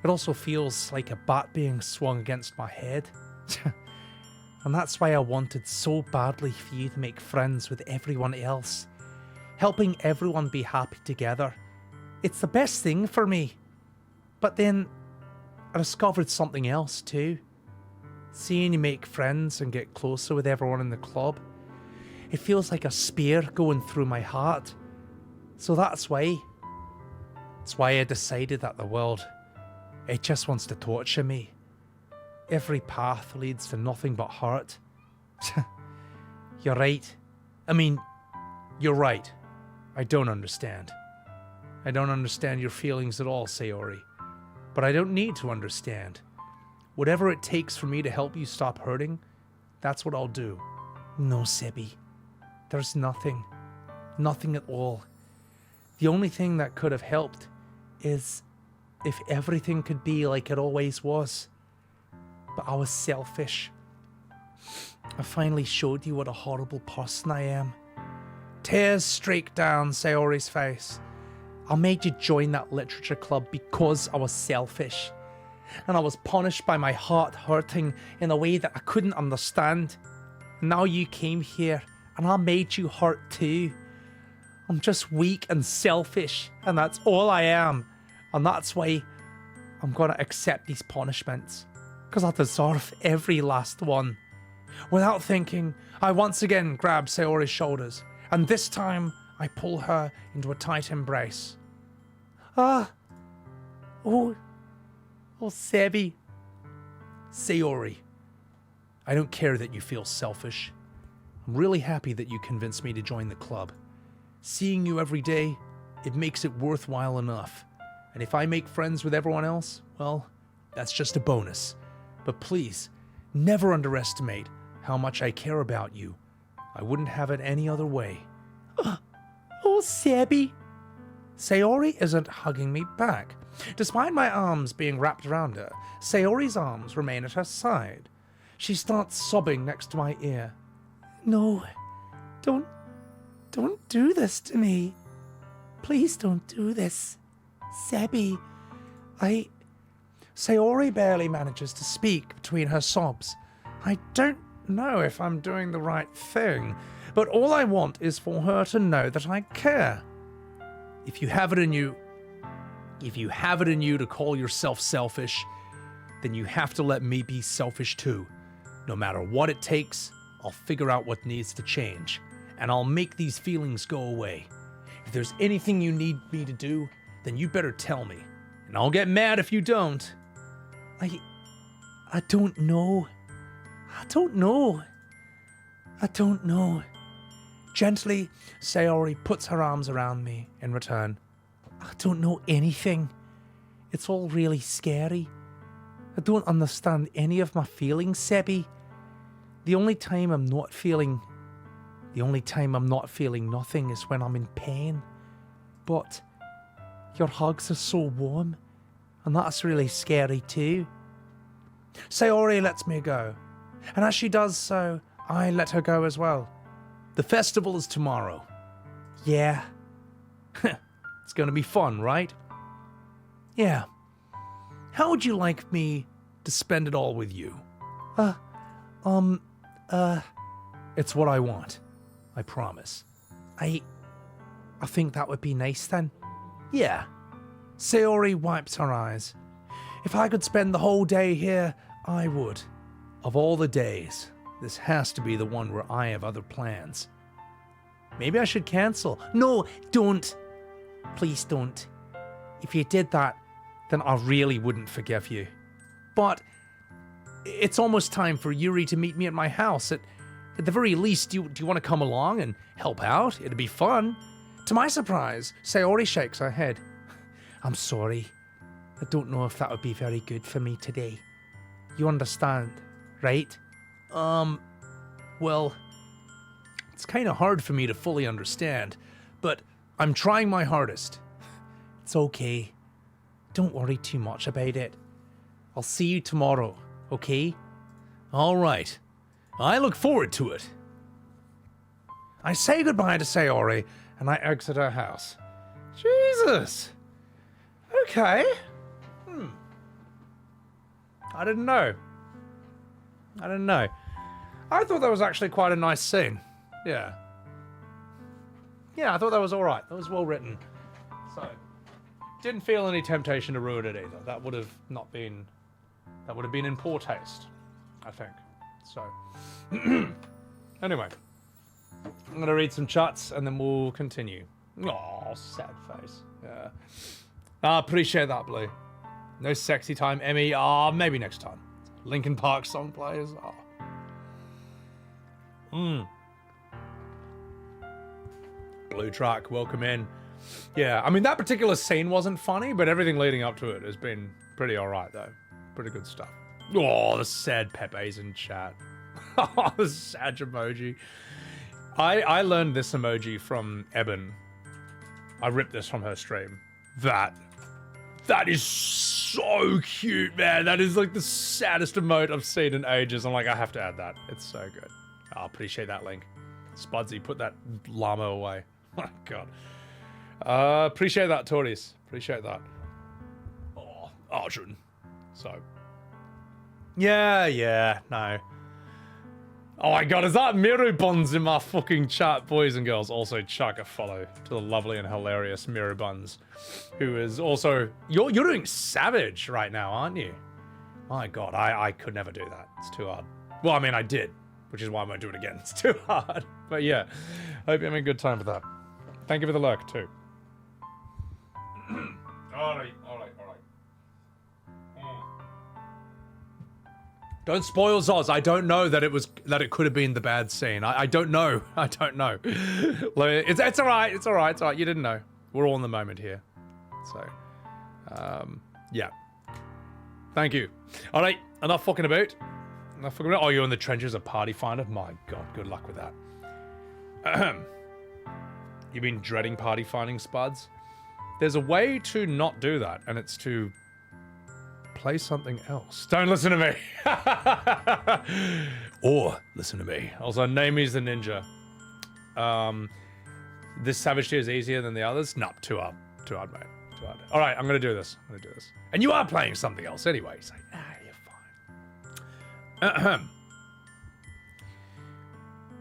Speaker 1: it also feels like a bat being swung against my head. And that's why I wanted so badly for you to make friends with everyone else. Helping everyone be happy together. It's the best thing for me. But then I discovered something else too. Seeing you make friends and get closer with everyone in the club. It feels like a spear going through my heart. So that's why. That's why I decided that the world, it just wants to torture me. Every path leads to nothing but hurt. You're right. I mean, you're right. I don't understand. I don't understand your feelings at all, Sayori. But I don't need to understand. Whatever it takes for me to help you stop hurting, that's what I'll do. No, Sebby. There's nothing. Nothing at all. The only thing that could have helped is if everything could be like it always was. But I was selfish. I finally showed you what a horrible person I am. Tears streaked down Sayori's face. I made you join that literature club because I was selfish. And I was punished by my heart hurting in a way that I couldn't understand. Now you came here and I made you hurt too. I'm just weak and selfish, and that's all I am. And that's why I'm gonna accept these punishments. Because I deserve every last one. Without thinking, I once again grab Sayori's shoulders, and this time I pull her into a tight embrace. Oh, Sebby. Sayori, I don't care that you feel selfish. I'm really happy that you convinced me to join the club. Seeing you every day, it makes it worthwhile enough. And if I make friends with everyone else, well, that's just a bonus. But please, never underestimate how much I care about you. I wouldn't have it any other way. Oh, Sebby. Sayori isn't hugging me back. Despite my arms being wrapped around her, Sayori's arms remain at her side. She starts sobbing next to my ear. No, don't do this to me. Please don't do this. Sebby, Sayori barely manages to speak between her sobs. I don't know if I'm doing the right thing, but all I want is for her to know that I care. If you have it in you to call yourself selfish, then you have to let me be selfish too. No matter what it takes, I'll figure out what needs to change, and I'll make these feelings go away. If there's anything you need me to do, then you better tell me, and I'll get mad if you don't. I don't know. Gently, Sayori puts her arms around me in return. I don't know anything. It's all really scary. I don't understand any of my feelings, Sebby. The only time I'm not feeling nothing is when I'm in pain. But your hugs are so warm, and that's really scary too. Sayori lets me go, and as she does so, I let her go as well. The festival is tomorrow. Yeah. It's gonna be fun, right? Yeah. How would you like me to spend it all with you? It's what I want. I promise. I think that would be nice then. Yeah. Sayori wipes her eyes. If I could spend the whole day here, I would. Of all the days, this has to be the one where I have other plans. Maybe I should cancel. No, don't. Please don't. If you did that, then I really wouldn't forgive you. But it's almost time for Yuri to meet me at my house. At the very least, do you want to come along and help out? It'd be fun. To my surprise, Sayori shakes her head. I'm sorry. I don't know if that would be very good for me today. You understand, right? Well, it's kind of hard for me to fully understand, but I'm trying my hardest. It's okay. Don't worry too much about it. I'll see you tomorrow, okay?
Speaker 3: All right. I look forward to it.
Speaker 1: I say goodbye to Sayori, and I exit her house. Jesus! Okay. I didn't know. I thought that was actually quite a nice scene. Yeah. Yeah, I thought that was alright. That was well written. So, didn't feel any temptation to ruin it either. That would have been in poor taste, I think. So, anyway.
Speaker 2: I'm gonna read some chats and then we'll continue. Oh, sad face. Yeah. Appreciate that, Blue. No sexy time, Emmy. Maybe next time. Linkin Park song players. Blue track, welcome in. Yeah, I mean, that particular scene wasn't funny, but everything leading up to it has been pretty alright, though. Pretty good stuff. Oh, the sad Pepe's in chat. Oh, the sad emoji. I learned this emoji from Eben. I ripped this from her stream. That is so cute, man. That is like the saddest emote I've seen in ages. I'm like, I have to add that. It's so good. I appreciate that, Link. Spudsy, put that llama away. Oh, my God. Appreciate that, Tories. Appreciate that. Oh, Arjun. So. Yeah, no. Oh my God, is that Miru Buns in my fucking chat, boys and girls? Also, chuck a follow to the lovely and hilarious Miru Buns, who is also... You're doing Savage right now, aren't you? My God, I could never do that. It's too hard. Well, I mean, I did, which is why I won't do it again. It's too hard. But yeah, hope you're having a good time with that. Thank you for the lurk, too. All right. Don't spoil Zoz. I don't know that it could have been the bad scene. I don't know. I don't know. It's all right. It's all right. It's all right. You didn't know. We're all in the moment here. So, yeah. Thank you. All right. Enough fucking about. Oh, you're in the trenches of Party Finder? My God. Good luck with that. You've been dreading party finding, Spuds? There's a way to not do that, and it's to play something else. Don't listen to me. Or listen to me. Also, name is the ninja. This Savage tier is easier than the others? No, too hard. Too hard, mate. Too hard. All right, I'm gonna do this. And you are playing something else anyway. So, you're fine.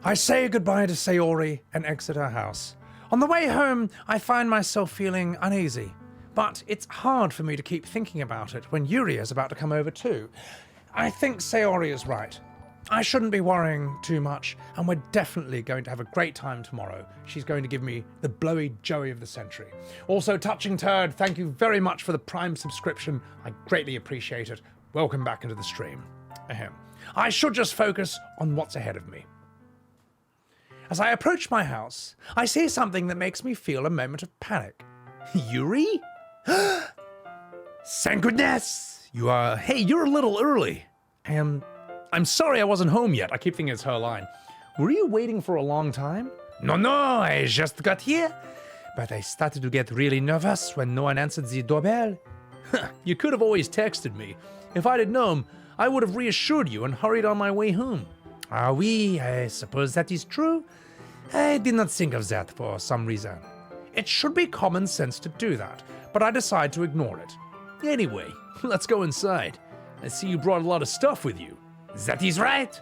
Speaker 2: I say goodbye to Sayori and exit her house. On the way home, I find myself feeling uneasy. But it's hard for me to keep thinking about it when Yuri is about to come over too. I think Sayori is right. I shouldn't be worrying too much, and we're definitely going to have a great time tomorrow. She's going to give me the blowy joey of the century. Also, Touching Turd, thank you very much for the Prime subscription. I greatly appreciate it. Welcome back into the stream. Ahem. I should just focus on what's ahead of me. As I approach my house, I see something that makes me feel a moment of panic. Yuri? Thank goodness! Hey, you're a little early. I'm sorry I wasn't home yet. I keep thinking it's her line. Were you waiting for a long time? No, I just got here. But I started to get really nervous when no one answered the doorbell. You could have always texted me. If I'd have known, I would have reassured you and hurried on my way home. Ah oui, I suppose that is true. I did not think of that for some reason. It should be common sense to do that, but I decide to ignore it. Anyway, let's go inside. I see you brought a lot of stuff with you. That is right.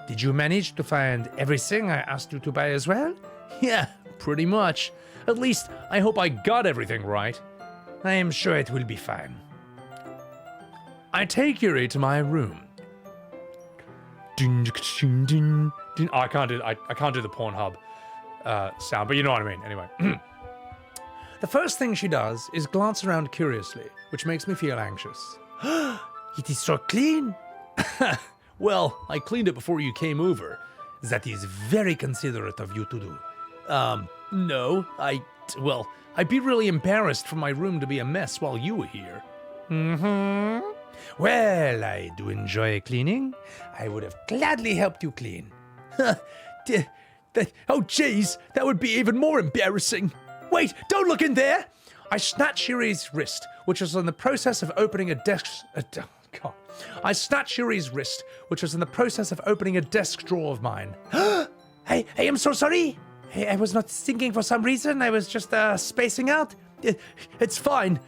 Speaker 2: Did you manage to find everything I asked you to buy as well? Yeah, pretty much. At least, I hope I got everything right. I am sure it will be fine. I take Yuri to my room. Oh, I can't do the Pornhub sound, but you know what I mean. Anyway. The first thing she does is glance around curiously, which makes me feel anxious. It is so clean. Well, I cleaned it before you came over. That is very considerate of you to do. No, I'd be really embarrassed for my room to be a mess while you were here. Mm-hmm. Well, I do enjoy cleaning. I would have gladly helped you clean. Oh, jeez, that would be even more embarrassing. Wait, don't look in there! I snatch Yuri's wrist, which was in the process of opening a desk... I snatch Yuri's wrist, which was in the process of opening a desk drawer of mine. Hey, I'm so sorry. I was not thinking for some reason. I was just spacing out. It's fine.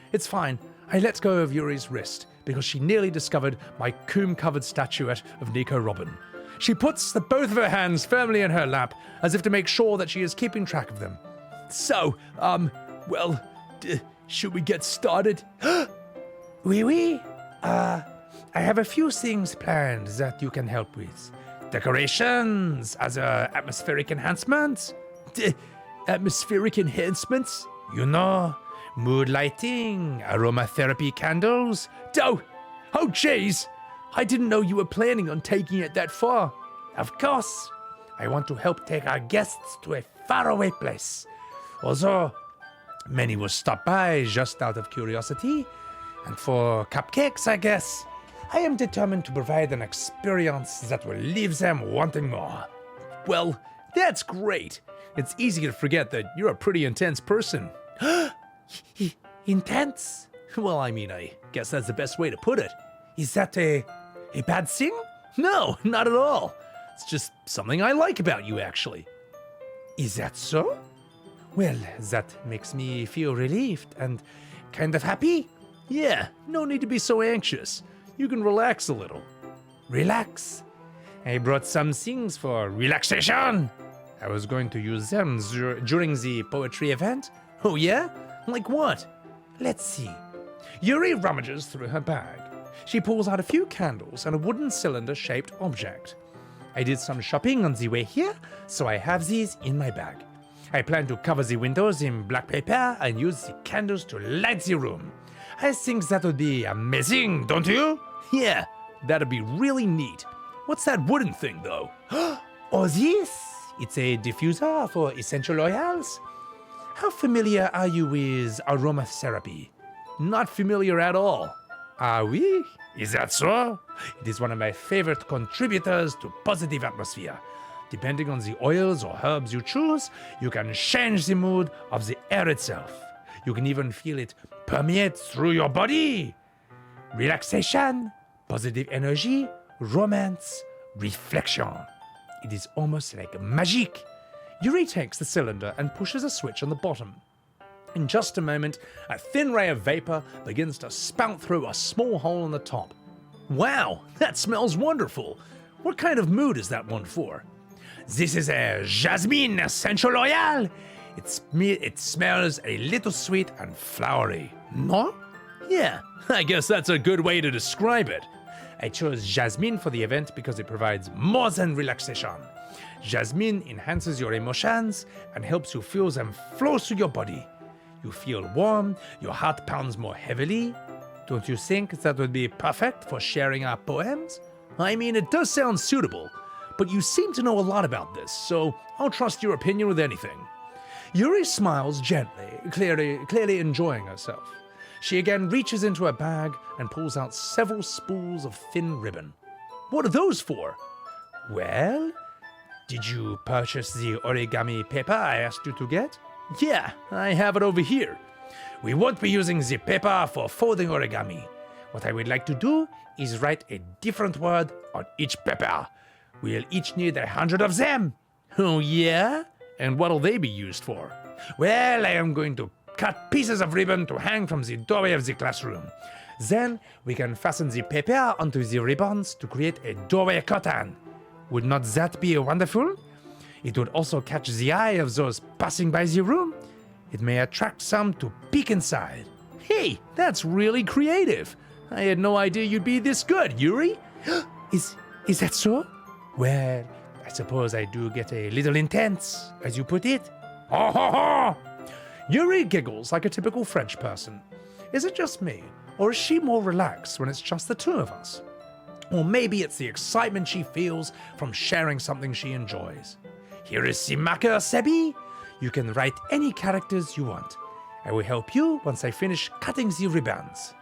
Speaker 2: I let go of Yuri's wrist because she nearly discovered my coom-covered statuette of Nico Robin. She puts both of her hands firmly in her lap as if to make sure that she is keeping track of them. So, should we get started? Oui. I have a few things planned that you can help with. Decorations as atmospheric enhancements.
Speaker 3: Atmospheric enhancements? You know, mood lighting, aromatherapy candles. Oh, jeez! I didn't know you were planning on taking it that far. Of course, I want to help take our guests to a faraway place. Although, many will stop by just out of curiosity, and for cupcakes, I guess, I am determined to provide an experience that will leave them wanting more.
Speaker 2: Well, that's great. It's easy to forget that you're a pretty intense person.
Speaker 3: Intense?
Speaker 2: Well, I mean, I guess that's the best way to put it.
Speaker 3: Is that a bad thing?
Speaker 2: No, not at all. It's just something I like about you, actually.
Speaker 3: Is that so? Well, that makes me feel relieved and kind of happy.
Speaker 2: Yeah, no need to be so anxious. You can relax a little.
Speaker 3: Relax. I brought some things for relaxation. I was going to use them during the poetry event.
Speaker 2: Oh yeah? Like what?
Speaker 3: Let's see. Yuri rummages through her bag. She pulls out a few candles and a wooden cylinder-shaped object. I did some shopping on the way here, so I have these in my bag. I plan to cover the windows in black paper and use the candles to light the room. I think that would be amazing, don't you?
Speaker 2: Yeah, that'd be really neat. What's that wooden thing, though?
Speaker 3: Oh, this? It's a diffuser for essential oils. How familiar are you with aromatherapy?
Speaker 2: Not familiar at all.
Speaker 3: Ah oui? Is that so? It is one of my favorite contributors to positive atmosphere. Depending on the oils or herbs you choose, you can change the mood of the air itself. You can even feel it permeate through your body. Relaxation, positive energy, romance, reflection. It is almost like magic.
Speaker 2: Yuri takes the cylinder and pushes a switch on the bottom. In just a moment, a thin ray of vapor begins to spout through a small hole on the top. Wow, that smells wonderful. What kind of mood is that one for?
Speaker 3: This is a jasmine essential oil. It smells a little sweet and flowery. No?
Speaker 2: Yeah, I guess that's a good way to describe it.
Speaker 3: I chose jasmine for the event because it provides more than relaxation. Jasmine enhances your emotions and helps you feel them flow through your body. You feel warm, your heart pounds more heavily. Don't you think that would be perfect for sharing our poems?
Speaker 2: I mean, it does sound suitable, but you seem to know a lot about this, so I'll trust your opinion with anything.
Speaker 3: Yuri smiles gently, clearly enjoying herself. She again reaches into her bag and pulls out several spools of thin ribbon.
Speaker 2: What are those for?
Speaker 3: Well, did you purchase the origami paper I asked you to get?
Speaker 2: Yeah, I have it over here.
Speaker 3: We won't be using the paper for folding origami. What I would like to do is write a different word on each paper. We'll each need 100 of them.
Speaker 2: Oh yeah? And what'll they be used for?
Speaker 3: Well, I am going to cut pieces of ribbon to hang from the doorway of the classroom. Then we can fasten the paper onto the ribbons to create a doorway curtain. Would not that be wonderful? It would also catch the eye of those passing by the room. It may attract some to peek inside.
Speaker 2: Hey, that's really creative. I had no idea you'd be this good, Yuri.
Speaker 3: Is that so? Well, I suppose I do get a little intense, as you put it.
Speaker 2: Ha ha ha!
Speaker 3: Yuri giggles like a typical French person. Is it just me, or is she more relaxed when it's just the two of us? Or maybe it's the excitement she feels from sharing something she enjoys. Here is the marker, Sebby. You can write any characters you want. I will help you once I finish cutting the ribbons.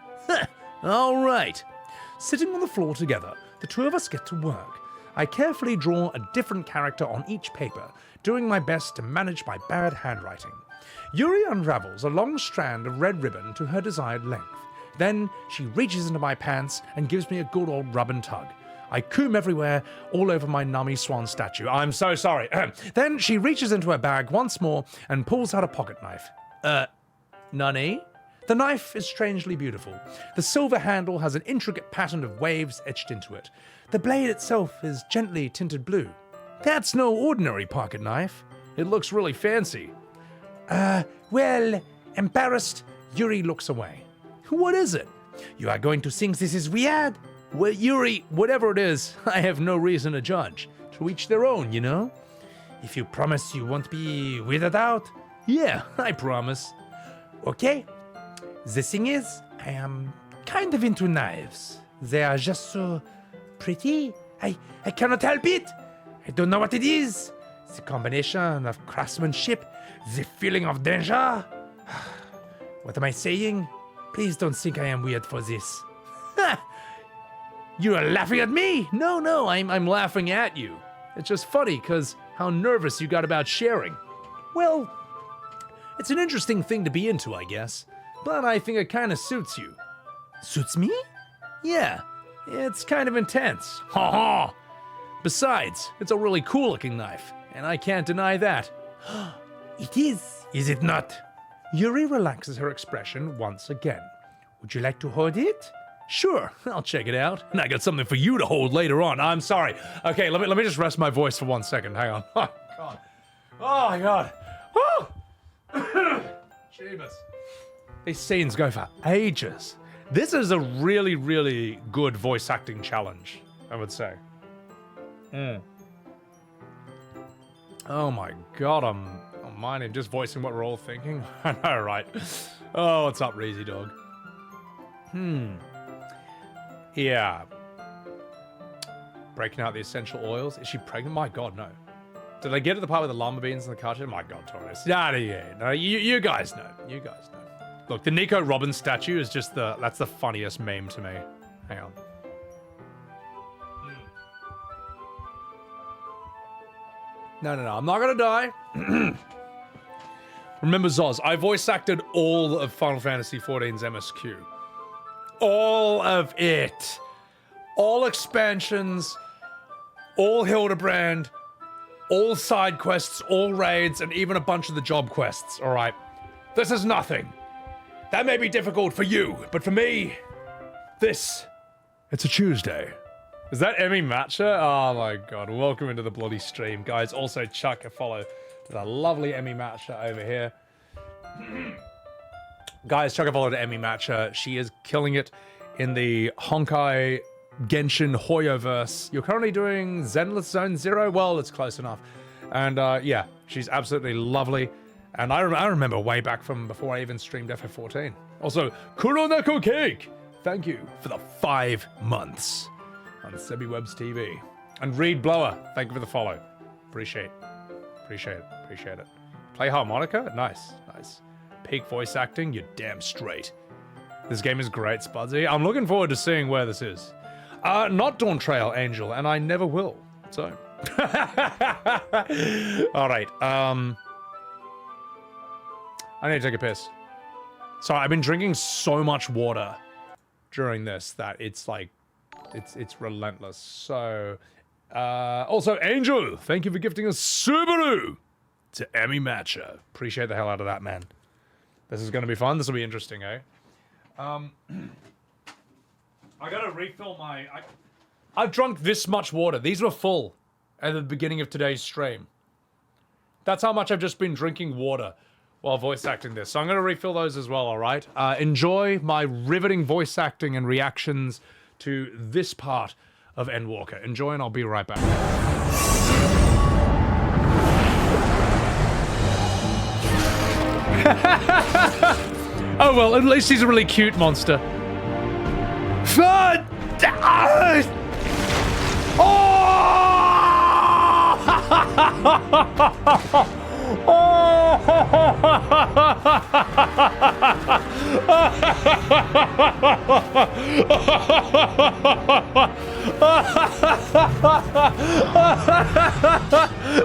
Speaker 2: All right.
Speaker 3: Sitting on the floor together, the two of us get to work. I carefully draw a different character on each paper, doing my best to manage my bad handwriting. Yuri unravels a long strand of red ribbon to her desired length. Then she reaches into my pants and gives me a good old rub and tug. I comb everywhere, all over my Nami Swan statue. I'm so sorry. Then she reaches into her bag once more and pulls out a pocket knife.
Speaker 2: Nani?
Speaker 3: The knife is strangely beautiful. The silver handle has an intricate pattern of waves etched into it. The blade itself is gently tinted blue.
Speaker 2: That's no ordinary pocket knife. It looks really fancy.
Speaker 3: Well, embarrassed, Yuri looks away.
Speaker 2: What is it?
Speaker 3: You are going to think this is weird?
Speaker 2: Well, Yuri, whatever it is, I have no reason to judge. To each their own, you know?
Speaker 1: If you promise you won't be weirded out. Yeah, I promise. Okay. The thing is, I am kind of into knives. They are just so pretty. I cannot help it. I don't know what it is. The combination of craftsmanship, the feeling of danger. What am I saying? Please don't think I am weird for this. You are laughing at me? No, I'm laughing at you. It's just funny because how nervous you got about sharing. Well, it's an interesting thing to be into, I guess. But I think it kind of suits you. Suits me? Yeah, it's kind of intense. Ha ha! Besides, it's a really cool looking knife, and I can't deny that. It is it not? Yuri relaxes her expression once again. Would you like to hold it? Sure, I'll check it out. And I got something for you to hold later on. I'm sorry. Okay, let me just rest my voice for 1 second. Hang on. Oh, God. Oh, my God. Oh! Jeebus. These scenes go for ages. This is a really, really good voice acting challenge, I would say. Oh my God, I'm minding just voicing what we're all thinking. I know, right? Oh, what's up, Reezy Dog? Yeah. Breaking out the essential oils. Is she pregnant? My God, no. Did I get to the part with the llama beans in the cartoon? My God, Taurus. Yeah. No, you guys know. You guys know. Look, the Nico Robbins statue is just that's the funniest meme to me. Hang on. No, I'm not gonna die. Remember, Zoz, I voice acted all of Final Fantasy XIV's MSQ. All of it. All expansions, all Hildebrand, all side quests, all raids, and even a bunch of the job quests, alright? This is nothing. That may be difficult for you, but for me, it's a Tuesday. Is that Emmy Matcha? Oh my God, welcome into the bloody stream. Guys, also chuck a follow to the lovely Emmy Matcha over here. Guys, chuck a follow to Emmy Matcha. She is killing it in the Honkai Genshin Hoyoverse. You're currently doing Zenless Zone Zero? Well, it's close enough. And yeah, she's absolutely lovely. And I remember way back from before I even streamed FF14. Also, Kuroneko Cake! Thank you for the 5 months on Sebbywebz TV. And Reed Blower, thank you for the follow. Appreciate it. Play harmonica? Nice. Peak voice acting? You're damn straight. This game is great, Spudsy. I'm looking forward to seeing where this is. Not Dawn Trail, Angel, and I never will. So. Alright, I need to take a piss. So I've been drinking so much water during this that it's like, it's relentless. So, also Angel, thank you for gifting us Subaru to Emmy Matcha. Appreciate the hell out of that, man. This is going to be fun. This will be interesting, eh? I gotta refill my... I've drunk this much water. These were full at the beginning of today's stream. That's how much I've just been drinking water while voice acting this. So I'm going to refill those as well, alright? Enjoy my riveting voice acting and reactions to this part of Endwalker. Enjoy, and I'll be right back. Oh well, at least he's a really cute monster. Fun! That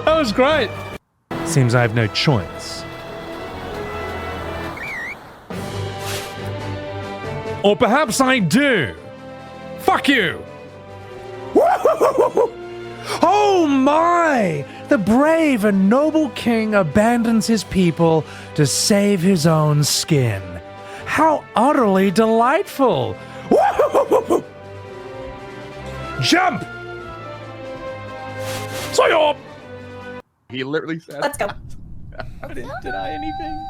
Speaker 1: was great. Seems I have no choice. Or perhaps I do. Fuck you. Oh my! The brave and noble king abandons his people to save his own skin. How utterly delightful! Jump! Sayori!
Speaker 8: He literally said,
Speaker 9: Let's go.
Speaker 8: I didn't deny anything.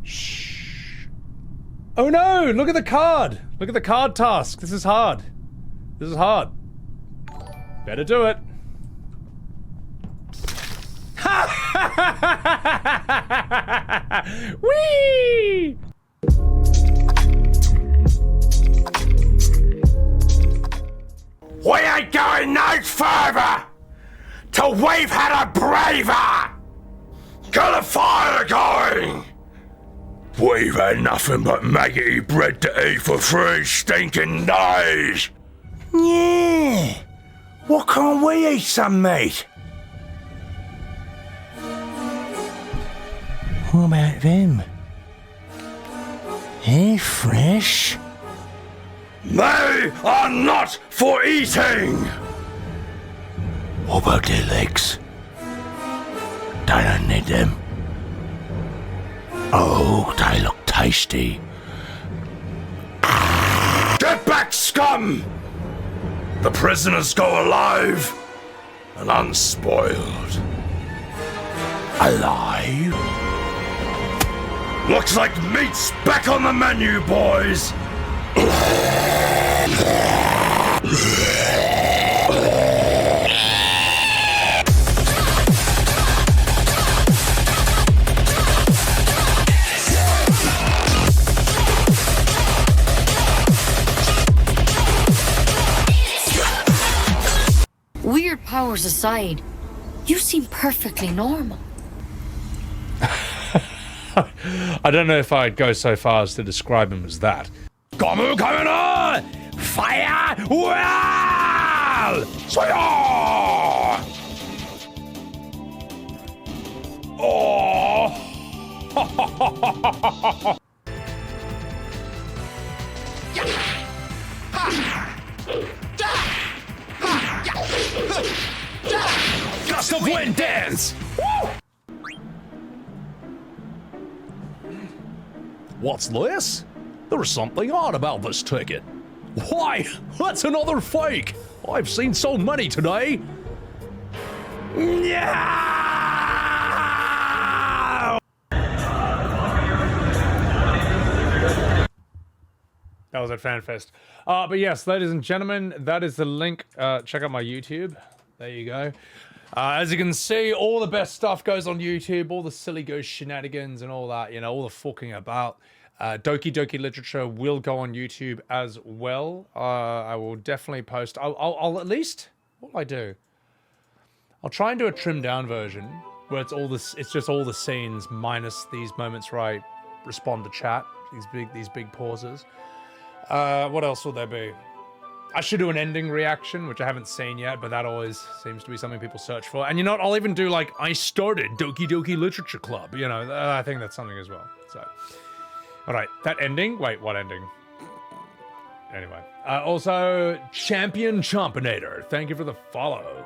Speaker 2: Shh. Oh no! Look at the card! Look at the card task. This is hard. This is hard. Better do it. Whee!
Speaker 3: We ain't going no further till we've had a braver. Get a fire going. We've had nothing but maggoty bread to eat for 3 stinking days. Yeah. Why can't we eat some meat? What about them? They're fresh. They are not for eating! What about their legs? They don't need them. Oh, they look tasty. Get back, scum! The prisoners go alive and unspoiled. Alive? Looks like meat's back on the menu, boys!
Speaker 9: Weird powers aside, you seem perfectly normal.
Speaker 2: I don't know if I'd go so far as to describe him as that.
Speaker 3: Gomu coming on! Fire! Well!
Speaker 2: Oh!
Speaker 3: Gust of wind dance!
Speaker 2: What's this? There's something odd about this ticket. Why, that's another fake! I've seen so many today.
Speaker 3: Yeah!
Speaker 2: That was at FanFest. But yes, ladies and gentlemen, that is the link. Check out my YouTube. There you go. As you can see, all the best stuff goes on YouTube. All the silly ghost shenanigans and all that, you know, all the fucking about. Doki Doki Literature will go on YouTube as well. I will definitely post. I'll at least, what will I do? I'll try and do a trimmed down version where it's all this. It's just all the scenes minus these moments where I respond to chat. These big pauses. What else will there be? I should do an ending reaction, which I haven't seen yet, but that always seems to be something people search for. And you know what? I'll even do like, I started Doki Doki Literature Club. You know, I think that's something as well. So, all right, that ending. Wait, what ending? Anyway, also Champion Chompinator. Thank you for the follow.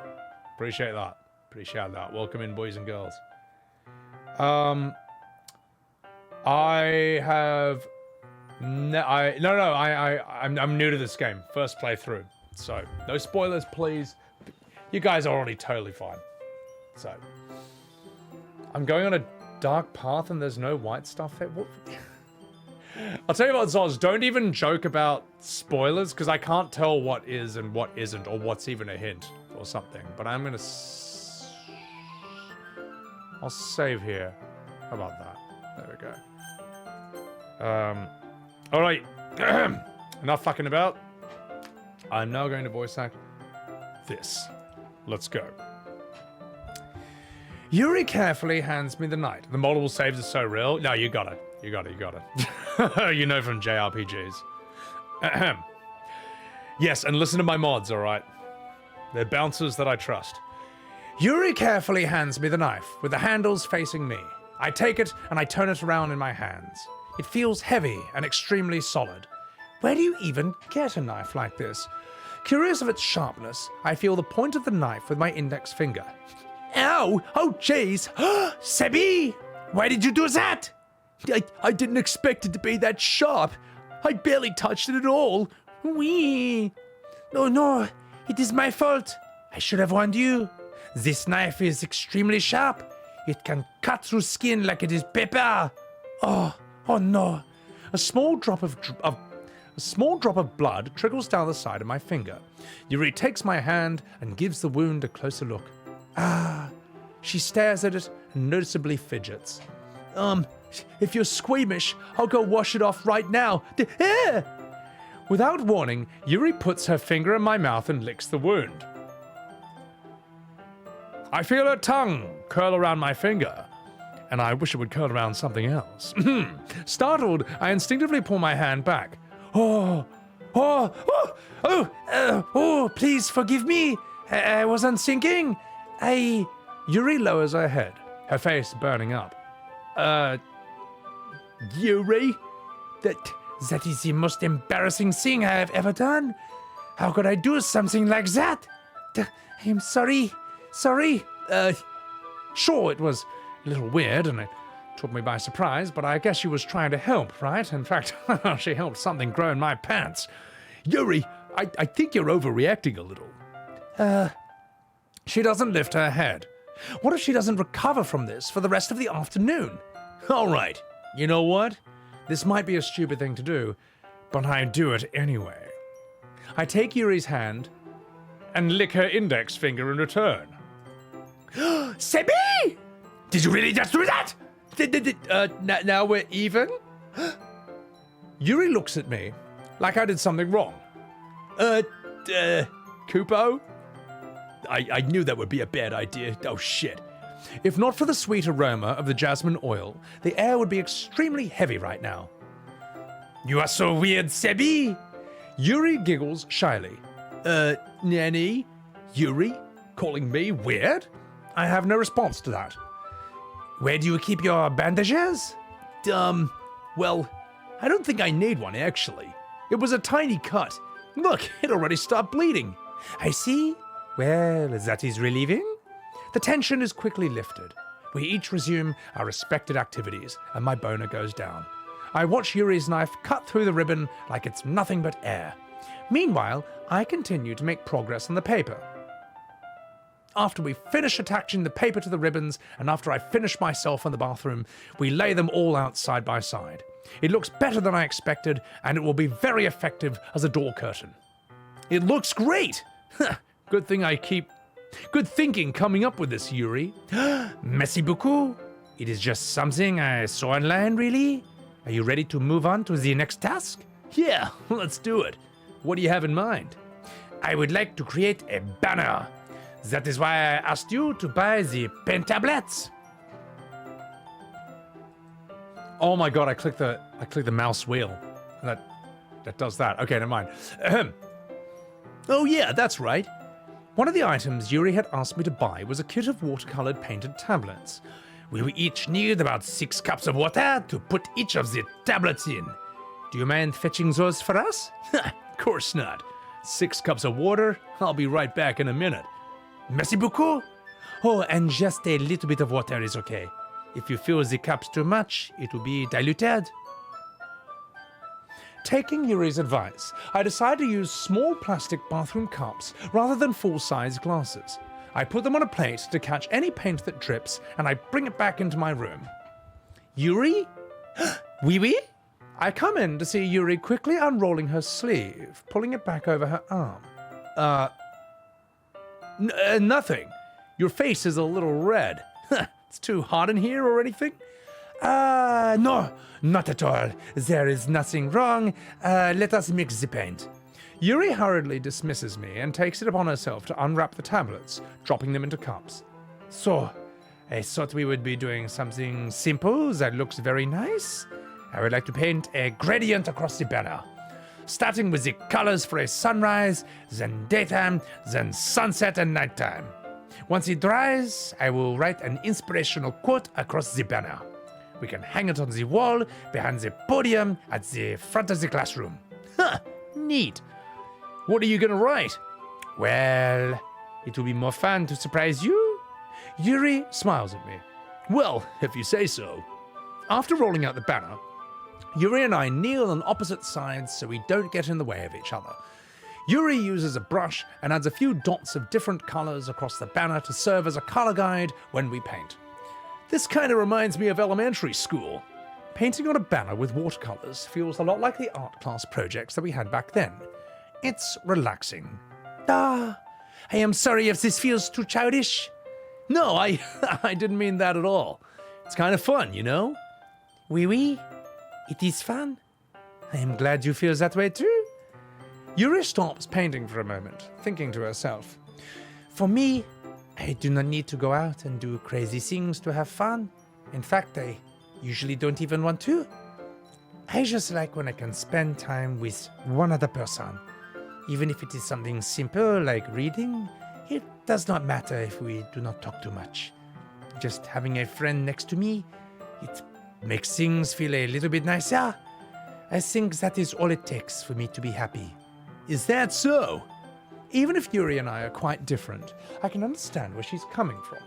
Speaker 2: Appreciate that. Appreciate that. Welcome in, boys and girls. I'm new to this game. First playthrough. So, no spoilers, please. You guys are already totally fine. So, I'm going on a dark path and there's no white stuff there. What? I'll tell you what, Zoz, don't even joke about spoilers, because I can't tell what is and what isn't, or what's even a hint or something. But I'm gonna... I'll save here. How about that? There we go. Alright. Enough fucking about. I'm now going to voice act this. Let's go. Yuri carefully hands me the knight. The multiple saves are so real. No, you got it. You got it. You know from JRPGs. Ahem. Yes, and listen to my mods, alright? They're bouncers that I trust. Yuri carefully hands me the knife, with the handles facing me. I take it, and I turn it around in my hands. It feels heavy and extremely solid. Where do you even get a knife like this? Curious of its sharpness, I feel the point of the knife with my index finger. Ow! Oh, jeez! Sebby! Why did you do that? I didn't expect it to be that sharp. I barely touched it at all. Wee! No, it is my fault. I should have warned you.
Speaker 3: This knife is extremely sharp. It can cut through skin like it is paper. Oh no.
Speaker 1: A small drop of blood trickles down the side of my finger. Yuri takes my hand and gives the wound a closer look. She stares at it and noticeably fidgets. If you're squeamish, I'll go wash it off right now. Without warning, Yuri puts her finger in my mouth and licks the wound. I feel her tongue curl around my finger, and I wish it would curl around something else. Startled, I instinctively pull my hand back. Please forgive me. I wasn't thinking. Yuri lowers her head, her face burning up. Yuri? That is the most embarrassing thing I have ever done. How could I do something like that? I'm sorry. Sure, it was a little weird and it took me by surprise, but I guess she was trying to help, right? In fact, she helped something grow in my pants. Yuri, I think you're overreacting a little. She doesn't lift her head. What if she doesn't recover from this for the rest of the afternoon? All right, you know what? This might be a stupid thing to do, but I do it anyway. I take Yuri's hand and lick her index finger in return. Sebby! Did you really just do that? Now we're even? Yuri looks at me like I did something wrong. Kupo? I knew that would be a bad idea. Oh, shit. If not for the sweet aroma of the jasmine oil, the air would be extremely heavy right now. You are so weird, Sebby! Yuri giggles shyly. Nanny? Yuri? Calling me weird? I have no response to that. Where do you keep your bandages? Well, I don't think I need one, actually. It was a tiny cut. Look, it already stopped bleeding. I see. Well, that is relieving. The tension is quickly lifted. We each resume our respected activities, and my boner goes down. I watch Yuri's knife cut through the ribbon like it's nothing but air. Meanwhile, I continue to make progress on the paper. After we finish attaching the paper to the ribbons, and after I finish myself in the bathroom, we lay them all out side by side. It looks better than I expected, and it will be very effective as a door curtain. It looks great! Good thinking coming up with this, Yuri. Merci beaucoup. It is just something I saw online, really? Are you ready to move on to the next task? Yeah, let's do it. What do you have in mind? I would like to create a banner. That is why I asked you to buy the pen tablets. Oh my god, I clicked the mouse wheel. That does that. Okay, never mind. Oh yeah, that's right. One of the items Yuri had asked me to buy was a kit of watercolored painted tablets. We will each need about 6 cups of water to put each of the tablets in. Do you mind fetching those for us? Of course not. 6 cups of water? I'll be right back in a minute. Merci beaucoup. Oh, and just a little bit of water is okay. If you fill the cups too much, it will be diluted. Taking Yuri's advice, I decided to use small plastic bathroom cups rather than full-size glasses. I put them on a plate to catch any paint that drips, and I bring it back into my room. Yuri? Oui? I come in to see Yuri quickly unrolling her sleeve, pulling it back over her arm. Nothing. Your face is a little red. It's too hot in here or anything? No, not at all. There is nothing wrong. Let us mix the paint. Yuri hurriedly dismisses me and takes it upon herself to unwrap the tablets, dropping them into cups. So, I thought we would be doing something simple that looks very nice. I would like to paint a gradient across the banner, starting with the colors for a sunrise, then daytime, then sunset and nighttime. Once it dries, I will write an inspirational quote across the banner. We can hang it on the wall, behind the podium, at the front of the classroom. Neat. What are you gonna write? Well, it will be more fun to surprise you. Yuri smiles at me. Well, if you say so. After rolling out the banner, Yuri and I kneel on opposite sides so we don't get in the way of each other. Yuri uses a brush and adds a few dots of different colors across the banner to serve as a color guide when we paint. This kind of reminds me of elementary school. Painting on a banner with watercolors feels a lot like the art class projects that we had back then. It's relaxing. I am sorry if this feels too childish. No, I didn't mean that at all. It's kind of fun, you know? Oui, it is fun. I am glad you feel that way too. Yuri stops painting for a moment, thinking to herself. For me, I do not need to go out and do crazy things to have fun. In fact, I usually don't even want to. I just like when I can spend time with one other person. Even if it is something simple like reading, it does not matter if we do not talk too much. Just having a friend next to me, it makes things feel a little bit nicer. I think that is all it takes for me to be happy.
Speaker 2: Is that so?
Speaker 1: Even if Yuri and I are quite different, I can understand where she's coming from.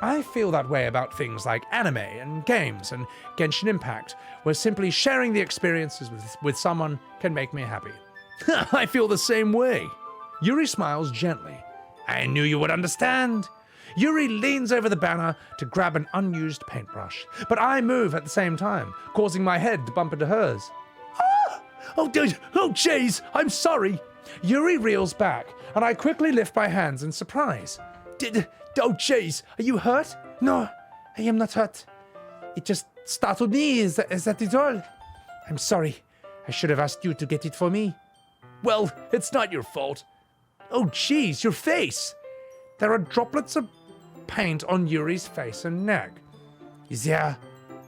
Speaker 1: I feel that way about things like anime and games and Genshin Impact, where simply sharing the experiences with someone can make me happy.
Speaker 2: I feel the same way.
Speaker 1: Yuri smiles gently. I knew you would understand. Yuri leans over the banner to grab an unused paintbrush, but I move at the same time, causing my head to bump into hers.
Speaker 2: Oh, jeez, I'm sorry.
Speaker 1: Yuri reels back, and I quickly lift my hands in surprise.
Speaker 2: Oh, jeez, are you hurt?
Speaker 1: No, I am not hurt. It just startled me, is that it all? I'm sorry. I should have asked you to get it for me.
Speaker 2: Well, it's not your fault.
Speaker 1: Oh, jeez, your face. There are droplets of paint on Yuri's face and neck. Is there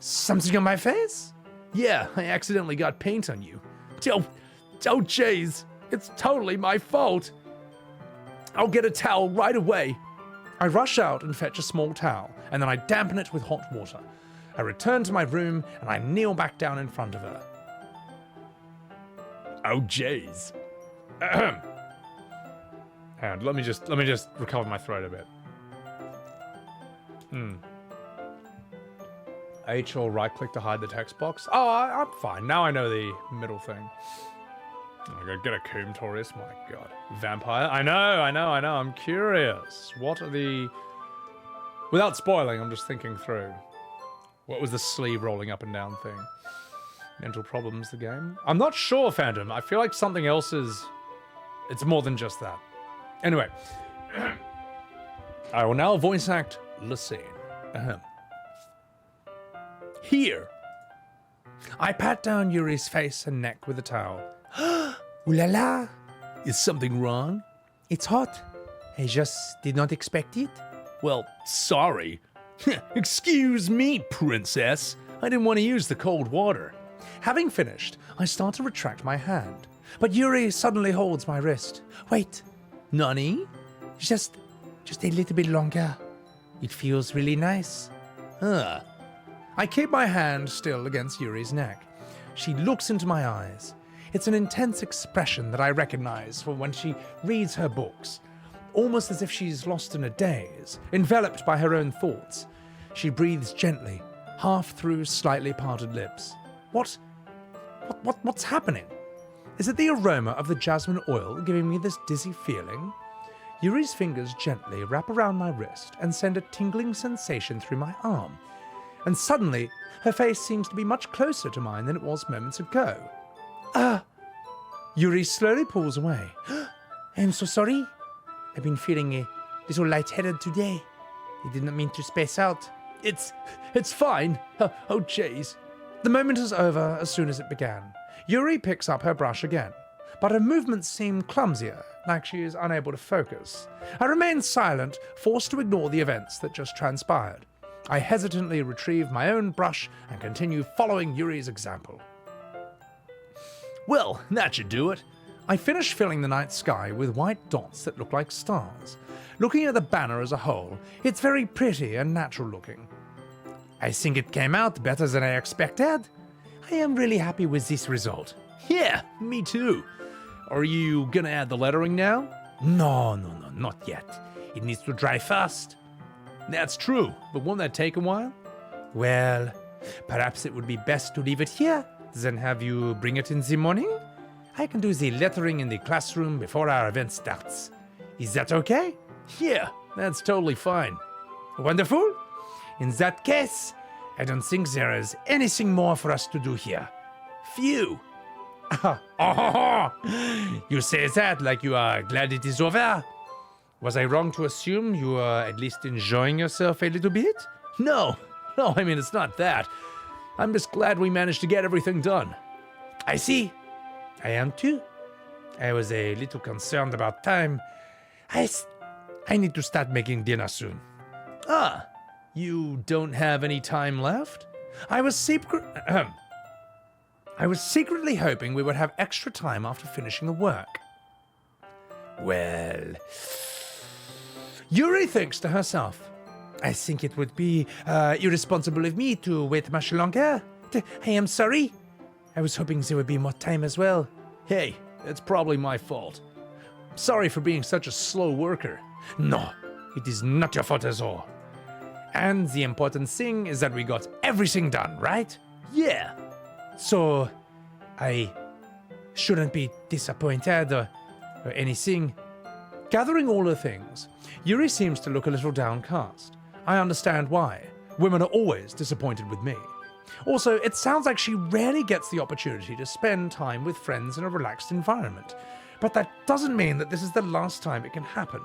Speaker 1: something on my face?
Speaker 2: Yeah, I accidentally got paint on you. Oh, jeez, it's totally my fault. I'll get a towel right away.
Speaker 1: I rush out and fetch a small towel, and then I dampen it with hot water. I return to my room, and I kneel back down in front of her.
Speaker 2: Oh, jeez.
Speaker 1: And let me just recover my throat a bit. H or right click to hide the text box. Oh, I'm fine. Now I know the middle thing. I gotta get a Coom Taurus. My god. Vampire. I know. I'm curious. What are the... Without spoiling, I'm just thinking through. What was the sleeve rolling up and down thing? Mental problems, the game? I'm not sure, Phantom. I feel like something else is... It's more than just that. Anyway. I will now voice act Lucine. Here. I pat down Yuri's face and neck with a towel. Ooh la la.
Speaker 2: Is something wrong?
Speaker 1: It's hot. I just did not expect it.
Speaker 2: Well, sorry. Excuse me, princess. I didn't want to use the cold water.
Speaker 1: Having finished, I start to retract my hand. But Yuri suddenly holds my wrist. Wait.
Speaker 2: Nani?
Speaker 1: Just a little bit longer. It feels really nice. I keep my hand still against Yuri's neck. She looks into my eyes. It's an intense expression that I recognize from when she reads her books, almost as if she's lost in a daze, enveloped by her own thoughts. She breathes gently, half through slightly parted lips. What's happening? Is it the aroma of the jasmine oil giving me this dizzy feeling? Yuri's fingers gently wrap around my wrist and send a tingling sensation through my arm. And suddenly, her face seems to be much closer to mine than it was moments ago. Yuri slowly pulls away. I'm so sorry. I've been feeling a little lightheaded today. I did not mean to space out.
Speaker 2: It's fine. Oh, jeez.
Speaker 1: The moment is over as soon as it began. Yuri picks up her brush again, but her movements seem clumsier, like she is unable to focus. I remain silent, forced to ignore the events that just transpired. I hesitantly retrieve my own brush and continue following Yuri's example.
Speaker 2: Well, that should do it.
Speaker 1: I finish filling the night sky with white dots that look like stars. Looking at the banner as a whole, it's very pretty and natural looking. I think it came out better than I expected. I am really happy with this result.
Speaker 2: Yeah, me too. Are you gonna add the lettering now?
Speaker 1: No, not yet. It needs to dry first.
Speaker 2: That's true, but won't that take a while?
Speaker 1: Well, perhaps it would be best to leave it here, then have you bring it in the morning? I can do the lettering in the classroom before our event starts. Is that okay?
Speaker 3: Yeah, that's totally fine.
Speaker 1: Wonderful. In that case, I don't think there is anything more for us to do here.
Speaker 3: Phew.
Speaker 1: You say that like you are glad it is over. Was I wrong to assume you are at least enjoying yourself a little bit?
Speaker 3: No, I mean, it's not that. I'm just glad we managed to get everything done.
Speaker 1: I see. I am too. I was a little concerned about time. I need to start making dinner soon.
Speaker 3: Ah, you don't have any time left?
Speaker 1: I was secretly hoping we would have extra time after finishing the work. Well, Yuri thinks to herself, I think it would be irresponsible of me to wait much longer. I am sorry. I was hoping there would be more time as well.
Speaker 3: Hey, it's probably my fault. Sorry for being such a slow worker.
Speaker 1: No, it is not your fault at all. And the important thing is that we got everything done, right?
Speaker 3: Yeah.
Speaker 1: So, I shouldn't be disappointed or anything. Gathering all the things, Yuri seems to look a little downcast. I understand why. Women are always disappointed with me. Also, it sounds like she rarely gets the opportunity to spend time with friends in a relaxed environment. But that doesn't mean that this is the last time it can happen.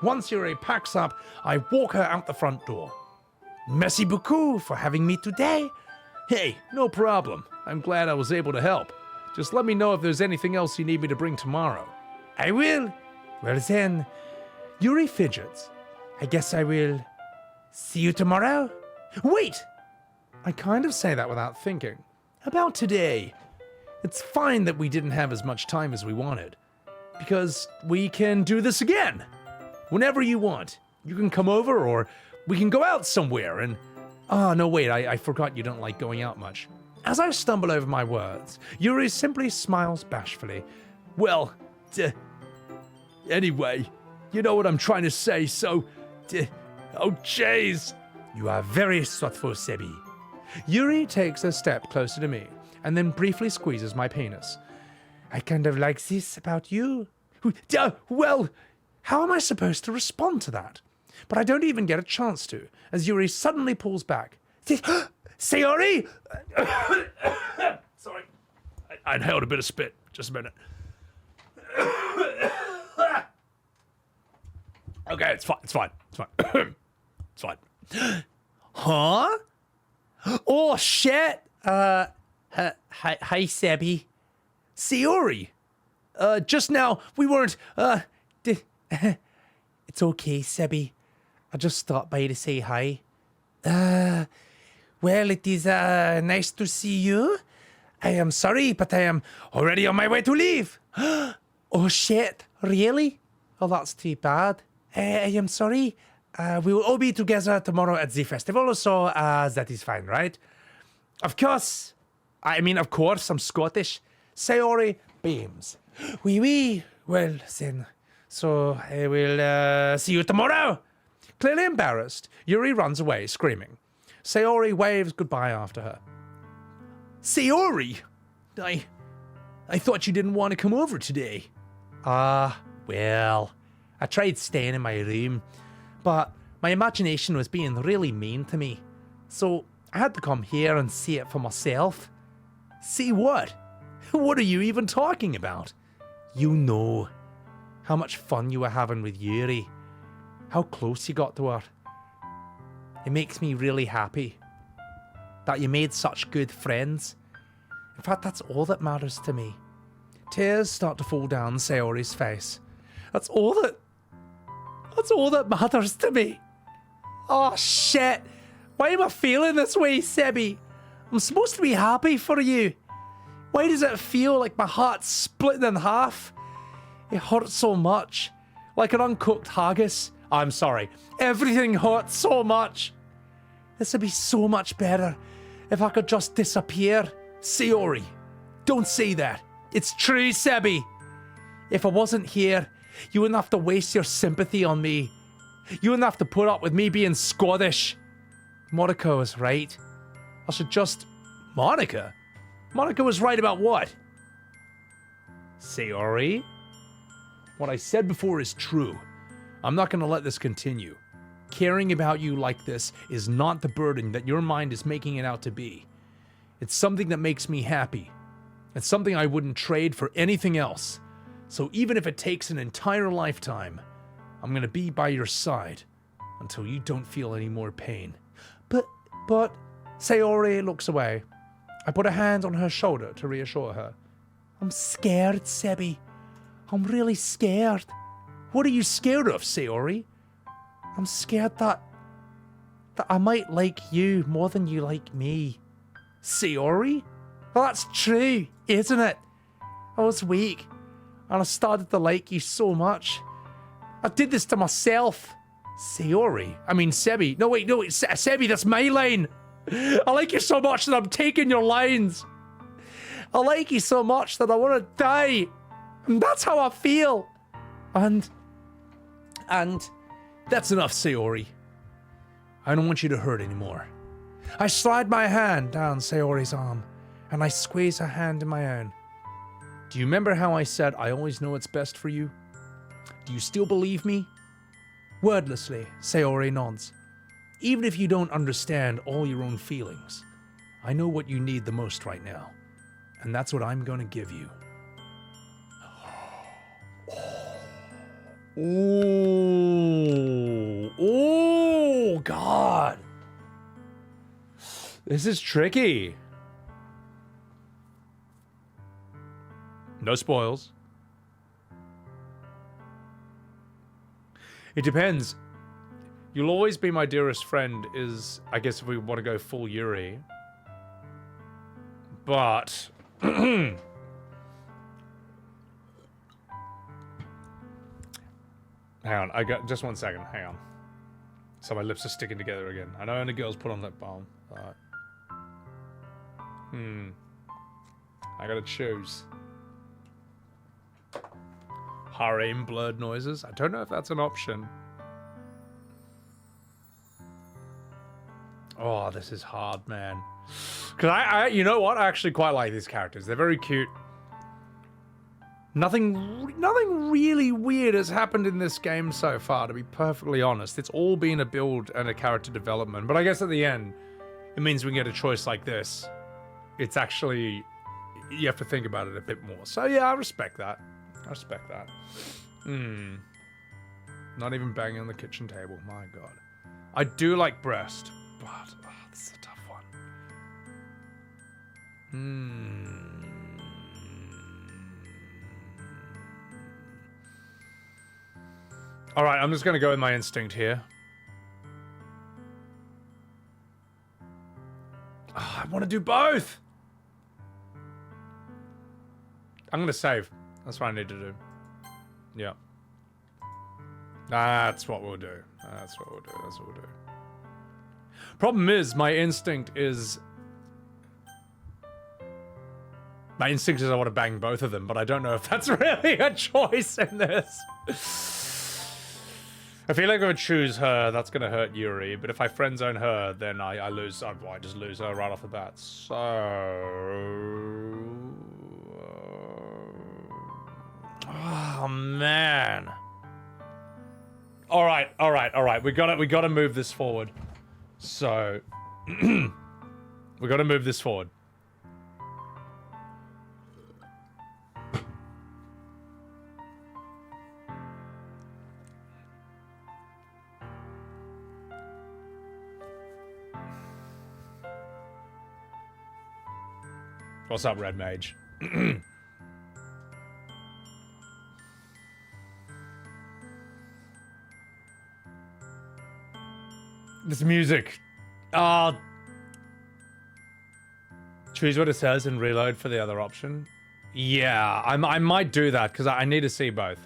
Speaker 1: Once Yuri packs up, I walk her out the front door. Merci beaucoup for having me today.
Speaker 3: Hey, no problem. I'm glad I was able to help. Just let me know if there's anything else you need me to bring tomorrow.
Speaker 1: I will. Well then, Yuri fidgets. I guess I will see you tomorrow. Wait! I kind of say that without thinking.
Speaker 3: About today. It's fine that we didn't have as much time as we wanted. Because we can do this again. Whenever you want. You can come over or we can go out somewhere and... Oh, no, wait, I forgot you don't like going out much.
Speaker 1: As I stumble over my words, Yuri simply smiles bashfully.
Speaker 3: Well, anyway, you know what I'm trying to say, so... oh, jeez.
Speaker 1: You are very thoughtful, Sebby. Yuri takes a step closer to me and then briefly squeezes my penis. I kind of like this about you. Well, how am I supposed to respond to that? But I don't even get a chance to, as Yuri suddenly pulls back. Sayori!
Speaker 3: Sorry. I inhaled a bit of spit. Just a minute. Okay, it's fine. It's fine.
Speaker 1: Huh? Oh, shit! Hi, Sebby.
Speaker 3: Sayori! Just now, we weren't,
Speaker 1: It's okay, Sebby. I just stopped by to say hi. Well, it is, nice to see you. I am sorry, but I am already on my way to leave. Oh, shit. Really? Oh, that's too bad. I am sorry. We will all be together tomorrow at the festival, so that is fine, right? Of course. Of course, I'm Scottish. Sayori beams. Oui. Well, then. So I will see you tomorrow. Clearly embarrassed, Yuri runs away, screaming. Sayori waves goodbye after her.
Speaker 3: Sayori! I thought you didn't want to come over today.
Speaker 1: Well, I tried staying in my room, but my imagination was being really mean to me. So I had to come here and see it for myself.
Speaker 3: See what? What are you even talking about?
Speaker 1: You know how much fun you were having with Yuri, how close you got to her. It makes me really happy that you made such good friends. In fact, that's all that matters to me. Tears start to fall down Sayori's face. That's all that matters to me. Oh shit! Why am I feeling this way, Sebby? I'm supposed to be happy for you. Why does it feel like my heart's splitting in half? It hurts so much. Like an uncooked haggis. I'm sorry. Everything hurts so much. This would be so much better if I could just disappear.
Speaker 3: Sayori, don't say that.
Speaker 1: It's true, Sebby. If I wasn't here, you wouldn't have to waste your sympathy on me. You wouldn't have to put up with me being Scottish. Monika was right. I should just...
Speaker 3: Monika? Monika was right about what?
Speaker 1: Sayori? What I said before is true. I'm not gonna let this continue. Caring about you like this is not the burden that your mind is making it out to be. It's something that makes me happy. It's something I wouldn't trade for anything else. So even if it takes an entire lifetime, I'm gonna be by your side until you don't feel any more pain. But, Sayori looks away. I put a hand on her shoulder to reassure her. I'm scared, Sebby. I'm really scared. What are you scared of, Sayori? I'm scared that I might like you more than you like me. Sayori? Well, that's true, isn't it? I was weak, and I started to like you so much. I did this to myself. Sayori? I mean, Sebby. No, wait, Sebby, that's my line. I like you so much that I'm taking your lines. I like you so much that I want to die. And that's how I feel. And that's enough, Sayori. I don't want you to hurt anymore. I slide my hand down Sayori's arm, and I squeeze her hand in my own. Do you remember how I said I always know what's best for you? Do you still believe me? Wordlessly, Sayori nods. Even if you don't understand all your own feelings, I know what you need the most right now, and that's what I'm going to give you. Oh, God.
Speaker 2: This is tricky. No spoils. It depends. You'll always be my dearest friend is, I guess, if we want to go full Yuri. But... hang on, I got just 1 second. Hang on. So my lips are sticking together again. I know only girls put on lip balm. But... I gotta choose. Harem blurred noises? I don't know if that's an option. Oh, this is hard, man. Because I you know what? I actually quite like these characters. They're very cute. Nothing really weird has happened in this game so far, to be perfectly honest. It's all been a build and a character development. But I guess at the end, it means we get a choice like this. It's actually... You have to think about it a bit more. So yeah, I respect that. I respect that. Not even banging on the kitchen table. My God. I do like breast, but this is a tough one. All right, I'm just gonna go with my instinct here. I want to do both. I'm gonna save. That's what I need to do. Yeah. That's what we'll do. That's what we'll do. That's what we'll do. Problem is, my instinct is I want to bang both of them, but I don't know if that's really a choice in this. I feel like if I choose her, that's gonna hurt Yuri, but if I friendzone her, then I lose. I just lose her right off the bat. So... Oh man. All right. We gotta move this forward. So we gotta move this forward. What's up, Red Mage? This music. Choose what it says and reload for the other option. Yeah, I might do that because I need to see both.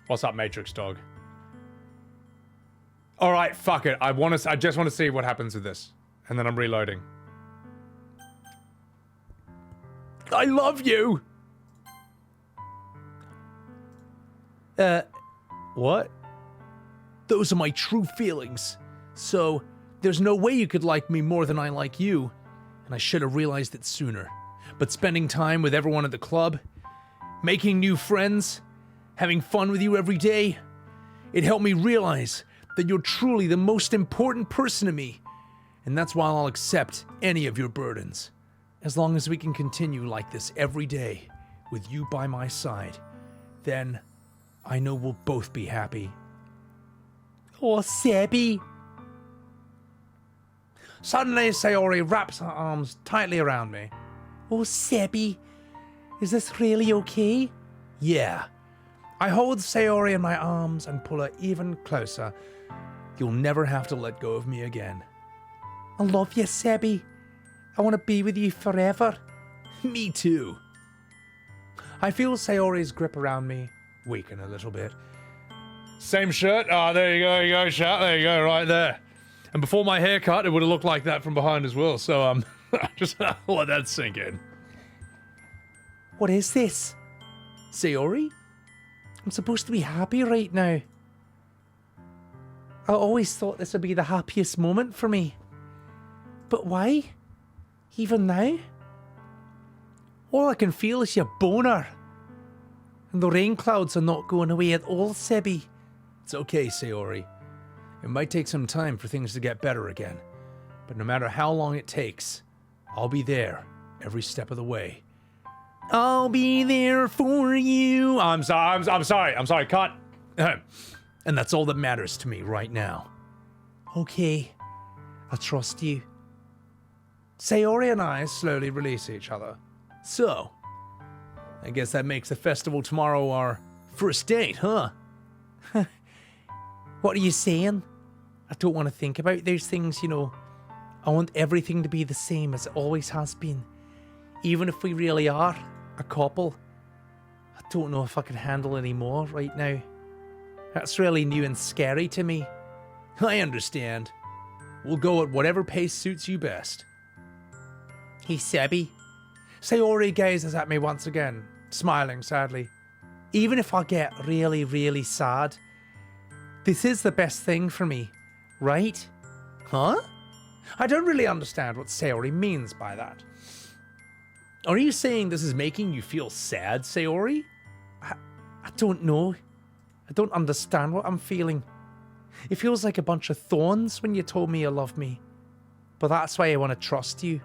Speaker 2: What's up, Matrix Dog? All right, fuck it. I just want to see what happens with this, and then I'm reloading. I love you. What? Those are my true feelings. So, there's no way you could like me more than I like you. And I should have realized it sooner.
Speaker 3: But spending time with everyone at the club, making new friends, having fun with you every day, it helped me realize that you're truly the most important person to me. And that's why I'll accept any of your burdens. As long as we can continue like this every day, with you by my side, then I know we'll both be happy.
Speaker 1: Oh, Sebby.
Speaker 3: Suddenly, Sayori wraps her arms tightly around me.
Speaker 1: Oh, Sebby. Is this really okay?
Speaker 3: Yeah. I hold Sayori in my arms and pull her even closer. You'll never have to let go of me again.
Speaker 1: I love you, Sebby. I want to be with you forever.
Speaker 3: Me too. I feel Sayori's grip around me weaken a little bit. Same shirt? Oh, there you go, shirt. There you go, right there. And before my haircut, it would have looked like that from behind as well. So, just let that sink in.
Speaker 1: What is this?
Speaker 3: Sayori?
Speaker 1: I'm supposed to be happy right now. I always thought this would be the happiest moment for me. But why? Even now? All I can feel is your boner. And the rain clouds are not going away at all, Sebby.
Speaker 3: It's okay, Sayori. It might take some time for things to get better again. But no matter how long it takes, I'll be there every step of the way.
Speaker 1: I'll be there for you.
Speaker 3: I'm sorry, cut. And that's all that matters to me right now.
Speaker 1: Okay, I trust you.
Speaker 3: Sayori and I slowly release each other. So, I guess that makes the festival tomorrow our first date, huh?
Speaker 1: What are you saying? I don't want to think about those things, you know. I want everything to be the same as it always has been. Even if we really are a couple. I don't know if I can handle any more right now. That's really new and scary to me.
Speaker 3: I understand. We'll go at whatever pace suits you best.
Speaker 1: Hey, Sebby.
Speaker 3: Sayori gazes at me once again, smiling sadly.
Speaker 1: Even if I get really, really sad, this is the best thing for me, right?
Speaker 3: Huh? I don't really understand what Sayori means by that. Are you saying this is making you feel sad, Sayori?
Speaker 1: I don't know. I don't understand what I'm feeling. It feels like a bunch of thorns when you told me you love me. But that's why I want to trust you.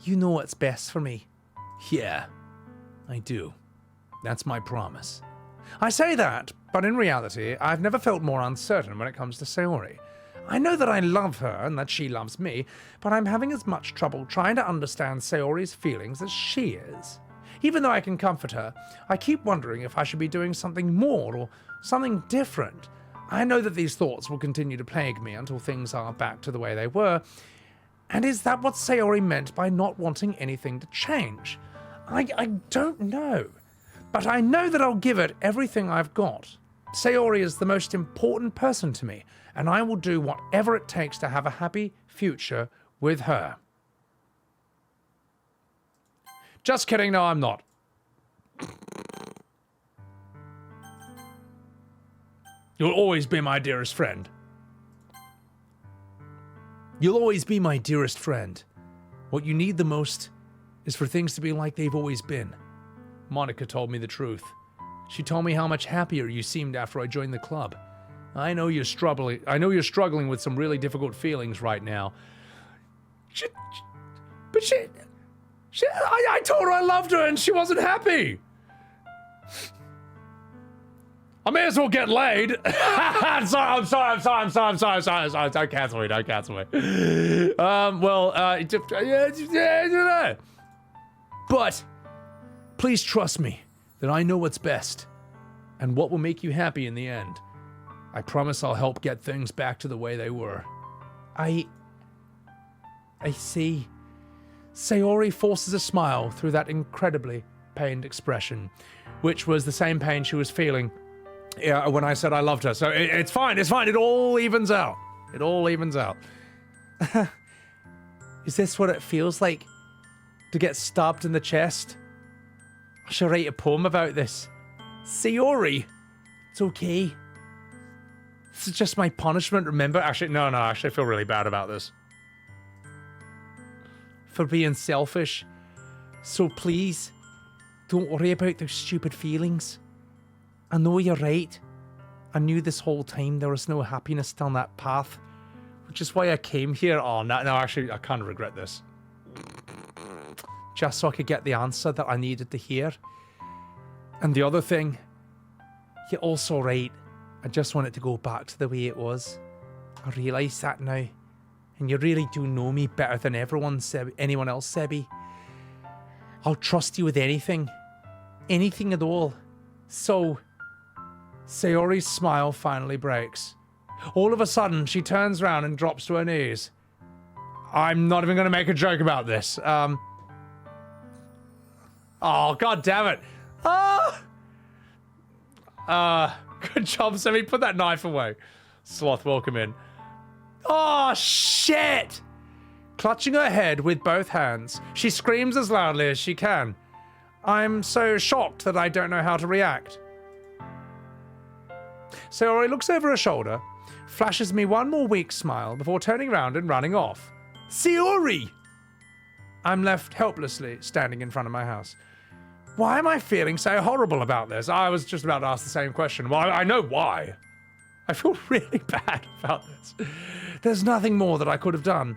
Speaker 1: You know what's best for me.
Speaker 3: Yeah, I do. That's my promise. I say that, but in reality, I've never felt more uncertain when it comes to Sayori. I know that I love her and that she loves me, but I'm having as much trouble trying to understand Sayori's feelings as she is. Even though I can comfort her, I keep wondering if I should be doing something more or something different. I know that these thoughts will continue to plague me until things are back to the way they were. And is that what Sayori meant by not wanting anything to change? I don't know. But I know that I'll give it everything I've got. Sayori is the most important person to me, and I will do whatever it takes to have a happy future with her. Just kidding, no, I'm not. You'll always be my dearest friend. You'll always be my dearest friend. What you need the most is for things to be like they've always been. Monika told me the truth. She told me how much happier you seemed after I joined the club. I know you're struggling with some really difficult feelings right now. I told her I loved her and she wasn't happy. I may as well get laid. I'm sorry. Don't cancel me. But please trust me that I know what's best and what will make you happy in the end. I promise I'll help get things back to the way they were.
Speaker 1: I see.
Speaker 3: Sayori forces a smile through that incredibly pained expression, which was the same pain she was feeling when I said I loved her. So it's fine. It all evens out.
Speaker 1: Is this what it feels like? To get stabbed in the chest? I should write a poem about this.
Speaker 3: Sayori!
Speaker 1: It's okay.
Speaker 3: This is just my punishment, remember? Actually, I feel really bad about this.
Speaker 1: For being selfish. So please, don't worry about those stupid feelings. I know you're right. I knew this whole time there was no happiness down that path, which is why I came here. Oh, no, actually, I kind of regret this. Just so I could get the answer that I needed to hear. And the other thing, you're also right. I just want it to go back to the way it was. I realise that now. And you really do know me better than anyone else, Sebby. I'll trust you with anything. Anything at all. So, Sayori's smile finally breaks. All of a sudden, she turns around and drops to her knees. I'm not even going to make a joke about this. Oh, god damn it. Good job, Sammy. Put that knife away. Sloth, welcome in. Oh, shit! Clutching her head with both hands, she screams as loudly as she can. I'm so shocked that I don't know how to react. Sayori looks over her shoulder, flashes me one more weak smile before turning around and running off. Sayori! I'm left helplessly standing in front of my house. Why am I feeling so horrible about this? I was just about to ask the same question. Well, I know why. I feel really bad about this. There's nothing more that I could have done.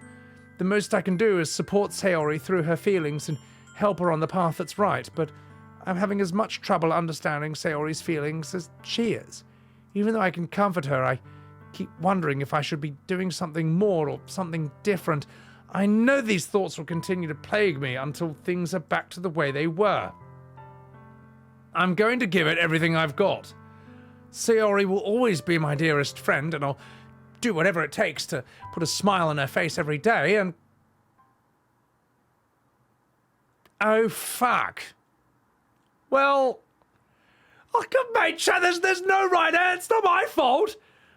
Speaker 1: The most I can do is support Sayori through her feelings and help her on the path that's right, but I'm having as much trouble understanding Sayori's feelings as she is. Even though I can comfort her, I keep wondering if I should be doing something more or something different. I know these thoughts will continue to plague me until things are back to the way they were. I'm going to give it everything I've got. Sayori will always be my dearest friend, and I'll do whatever it takes to put a smile on her face every day, and... Oh, fuck. Well... Oh, God, mate, there's no right answer. It's not my fault.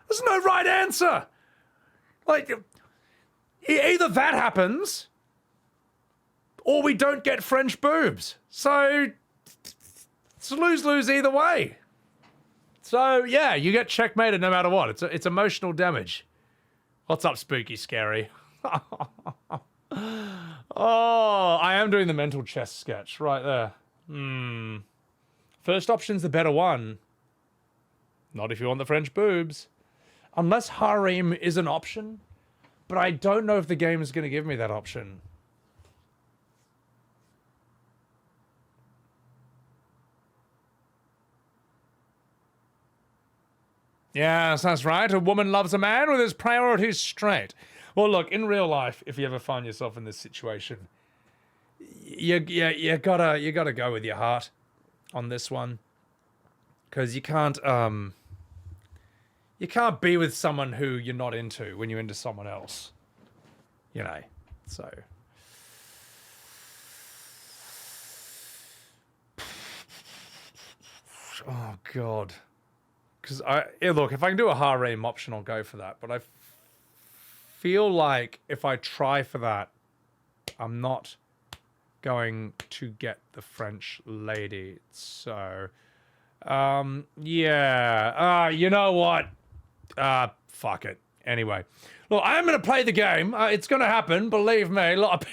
Speaker 1: There's no right answer. Like, either that happens, or we don't get French boobs. So... It's lose-lose either way. So, yeah, you get checkmated no matter what. It's emotional damage. What's up, Spooky Scary? Oh, I am doing the mental chess sketch right there. First option's the better one. Not if you want the French boobs. Unless harem is an option. But I don't know if the game is going to give me that option. Yes, that's right. A woman loves a man with his priorities straight. Well, look, in real life, if you ever find yourself in this situation, you gotta go with your heart on this one, because you can't be with someone who you're not into when you're into someone else, you know. So. Oh God. Because look, if I can do a harem option, I'll go for that. But I feel like if I try for that, I'm not going to get the French lady. So, yeah. You know what? Fuck it. Anyway, look, I'm going to play the game. It's going to happen. Believe me. Look,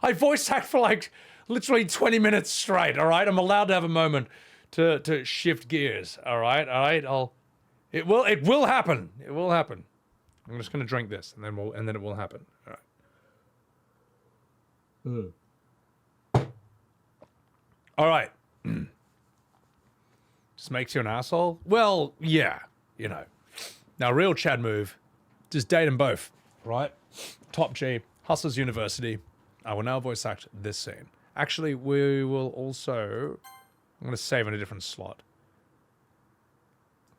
Speaker 1: I voice act for like literally 20 minutes straight. All right, I'm allowed to have a moment to shift gears. All right. It will happen. It will happen. I'm just going to drink this, and then it will happen. All right. All right. Just makes you an asshole? Well, yeah, you know. Now, real Chad move, just date them both, right? Top G, Hustlers University. I will now voice act this scene. Actually, we will also... I'm going to save in a different slot.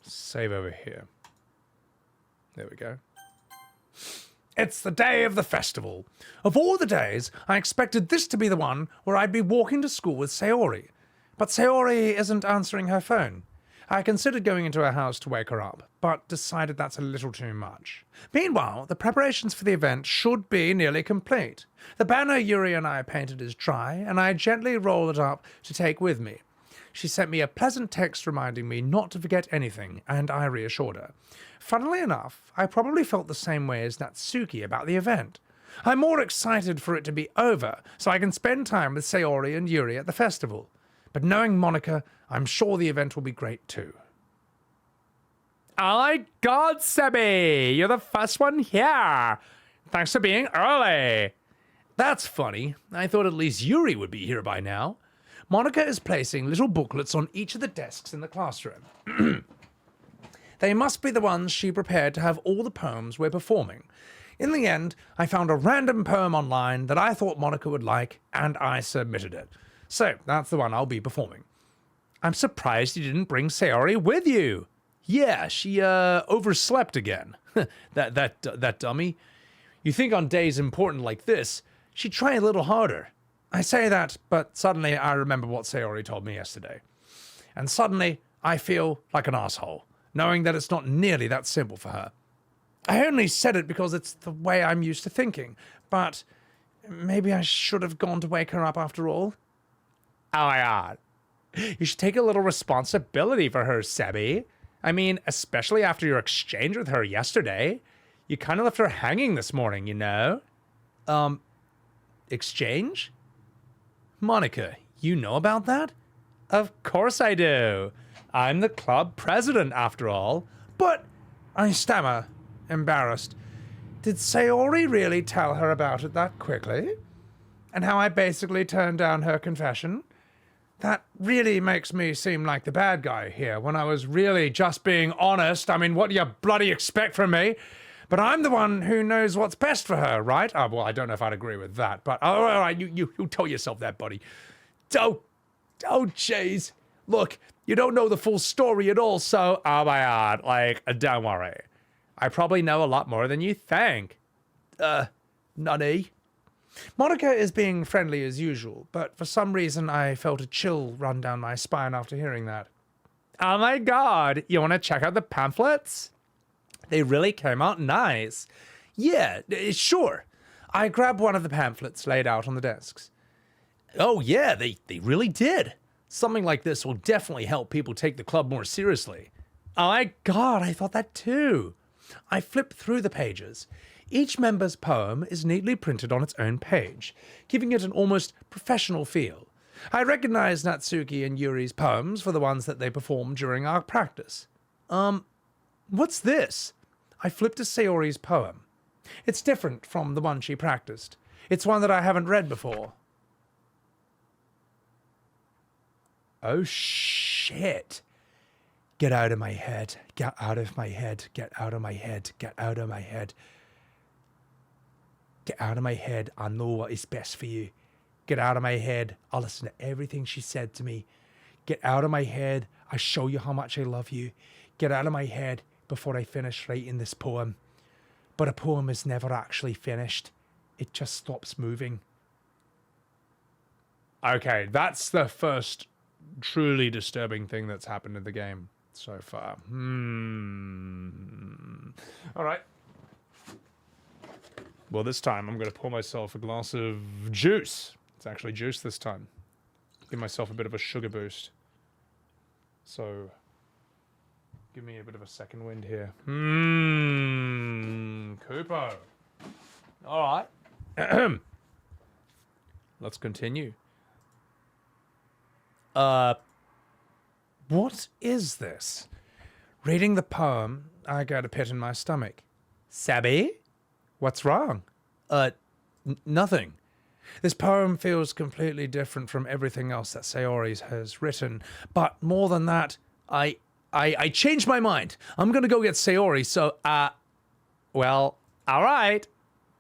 Speaker 1: Save over here. There we go. It's the day of the festival. Of all the days, I expected this to be the one where I'd be walking to school with Sayori. But Sayori isn't answering her phone. I considered going into her house to wake her up, but decided that's a little too much. Meanwhile, the preparations for the event should be nearly complete. The banner Yuri and I painted is dry, and I gently roll it up to take with me. She sent me a pleasant text reminding me not to forget anything, and I reassured her. Funnily enough, I probably felt the same way as Natsuki about the event. I'm more excited for it to be over, so I can spend time with Sayori and Yuri at the festival. But knowing Monika, I'm sure the event will be great too. Oh my god, Sebby! You're the first one here! Thanks for being early! That's funny. I thought at least Yuri would be here by now. Monika is placing little booklets on each of the desks in the classroom. They must be the ones she prepared to have all the poems we're performing. In the end, I found a random poem online that I thought Monika would like, and I submitted it. So, that's the one I'll be performing. I'm surprised you didn't bring Sayori with you. Yeah, she, overslept again. that dummy. You think on days important like this, she'd try a little harder. I say that, but suddenly I remember what Sayori told me yesterday. And suddenly, I feel like an asshole, knowing that it's not nearly that simple for her. I only said it because it's the way I'm used to thinking, but maybe I should have gone to wake her up after all. Oh my god. You should take a little responsibility for her, Sebby. I mean, especially after your exchange with her yesterday. You kind of left her hanging this morning, you know? Exchange? Monika, you know about that? Of course I do. I'm the club president, after all. But, I stammer, embarrassed. Did Sayori really tell her about it that quickly? And how I basically turned down her confession? That really makes me seem like the bad guy here, when I was really just being honest. I mean, what do you bloody expect from me? But I'm the one who knows what's best for her, right? Oh, well, I don't know if I'd agree with that, but all right, you tell yourself that, buddy. Oh, jeez. Look, you don't know the full story at all, so, oh my god, like, don't worry. I probably know a lot more than you think. Nunny. Monika is being friendly as usual, but for some reason I felt a chill run down my spine after hearing that. Oh my god, you want to check out the pamphlets? They really came out nice. Yeah, sure. I grabbed one of the pamphlets laid out on the desks. Oh yeah, they really did. Something like this will definitely help people take the club more seriously. Oh my god, I thought that too. I flipped through the pages. Each member's poem is neatly printed on its own page, giving it an almost professional feel. I recognized Natsuki and Yuri's poems for the ones that they performed during our practice. What's this? I flipped to Sayori's poem. It's different from the one she practiced. It's one that I haven't read before. Oh shit. Get out of my head. Get out of my head. Get out of my head. Get out of my head. Get out of my head. I know what is best for you. Get out of my head. I'll listen to everything she said to me. Get out of my head. I show you how much I love you. Get out of my head before I finish writing this poem. But a poem is never actually finished. It just stops moving. Okay, that's the first truly disturbing thing that's happened in the game so far. All right. Well, this time I'm going to pour myself a glass of juice. It's actually juice this time. Give myself a bit of a sugar boost. So, give me a bit of a second wind here. Kupo. All right. Let's continue. What is this? Reading the poem, I got a pit in my stomach. Sebby? What's wrong? Nothing. This poem feels completely different from everything else that Sayori has written. But more than that, I changed my mind. I'm gonna go get Sayori, so, well, all right.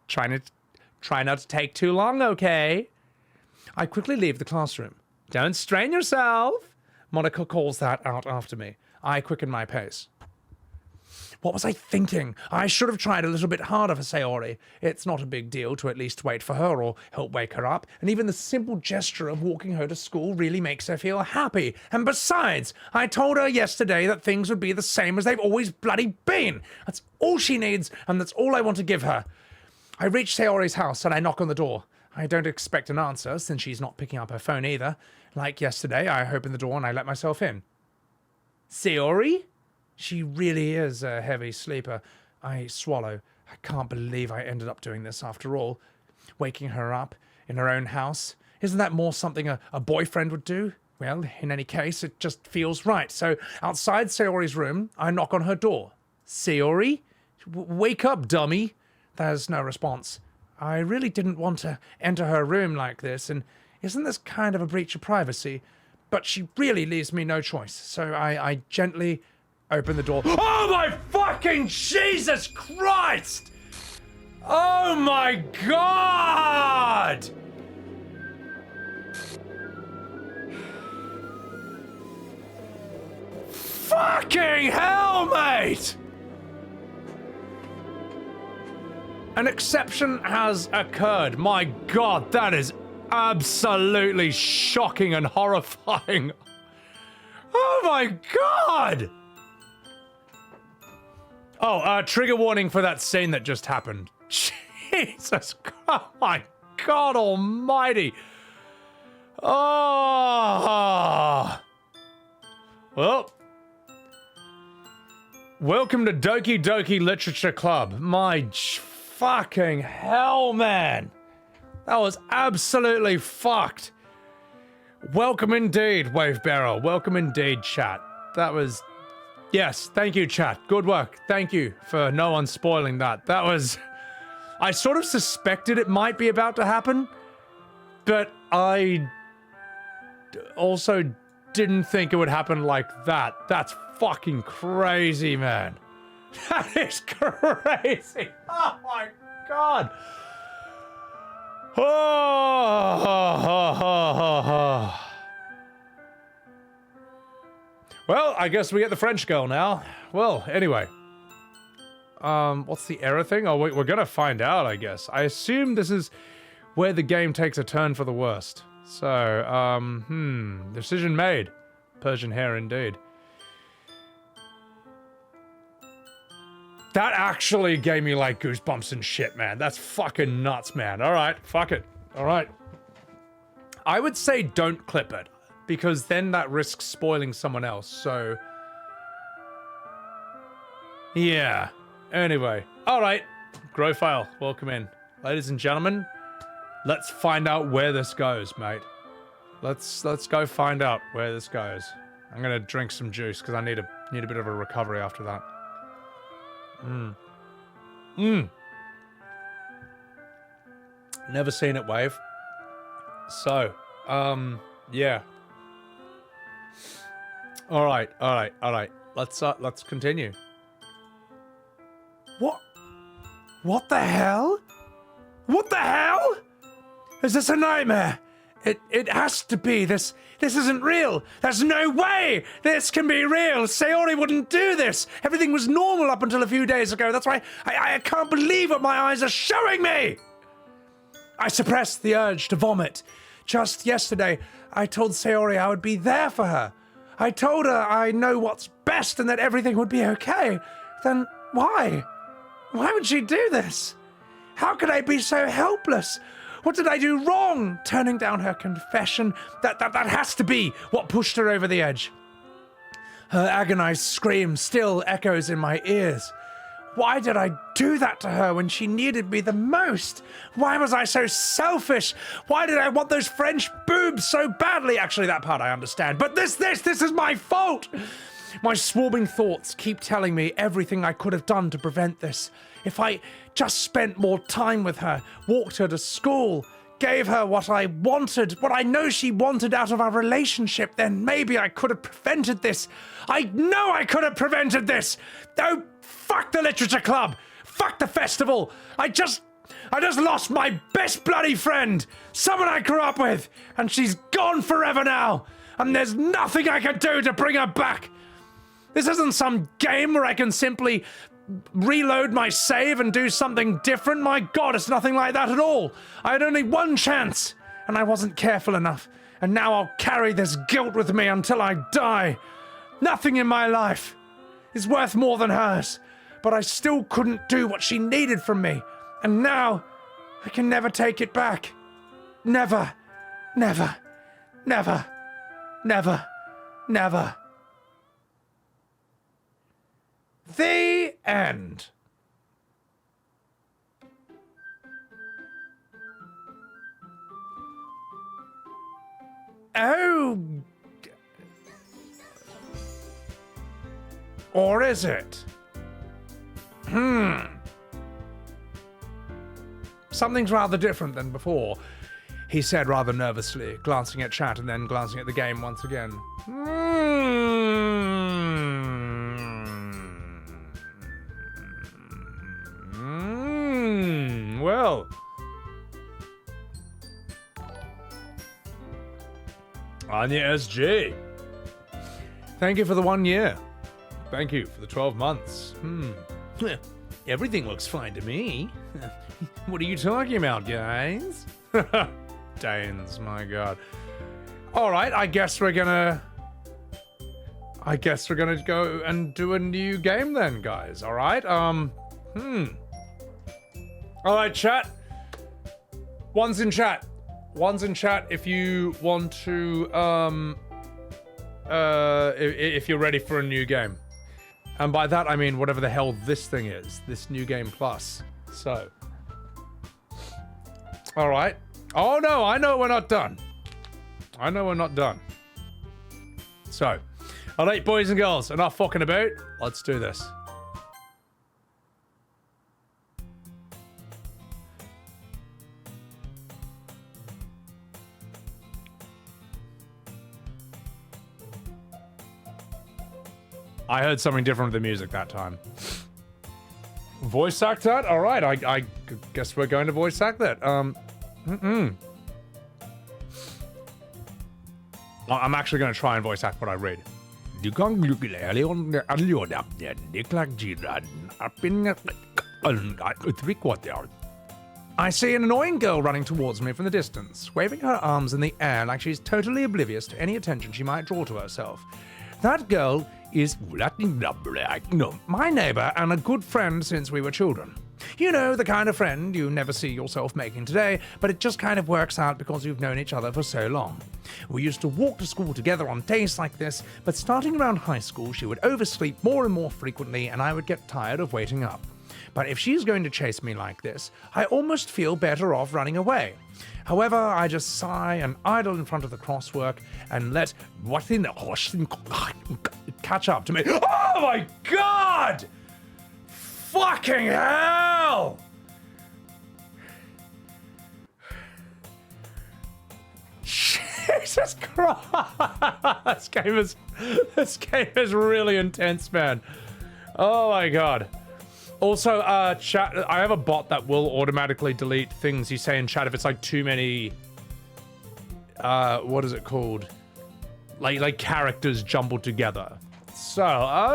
Speaker 1: Try not to take too long, okay? I quickly leave the classroom. Don't strain yourself. Monika calls that out after me. I quicken my pace. What was I thinking? I should have tried a little bit harder for Sayori. It's not a big deal to at least wait for her or help wake her up, and even the simple gesture of walking her to school really makes her feel happy. And besides, I told her yesterday that things would be the same as they've always bloody been. That's all she needs, and that's all I want to give her. I reach Sayori's house and I knock on the door. I don't expect an answer, since she's not picking up her phone either. Like yesterday, I open the door and I let myself in. Sayori? She really is a heavy sleeper. I swallow. I can't believe I ended up doing this after all. Waking her up in her own house. Isn't that more something a boyfriend would do? Well, in any case, it just feels right. So outside Sayori's room, I knock on her door. Sayori? Wake up, dummy. There's no response. I really didn't want to enter her room like this, and isn't this kind of a breach of privacy? But she really leaves me no choice, so I gently open the door. Oh my fucking Jesus Christ! Oh my God! Fucking hell, mate! An exception has occurred. My God, that is absolutely shocking and horrifying. Oh my God! Oh, trigger warning for that scene that just happened. Jesus God, my God almighty. Oh. Well. Welcome to Doki Doki Literature Club. My fucking hell, man. That was absolutely fucked. Welcome indeed, Wave Barrel. Welcome indeed, chat. That was... Yes, thank you, chat. Good work. Thank you for no one spoiling that. That was... I sort of suspected it might be about to happen, but I also didn't think it would happen like that. That's fucking crazy, man. That is crazy. Oh my God. Oh. Well, I guess we get the French girl now. Well, anyway. What's the error thing? Oh, we're gonna find out, I guess. I assume this is where the game takes a turn for the worst. So, decision made. Persian hair indeed. That actually gave me, like, goosebumps and shit, man. That's fucking nuts, man. Alright, fuck it. Alright. I would say don't clip it, because then that risks spoiling someone else, so... Yeah. Anyway. Alright. Grow file. Welcome in. Ladies and gentlemen, let's find out where this goes, mate. Let's go find out where this goes. I'm gonna drink some juice, because I need a bit of a recovery after that. Never seen it, Wave. So, yeah. Alright. Let's continue. What the hell? What the hell? Is this a nightmare? It has to be. This isn't real. There's no way this can be real. Sayori wouldn't do this. Everything was normal up until a few days ago. That's why I can't believe what my eyes are showing me. I suppressed the urge to vomit. Just yesterday, I told Sayori I would be there for her. I told her I know what's best and that everything would be okay. Then why? Why would she do this? How could I be so helpless? What did I do wrong? Turning down her confession? That has to be what pushed her over the edge. Her agonized scream still echoes in my ears. Why did I do that to her when she needed me the most? Why was I so selfish? Why did I want those French boobs so badly? Actually, that part I understand. But this is my fault! My swarming thoughts keep telling me everything I could have done to prevent this. If I just spent more time with her, walked her to school, gave her what I wanted, what I know she wanted out of our relationship, then maybe I could have prevented this. I know I could have prevented this! Oh, fuck the literature club! Fuck the festival! I just lost my best bloody friend! Someone I grew up with! And she's gone forever now! And there's nothing I can do to bring her back! This isn't some game where I can simply reload my save and do something different. My God, it's nothing like that at all. I had only one chance, and I wasn't careful enough. And now I'll carry this guilt with me until I die. Nothing in my life is worth more than hers, but I still couldn't do what she needed from me. And now I can never take it back. Never, never, never, never, never. The end. Oh. Or is it? Something's rather different than before, he said rather nervously, glancing at chat and then glancing at the game once again. Well. Anya SG. Thank you for the 1 year. Thank you for the 12 months. Everything looks fine to me. What are you talking about, guys? Danes, my god. Alright, I guess we're gonna go and do a new game then, guys. Alright, Alright, chat. One's in chat. One's in chat if you want to, if you're ready for a new game. And by that, I mean whatever the hell this thing is. This new game plus. So. Alright. Oh no, I know we're not done. I know we're not done. So. Alright, boys and girls, enough fucking about. Let's do this. I heard something different with the music that time. Voice act that? Alright, I guess we're going to voice act that. I'm actually going to try and voice act what I read. I see an annoying girl running towards me from the distance, waving her arms in the air like she's totally oblivious to any attention she might draw to herself. That girl is my neighbor and a good friend since we were children. You know, the kind of friend you never see yourself making today, but it just kind of works out because you've known each other for so long. We used to walk to school together on days like this, but starting around high school, she would oversleep more and more frequently, and I would get tired of waiting up. But if she's going to chase me like this, I almost feel better off running away. However, I just sigh and idle in front of the crosswork and let what's in the horse catch up to me. Oh my god! Fucking hell! Jesus Christ! This game is really intense, man. Oh my god. Also, chat, I have a bot that will automatically delete things you say in chat if it's like too many, what is it called? Like characters jumbled together. So,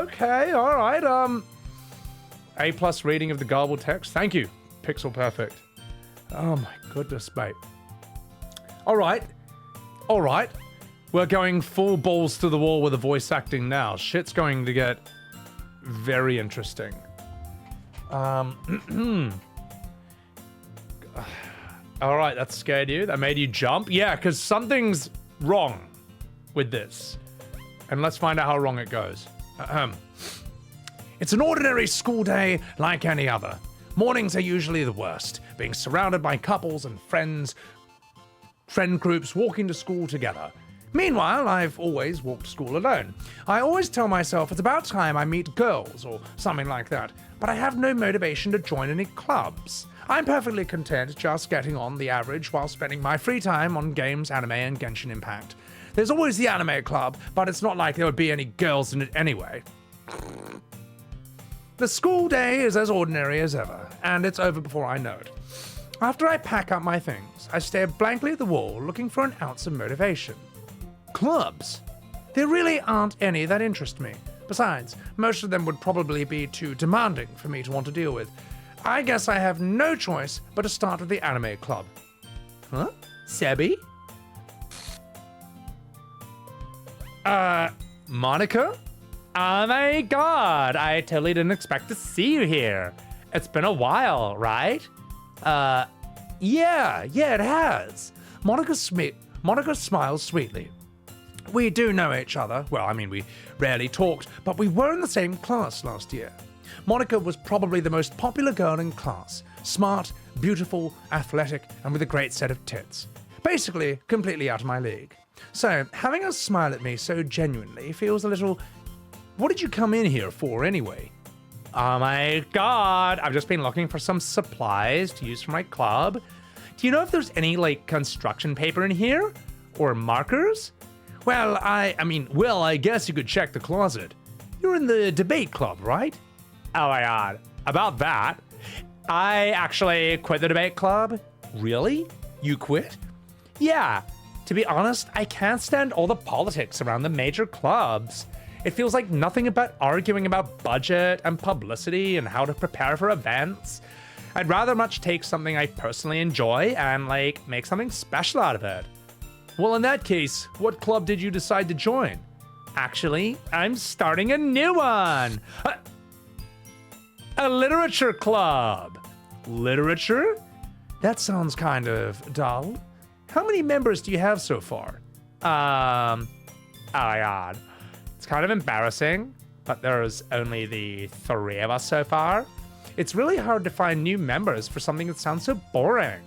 Speaker 1: okay, alright, A+ reading of the garbled text. Thank you, Pixel Perfect. Oh my goodness, mate. Alright. We're going full balls to the wall with the voice acting now. Shit's going to get very interesting. Alright, that scared you? That made you jump? Yeah, because something's wrong with this. And let's find out how wrong it goes. It's an ordinary school day like any other. Mornings are usually the worst, being surrounded by couples and friend groups walking to school together. Meanwhile, I've always walked to school alone. I always tell myself it's about time I meet girls or something like that, but I have no motivation to join any clubs. I'm perfectly content just getting on the average while spending my free time on games, anime, and Genshin Impact. There's always the anime club, but it's not like there would be any girls in it anyway. The school day is as ordinary as ever, and it's over before I know it. After I pack up my things, I stare blankly at the wall, looking for an ounce of motivation. Clubs? There really aren't any that interest me. Besides, most of them would probably be too demanding for me to want to deal with. I guess I have no choice but to start with the anime club. Huh? Sebby? Monika? Oh my god, I totally didn't expect to see you here. It's been a while, right? Yeah, it has. Monika smiles sweetly. We do know each other. Well, I mean, we rarely talked, but we were in the same class last year. Monika was probably the most popular girl in class. Smart, beautiful, athletic, and with a great set of tits. Basically, completely out of my league. So, having us smile at me so genuinely feels a little... What did you come in here for, anyway? Oh my god, I've just been looking for some supplies to use for my club. Do you know if there's any, like, construction paper in here? Or markers? Well, I guess you could check the closet. You're in the debate club, right? Oh my god, about that? I actually quit the debate club. Really? You quit? Yeah. To be honest, I can't stand all the politics around the major clubs. It feels like nothing but arguing about budget and publicity and how to prepare for events. I'd rather much take something I personally enjoy and, like, make something special out of it. Well, in that case, what club did you decide to join? Actually, I'm starting a new one. A literature club. Literature? That sounds kind of dull. How many members do you have so far? Oh my god. It's kind of embarrassing, but there's only the 3 of us so far. It's really hard to find new members for something that sounds so boring.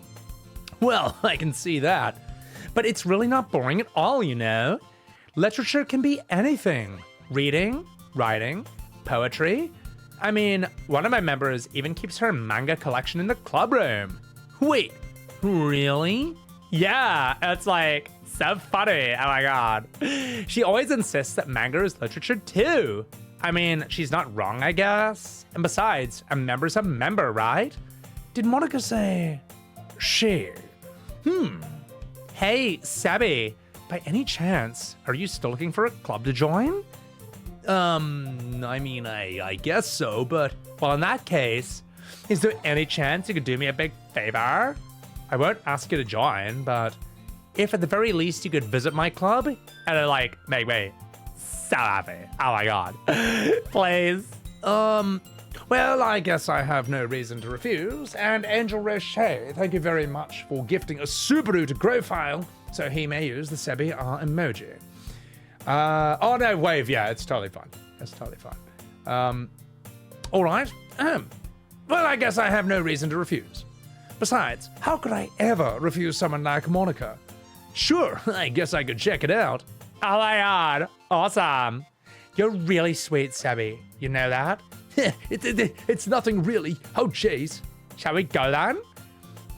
Speaker 1: Well, I can see that. But it's really not boring at all, you know? Literature can be anything. Reading, writing, poetry. I mean, one of my members even keeps her manga collection in the club room. Wait, really? Yeah, it's like so funny. Oh my god. She always insists that manga is literature too. I mean, she's not wrong, I guess. And besides, a member's a member, right? Did Monika say she? Hey, Sebby, by any chance, are you still looking for a club to join? I guess so, but... Well, in that case, is there any chance you could do me a big favor? I won't ask you to join, but if at the very least you could visit my club, and like, make me so happy. Oh my god. Please. Well, I guess I have no reason to refuse, and Angel Roche, thank you very much for gifting a Subaru to Growfile, so he may use the Sebby R emoji. Oh no, wave, yeah, it's totally fine. It's totally fine. Alright. Well, I guess I have no reason to refuse. Besides, how could I ever refuse someone like Monika? Sure, I guess I could check it out. Oh my god, awesome. You're really sweet, Sebby. You know that? It's nothing really. Oh, jeez. Shall we go then?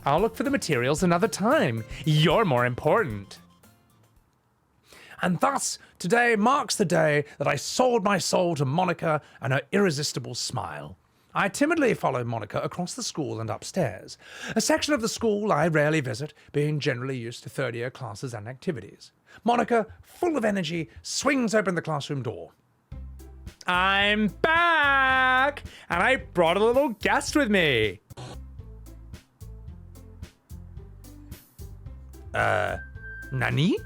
Speaker 1: I'll look for the materials another time. You're more important. And thus, today marks the day that I sold my soul to Monika and her irresistible smile. I timidly follow Monika across the school and upstairs, a section of the school I rarely visit, being generally used to third-year classes and activities. Monika, full of energy, swings open the classroom door. I'm back! And I brought a little guest with me. Nani?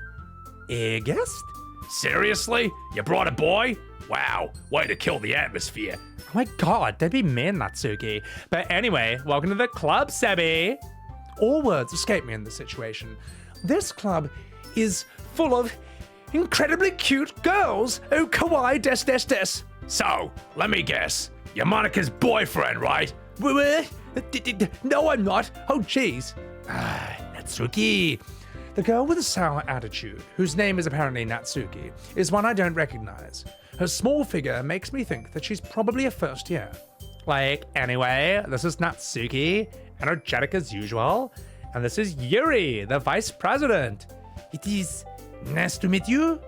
Speaker 1: A guest?
Speaker 3: Seriously? You brought a boy? Wow, way to kill the atmosphere.
Speaker 1: Oh my god, don't be mean, Natsuki. But anyway, welcome to the club, Sebby. All words escape me in this situation. This club is full of incredibly cute girls. Oh, kawaii des.
Speaker 3: So, let me guess. You're Monika's boyfriend, right?
Speaker 1: No, I'm not. Oh, jeez. Natsuki. The girl with a sour attitude, whose name is apparently Natsuki, is one I don't recognize. Her small figure makes me think that she's probably a first year. Like, anyway, this is Natsuki, energetic as usual, and this is Yuri, the vice president. It is nice to meet you.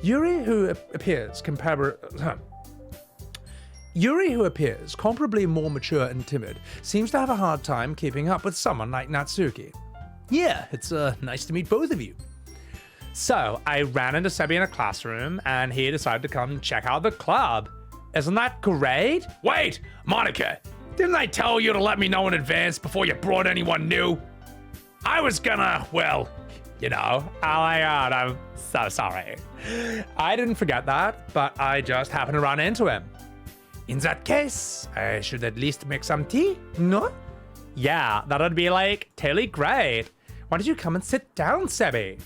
Speaker 1: Yuri, who appears comparably more mature and timid, seems to have a hard time keeping up with someone like Natsuki. Yeah, it's nice to meet both of you. So, I ran into Sebby in a classroom, and he decided to come check out the club. Isn't that great?
Speaker 3: Wait, Monika, didn't I tell you to let me know in advance before you brought anyone new? I was gonna, well, you know.
Speaker 1: Oh my god, I'm so sorry. I didn't forget that, but I just happened to run into him. In that case, I should at least make some tea, no? Yeah, that'd be like totally great. Why don't you come and sit down, Sebby?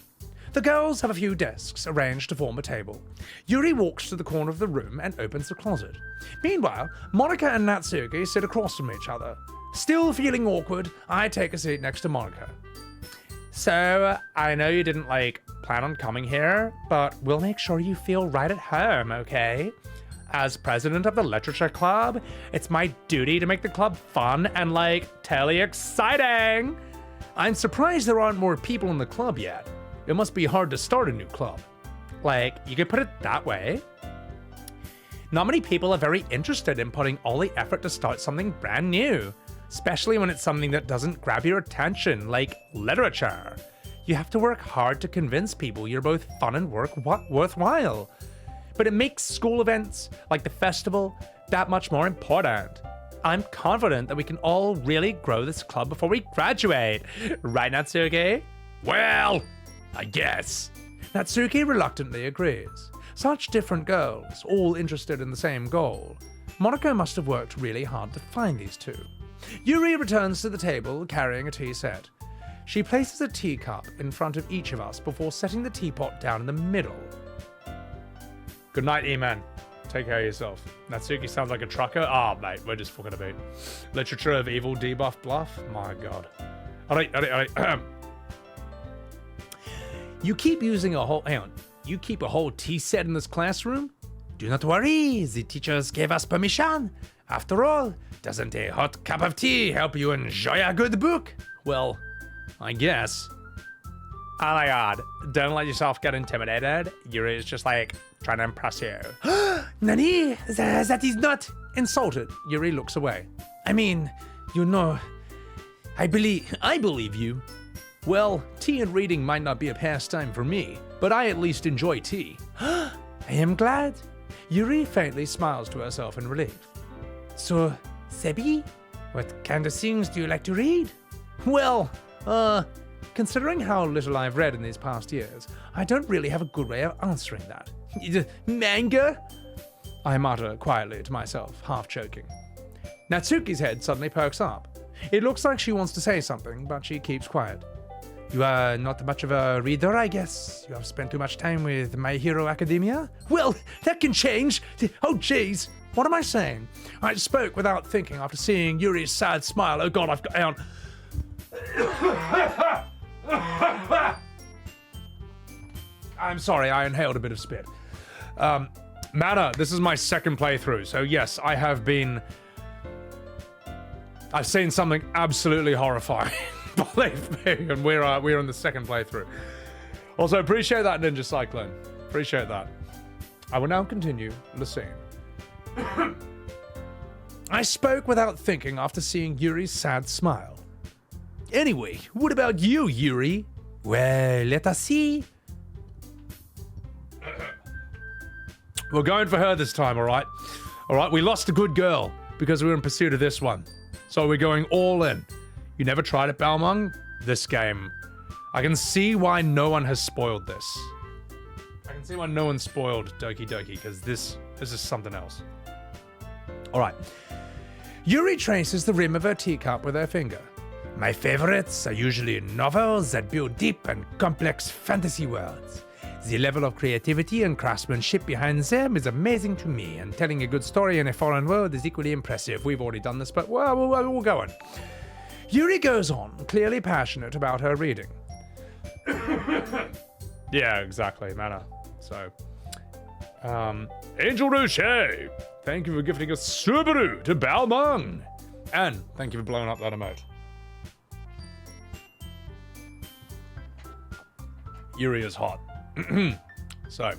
Speaker 1: The girls have a few desks arranged to form a table. Yuri walks to the corner of the room and opens the closet. Meanwhile, Monika and Natsuki sit across from each other. Still feeling awkward, I take a seat next to Monika. So, I know you didn't, like, plan on coming here, but we'll make sure you feel right at home, okay? As president of the Literature Club, it's my duty to make the club fun and, like, totally exciting. I'm surprised there aren't more people in the club yet. It must be hard to start a new club. Like, you could put it that way. Not many people are very interested in putting all the effort to start something brand new, especially when it's something that doesn't grab your attention, like literature. You have to work hard to convince people you're both fun and worthwhile. But it makes school events, like the festival, that much more important. I'm confident that we can all really grow this club before we graduate. Right, Natsuki?
Speaker 3: Well, I guess.
Speaker 1: Natsuki reluctantly agrees. Such different girls, all interested in the same goal. Monika must have worked really hard to find these two. Yuri returns to the table carrying a tea set. She places a teacup in front of each of us before setting the teapot down in the middle.
Speaker 2: Good night, E-Man. Take care of yourself. Natsuki sounds like a trucker. Ah, mate, we're just fucking about. Literature of evil debuff bluff? My god. Alright.
Speaker 1: You keep using a whole... Hang on. You keep a whole tea set in this classroom? Do not worry, the teachers gave us permission. After all, doesn't a hot cup of tea help you enjoy a good book? Well, I guess. Oh my god, don't let yourself get intimidated. Yuri is just like trying to impress you. Nani? That is not insulted. Yuri looks away. I mean, you know, I believe you. Well, tea and reading might not be a pastime for me, but I at least enjoy tea. I am glad. Yuri faintly smiles to herself in relief. So, Sebby, what kind of things do you like to read? Well, considering how little I've read in these past years, I don't really have a good way of answering that. Manga? I mutter quietly to myself, half choking. Natsuki's head suddenly perks up. It looks like she wants to say something, but she keeps quiet. You are not much of a reader, I guess. You have spent too much time with My Hero Academia? Well, that can change. Oh, jeez. What am I saying? I spoke without thinking after seeing Yuri's sad smile. Oh, God, I've got... I'm sorry, I inhaled a bit of spit.
Speaker 2: Mana, this is my second playthrough, so yes, I've seen something absolutely horrifying. Believe me, and we're in the second playthrough. Also, appreciate that, Ninja Cyclone. Appreciate that. I will now continue the scene.
Speaker 1: I spoke without thinking after seeing Yuri's sad smile. Anyway, what about you, Yuri? Well, let us see.
Speaker 2: We're going for her this time, alright? Alright, we lost a good girl because we were in pursuit of this one. So we're going all in. You never tried it, Balmung? This game. I can see why no one has spoiled this. I can see why no one spoiled Doki Doki, because this is something else.
Speaker 1: Alright. Yuri traces the rim of her teacup with her finger. My favorites are usually novels that build deep and complex fantasy worlds. The level of creativity and craftsmanship behind them is amazing to me, and telling a good story in a foreign world is equally impressive. We've already done this, but well, we'll go on. Yuri goes on, clearly passionate about her reading.
Speaker 2: Yeah, exactly, Mana. So, Angel Rocher, thank you for gifting a Subaru to Balmung. And thank you for blowing up that emote. Yuri is hot. So,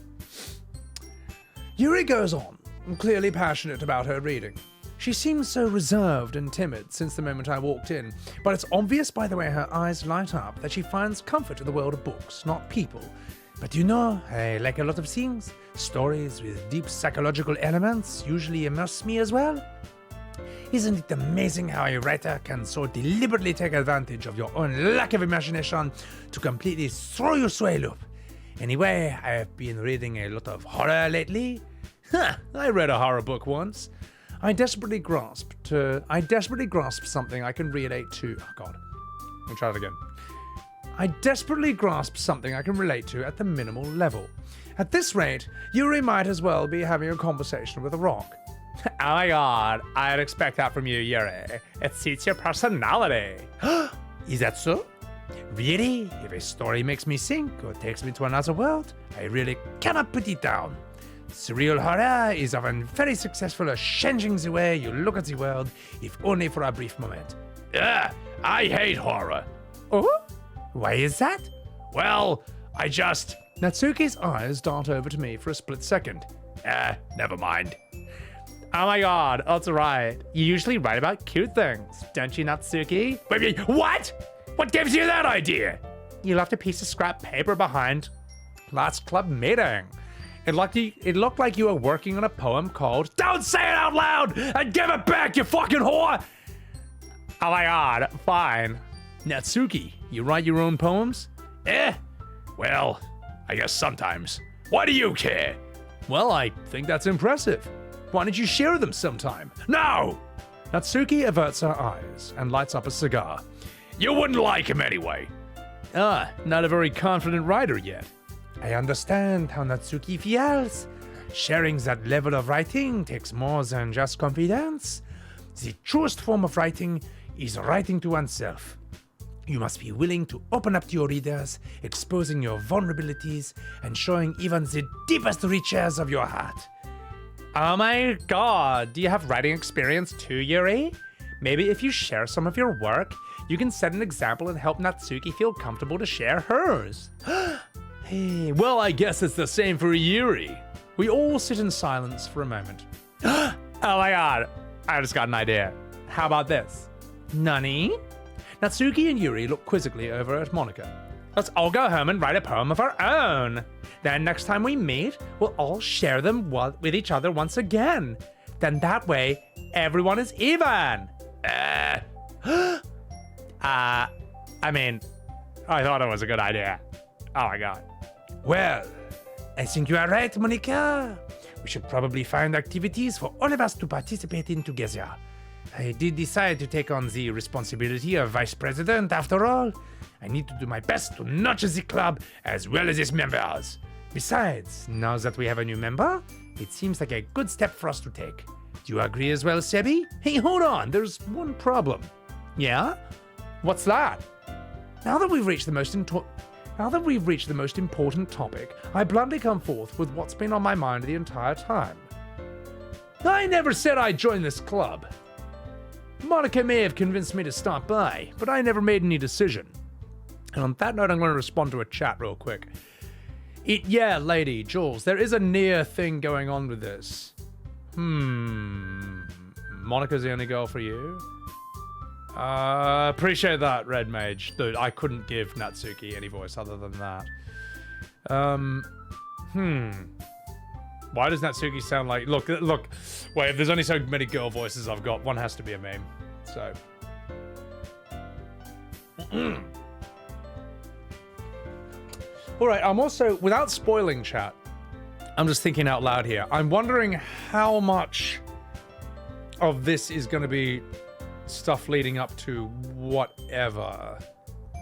Speaker 1: Yuri goes on, clearly passionate about her reading. She seems so reserved and timid since the moment I walked in, but it's obvious by the way her eyes light up that she finds comfort in the world of books, not people. But you know, I like a lot of things. Stories with deep psychological elements usually immerse me as well. Isn't it amazing how a writer can so deliberately take advantage of your own lack of imagination to completely throw you through a loop? Anyway, I have been reading a lot of horror lately. I read a horror book once. I desperately grasped something I can relate to. Oh God, let me try that again. I desperately grasped something I can relate to at the minimal level. At this rate, Yuri might as well be having a conversation with a rock. Oh my God, I'd expect that from you, Yuri. It suits your personality. Is that so? Really, if a story makes me think or takes me to another world, I really cannot put it down. Surreal horror is often very successful at changing the way you look at the world, if only for a brief moment.
Speaker 3: I hate horror.
Speaker 1: Oh? Why is that?
Speaker 3: Well, I just...
Speaker 2: Natsuki's eyes dart over to me for a split second.
Speaker 3: Never mind.
Speaker 1: Oh my god, that's right. You usually write about cute things, don't you, Natsuki?
Speaker 3: Wait, what? What gives you that idea?
Speaker 1: You left a piece of scrap paper behind last club meeting. It looked like you were working on a poem called
Speaker 3: Don't say it out loud and give it back, you fucking whore!
Speaker 1: Oh my god, fine.
Speaker 2: Natsuki, you write your own poems?
Speaker 3: Well, I guess sometimes. Why do you care?
Speaker 2: Well, I think that's impressive. Why don't you share them sometime?
Speaker 3: No!
Speaker 2: Natsuki averts her eyes and lights up a cigar.
Speaker 3: You wouldn't like him anyway.
Speaker 2: Not a very confident writer yet.
Speaker 1: I understand how Natsuki feels. Sharing that level of writing takes more than just confidence. The truest form of writing is writing to oneself. You must be willing to open up to your readers, exposing your vulnerabilities and showing even the deepest reaches of your heart. Oh my god, do you have writing experience too, Yuri? Maybe if you share some of your work, you can set an example and help Natsuki feel comfortable to share hers.
Speaker 2: Hey, well, I guess it's the same for Yuri. We all sit in silence for a moment.
Speaker 1: Oh my god, I just got an idea. How about this? Nani?
Speaker 2: Natsuki and Yuri look quizzically over at Monika.
Speaker 1: Let's all go home and write a poem of our own. Then next time we meet, we'll all share them with each other once again. Then that way, everyone is even. I mean, I thought it was a good idea. Oh my god. Well, I think you are right, Monika. We should probably find activities for all of us to participate in together. I did decide to take on the responsibility of vice president after all. I need to do my best to nurture the club as well as its members. Besides, now that we have a new member, it seems like a good step for us to take. Do you agree as well, Sebby?
Speaker 2: Hey, hold on, there's one problem.
Speaker 1: Yeah? What's that? Now that we've reached the most important topic, I bluntly come forth with what's been on my mind the entire time.
Speaker 2: I never said I'd join this club. Monika may have convinced me to stop by, but I never made any decision.
Speaker 1: And on that note, I'm going to respond to a chat real quick.
Speaker 2: Yeah, lady, Jules, there is a near thing going on with this.
Speaker 1: Monika's the only girl for you?
Speaker 2: Appreciate that, Red Mage. Dude, I couldn't give Natsuki any voice other than that.
Speaker 1: Why does Natsuki sound like... Look, wait, if there's only so many girl voices I've got, one has to be a meme. So... Alright, I'm also, without spoiling chat, I'm just thinking out loud here. I'm wondering how much of this is going to be stuff leading up to whatever.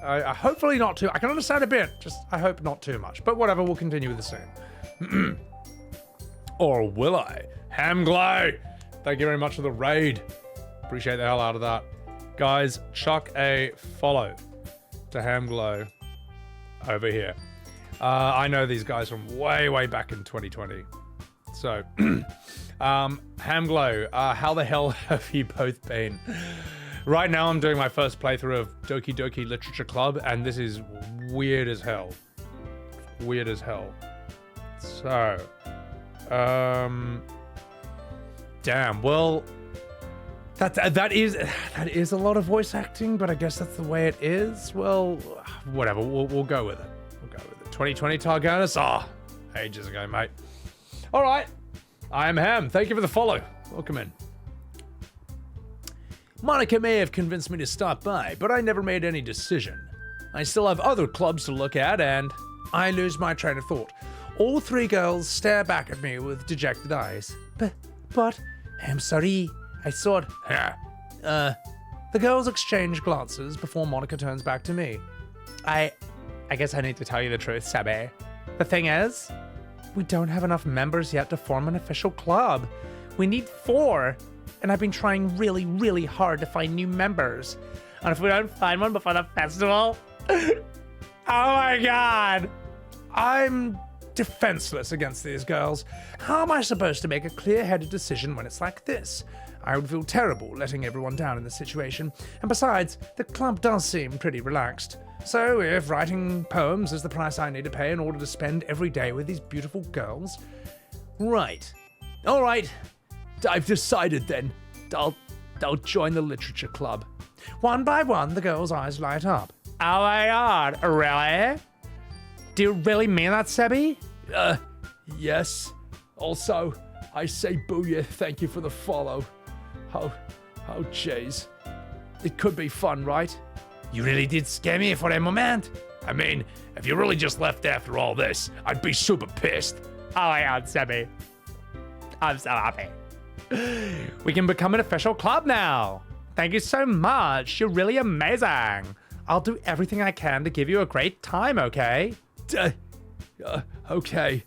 Speaker 1: I hopefully not too... I can understand a bit, just I hope not too much. But whatever, we'll continue with the scene. Or will I? Hamglow! Thank you very much for the raid. Appreciate the hell out of that. Guys, chuck a follow to Hamglow over here. I know these guys from way back in 2020. So, Hamglow, how the hell have you both been? Right now I'm doing my first playthrough of Doki Doki Literature Club, and this is weird as hell. Weird as hell. So, damn, well, that is a lot of voice acting, but I guess that's the way it is. Well, whatever, we'll go with it. 2020 Targanis? Ages ago, mate. All right, I am Ham. Thank you for the follow. Welcome in.
Speaker 2: Monika may have convinced me to stop by, but I never made any decision. I still have other clubs to look at, and
Speaker 1: I lose my train of thought. All three girls stare back at me with dejected eyes. But, I'm sorry, I thought... The girls exchange glances before Monika turns back to me. I guess I need to tell you the truth, Sebby. The thing is, we don't have enough members yet to form an official club. We need 4, and I've been trying really hard to find new members. And if we don't find one before the festival, Oh my god. I'm defenseless against these girls. How am I supposed to make a clear-headed decision when it's like this? I would feel terrible letting everyone down in this situation, and besides, the club does seem pretty relaxed. So if writing poems is the price I need to pay in order to spend every day with these beautiful girls... Right. All right. I've decided then. I'll join the literature club. One by one, the girl's eyes light up. Oh my god, really? Do you really mean that, Sebby? Yes. Also, I say booyah, thank you for the follow. Oh, jeez. It could be fun, right?
Speaker 3: You really did scare me for a moment. I mean, if you really just left after all this, I'd be super pissed.
Speaker 1: Oh my god, Sebby. I'm so happy. We can become an official club now. Thank you so much. You're really amazing. I'll do everything I can to give you a great time, okay? Okay.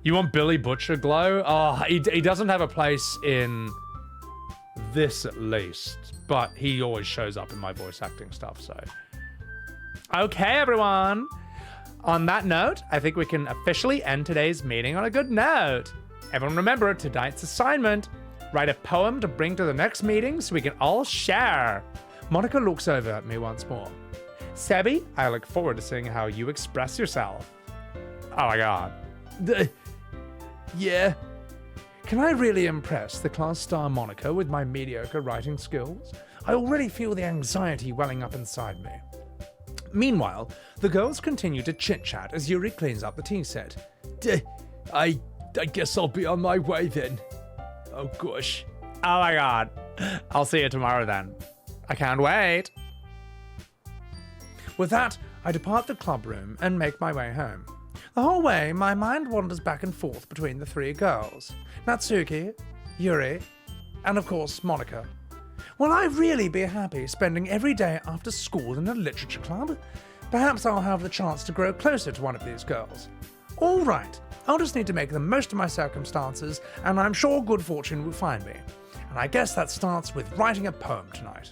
Speaker 1: You want Billy Butcher glow? Oh, he doesn't have a place in this at least, but he always shows up in my voice acting stuff, so. Okay, everyone. On that note, I think we can officially end today's meeting on a good note. Everyone remember tonight's assignment. Write a poem to bring to the next meeting so we can all share. Monika looks over at me once more. Sebby, I look forward to seeing how you express yourself. Oh my god. Yeah. Can I really impress the class star Monika with my mediocre writing skills? I already feel the anxiety welling up inside me. Meanwhile, the girls continue to chit-chat as Yuri cleans up the tea set. I guess I'll be on my way then. Oh gosh. Oh my god. I'll see you tomorrow then. I can't wait. With that, I depart the club room and make my way home. The whole way, my mind wanders back and forth between the three girls. Natsuki, Yuri, and of course, Monika. Will I really be happy spending every day after school in a literature club? Perhaps I'll have the chance to grow closer to one of these girls. All right, I'll just need to make the most of my circumstances, and I'm sure good fortune will find me. And I guess that starts with writing a poem tonight.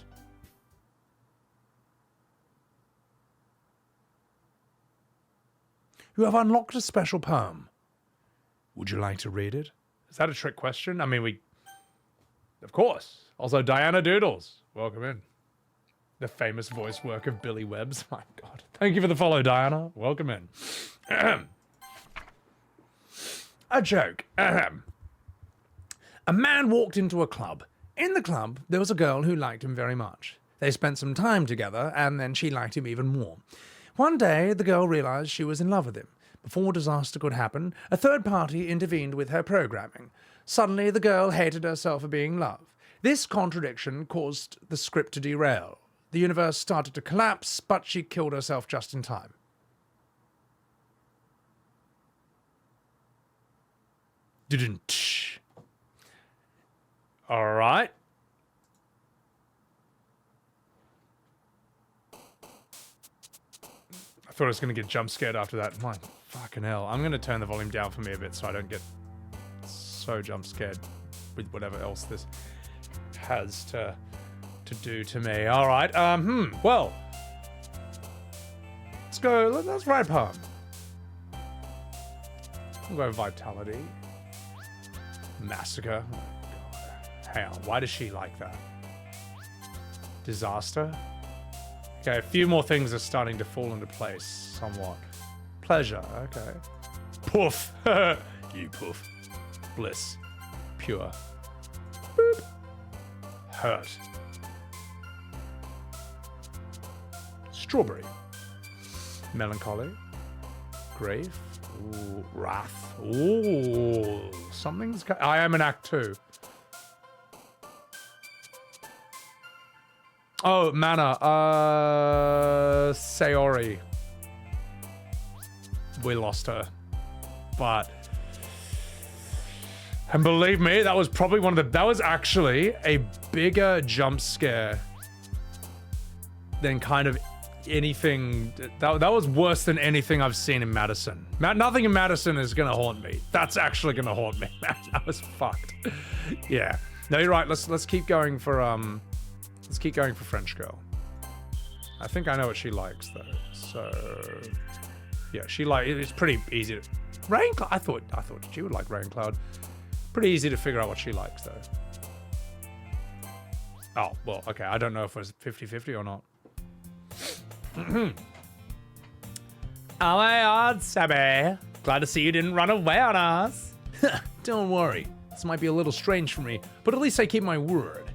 Speaker 1: You have unlocked a special poem. Would you like to read it? Is that a trick question? I mean, of course. Also, Diana Doodles, welcome in. The famous voice work of Billy Webbs. My God. Thank you for the follow, Diana. Welcome in. A joke. A man walked into a club. In the club, there was a girl who liked him very much. They spent some time together, and then she liked him even more. One day, the girl realized she was in love with him. Before disaster could happen, a third party intervened with her programming. Suddenly, the girl hated herself for being loved. This contradiction caused the script to derail. The universe started to collapse, but she killed herself just in time. All right. I thought I was going to get jump scared after that. My fucking hell. I'm going to turn the volume down for me a bit so I don't get so jump scared with whatever else this has to do to me. All right. Well, let's write a poem. We'll go Vitality. Massacre. Oh, God. Hang on. Why does she like that? Disaster. Okay, a few more things are starting to fall into place somewhat. Pleasure. Okay. Poof. You poof. Bliss. Pure. Boop. Hurt. Strawberry. Melancholy. Grief. Ooh, wrath. Ooh, something's... I am in Act 2. Oh, mana. Sayori. We lost her. But... And believe me, that was probably that was actually a bigger jump scare than kind of anything. That was worse than anything I've seen in Madison. Nothing in Madison is gonna haunt me. That's actually gonna haunt me. That was fucked. Yeah. No, you're right. Let's keep going for French Girl.
Speaker 2: I think I know what she likes though. So yeah, it's pretty easy to Rain Cloud. I thought she would like Rain Cloud. Pretty easy to figure out what she likes though. Oh, well, okay. I don't know if it was 50-50 or not.
Speaker 1: Oh my god, Sebby. Glad to see you didn't run away on us.
Speaker 2: Don't worry. This might be a little strange for me, but at least I keep my word.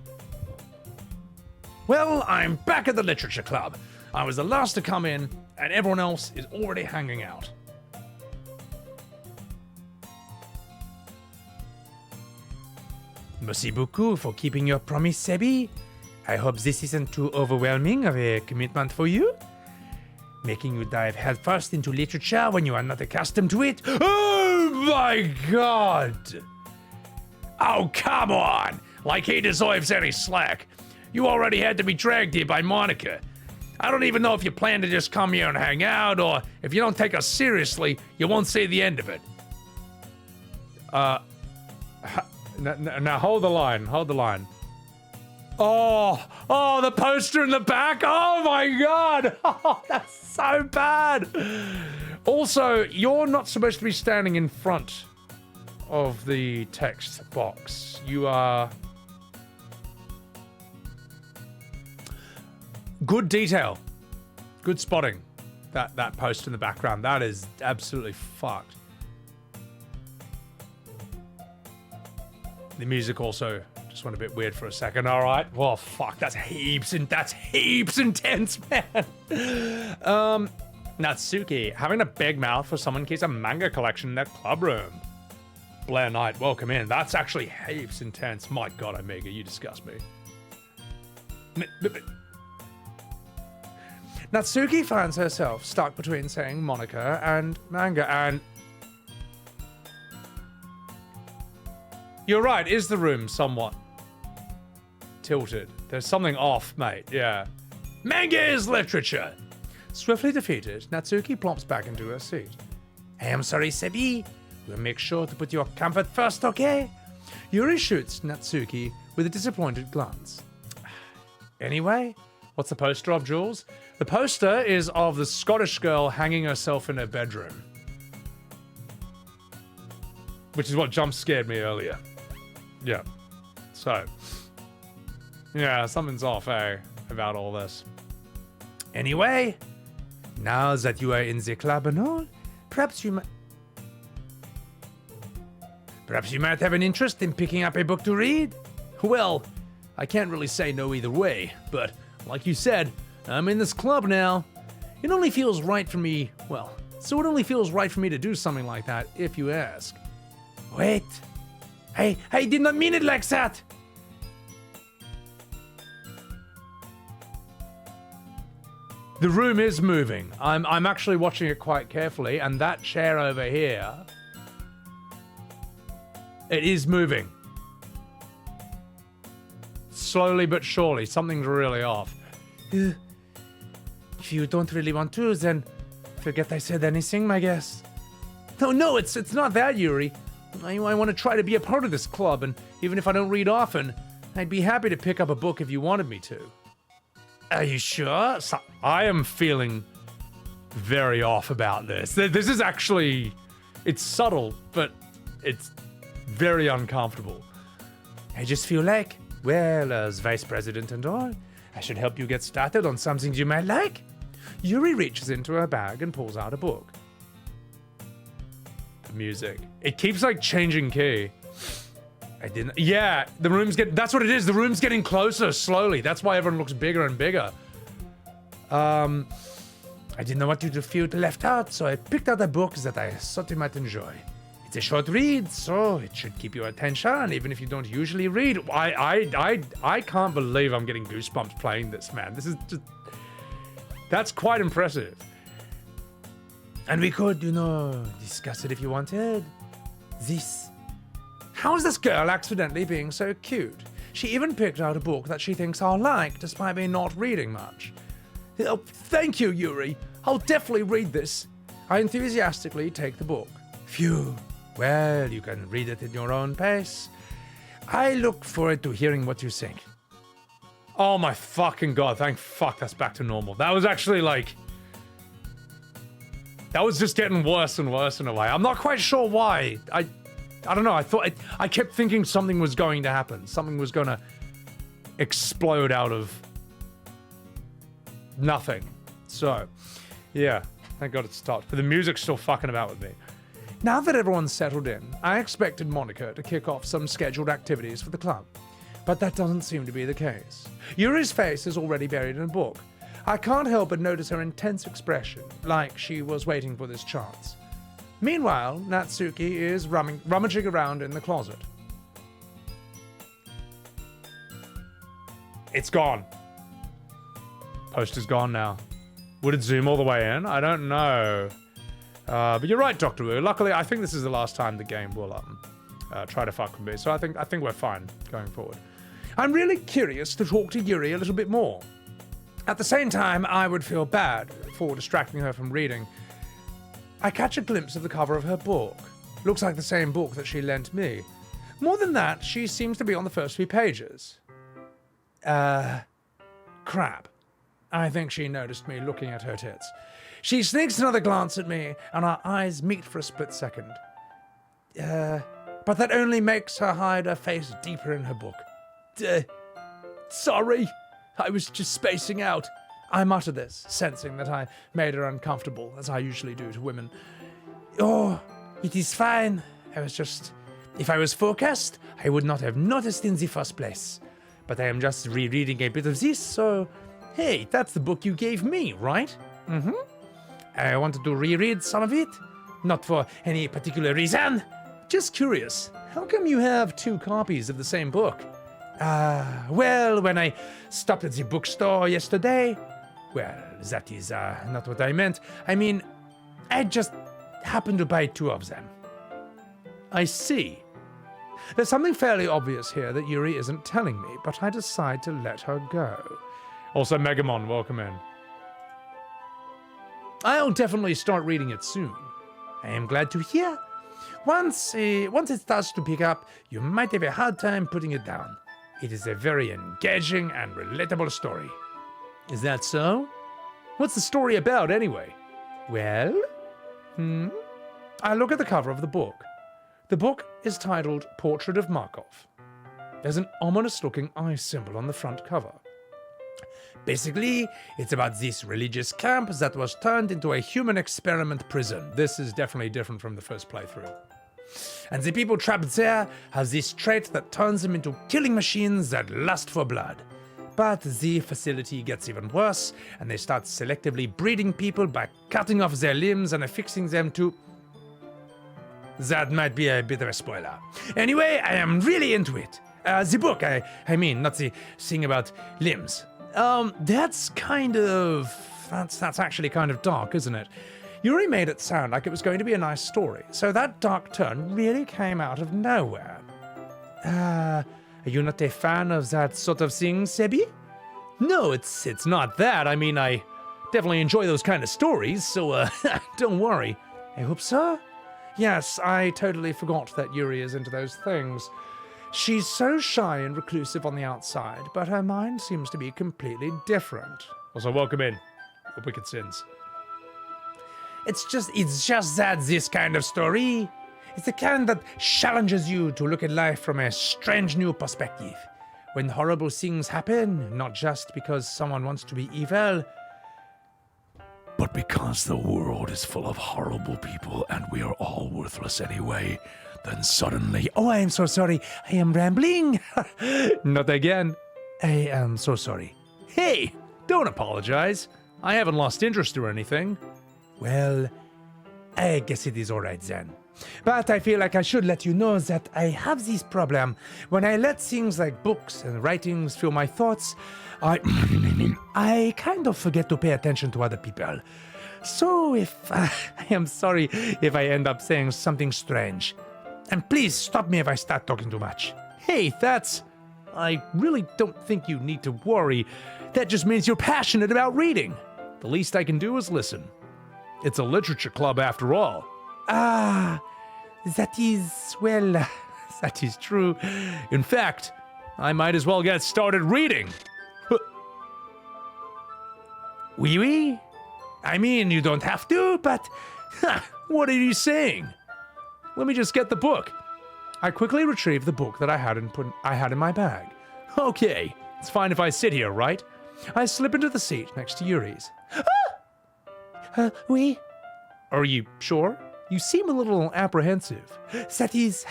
Speaker 2: Well, I'm back at the literature club. I was the last to come in, and everyone else is already hanging out.
Speaker 1: Merci beaucoup for keeping your promise, Sebby. I hope this isn't too overwhelming of a commitment for you. Making you dive headfirst into literature when you are not accustomed to it.
Speaker 2: Oh my god! Oh, come on! Like he deserves any slack. You already had to be dragged here by Monika. I don't even know if you plan to just come here and hang out, or if you don't take us seriously, you won't see the end of it. Now hold the line, Oh, the poster in the back. Oh my god. Oh, that's so bad. Also, you're not supposed to be standing in front of the text box. You are... Good detail. Good spotting. That post in the background. That is absolutely fucked. The music also just went a bit weird for a second. All right. Well, fuck. That's heaps intense, man.
Speaker 1: Natsuki, having a big mouth for someone keeps a manga collection in their club room.
Speaker 2: Blair Knight, welcome in. That's actually heaps intense. My god, Omega, you disgust me.
Speaker 1: Natsuki finds herself stuck between saying Monika and manga, and
Speaker 2: you're right, is the room somewhat tilted? There's something off, mate, yeah. Manga is literature!
Speaker 1: Swiftly defeated, Natsuki plumps back into her seat. I am sorry, Sebby. We'll make sure to put your comfort first, okay? Yuri shoots Natsuki with a disappointed glance.
Speaker 2: Anyway, what's the poster of, Jules? The poster is of the Scottish girl hanging herself in her bedroom. Which is what jump scared me earlier. Yeah. So. Yeah, something's off, eh? About all this.
Speaker 1: Anyway, now that you are in the club and all, perhaps you might have an interest in picking up a book to read?
Speaker 2: Well, I can't really say no either way, but like you said, I'm in this club now. It only feels right for me, it only feels right for me to do something like that, if you ask.
Speaker 1: Wait. I did not mean it like that.
Speaker 2: The room is moving. I'm actually watching it quite carefully, and that chair over here, it is moving. Slowly but surely, something's really off.
Speaker 1: If you don't really want to, then forget I said anything, I guess.
Speaker 2: No, it's not that, Yuri. I want to try to be a part of this club, and even if I don't read often, I'd be happy to pick up a book if you wanted me to.
Speaker 1: Are you sure?
Speaker 2: I am feeling very off about this. This is actually, it's subtle, but it's very uncomfortable.
Speaker 1: I just feel like, well, as vice president and all, I should help you get started on something you might like. Yuri reaches into her bag and pulls out a book.
Speaker 2: The music. It keeps like changing key. Yeah, the room's that's what it is. The room's getting closer slowly. That's why everyone looks bigger and bigger.
Speaker 1: I didn't know what you would feel left out, so I picked out a book that I thought you might enjoy. It's a short read, so it should keep your attention, even if you don't usually read.
Speaker 2: I can't believe I'm getting goosebumps playing this, man. This is just... That's quite impressive.
Speaker 1: And we could, discuss it if you wanted. This. How is this girl accidentally being so cute? She even picked out a book that she thinks I'll like, despite me not reading much.
Speaker 2: Oh, thank you, Yuri. I'll definitely read this.
Speaker 1: I enthusiastically take the book. Phew. Well, you can read it at your own pace. I look forward to hearing what you think.
Speaker 2: Oh my fucking god, thank fuck that's back to normal. That was actually like... That was just getting worse and worse in a way. I'm not quite sure why. I don't know, I kept thinking something was going to happen. Something was gonna explode out of nothing. So, yeah, thank god it stopped. But the music's still fucking about with me. Now that everyone's settled in, I expected Monika to kick off some scheduled activities for the club. But that doesn't seem to be the case. Yuri's face is already buried in a book. I can't help but notice her intense expression, like she was waiting for this chance. Meanwhile, Natsuki is rummaging around in the closet. It's gone. Poster's gone now. Would it zoom all the way in? I don't know. But you're right, Dr. Wu. Luckily, I think this is the last time the game will try to fuck with me, so I think we're fine going forward. I'm really curious to talk to Yuri a little bit more. At the same time, I would feel bad for distracting her from reading. I catch a glimpse of the cover of her book. Looks like the same book that she lent me. More than that, she seems to be on the first few pages. Crap. I think she noticed me looking at her tits. She sneaks another glance at me, and our eyes meet for a split second. But that only makes her hide her face deeper in her book. Sorry, I was just spacing out. I mutter this, sensing that I made her uncomfortable, as I usually do to women. Oh, it is fine. If I was focused, I would not have noticed in the first place. But I am just rereading a bit of this, so... Hey, that's the book you gave me, right? Mm-hmm. I wanted to reread some of it. Not for any particular reason. Just curious, how come you have 2 copies of the same book? Well, when I stopped at the bookstore yesterday... Well, that is not what I meant. I mean, I just happened to buy 2 of them. I see. There's something fairly obvious here that Yuri isn't telling me, but I decide to let her go. Also, Megamon, welcome in. I'll definitely start reading it soon. I am glad to hear. Once it starts to pick up, you might have a hard time putting it down. It is a very engaging and relatable story. Is that so? What's the story about, anyway? Well? I look at the cover of the book. The book is titled Portrait of Markov. There's an ominous-looking eye symbol on the front cover. Basically, it's about this religious camp that was turned into a human experiment prison. This is definitely different from the first playthrough. And the people trapped there have this trait that turns them into killing machines that lust for blood. But the facility gets even worse, and they start selectively breeding people by cutting off their limbs and affixing them to... That might be a bit of a spoiler. Anyway, I am really into it. The book, I mean, not the thing about limbs. That's actually kind of dark, isn't it? Yuri made it sound like it was going to be a nice story, so that dark turn really came out of nowhere. Are you not a fan of that sort of thing, Sebby? No, it's not that. I mean, I definitely enjoy those kind of stories, so don't worry. I hope so. Yes, I totally forgot that Yuri is into those things. She's so shy and reclusive on the outside, but her mind seems to be completely different. Also, welcome in, your wicked sins. It's just that this kind of story, it's the kind that challenges you to look at life from a strange new perspective. When horrible things happen, not just because someone wants to be evil,
Speaker 3: but because the world is full of horrible people and we are all worthless anyway, then suddenly...
Speaker 1: Oh, I am so sorry. I am rambling. Not again. I am so sorry.
Speaker 2: Hey, don't apologize. I haven't lost interest or anything.
Speaker 1: Well, I guess it is alright then. But I feel like I should let you know that I have this problem. When I let things like books and writings fill my thoughts, I kind of forget to pay attention to other people. So I am sorry if I end up saying something strange. And please stop me if I start talking too much.
Speaker 2: Hey, I really don't think you need to worry. That just means you're passionate about reading. The least I can do is listen. It's a literature club after all.
Speaker 1: That is true.
Speaker 2: In fact, I might as well get started reading.
Speaker 3: Oui, oui. I mean, you don't have to, but what are you saying?
Speaker 1: Let me just get the book. I quickly retrieved the book that I had in my bag. Okay, it's fine if I sit here, right? I slip into the seat next to Yuri's.
Speaker 3: Oui.
Speaker 1: Are you sure? You seem a little apprehensive.
Speaker 3: That is...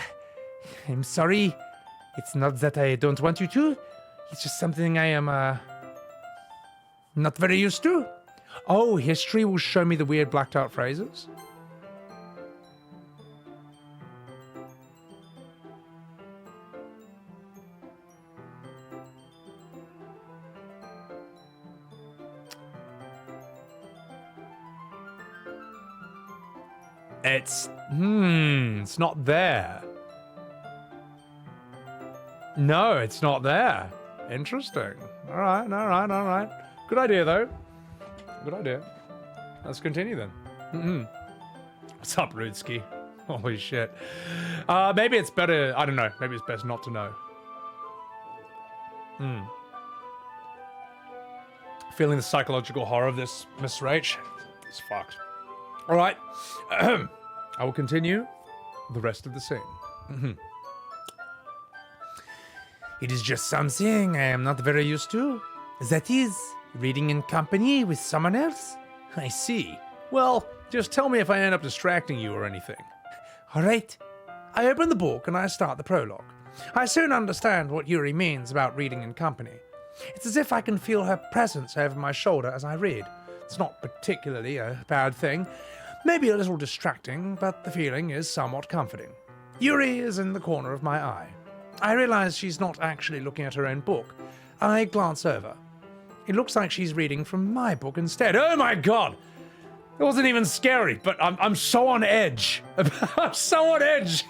Speaker 3: I'm sorry. It's not that I don't want you to. It's just something I am, not very used to.
Speaker 1: Oh, history will show me the weird blacked out phrases? It's not there. No, it's not there. Interesting. All right. Good idea, though. Good idea. Let's continue then. What's up, Rudsky? Holy shit. Maybe it's better, I don't know. Maybe it's best not to know. Feeling the psychological horror of this, Miss Rach. It's fucked. All right. I will continue the rest of the scene.
Speaker 3: It is just something I am not very used to. That is, reading in company with someone else.
Speaker 1: I see. Well, just tell me if I end up distracting you or anything.
Speaker 3: All right.
Speaker 1: I open the book and I start the prologue. I soon understand what Yuri means about reading in company. It's as if I can feel her presence over my shoulder as I read. It's not particularly a bad thing. Maybe a little distracting, but the feeling is somewhat comforting. Yuri is in the corner of my eye. I realize she's not actually looking at her own book. I glance over. It looks like she's reading from my book instead. Oh my god! It wasn't even scary, but I'm so on edge. I'm so on edge.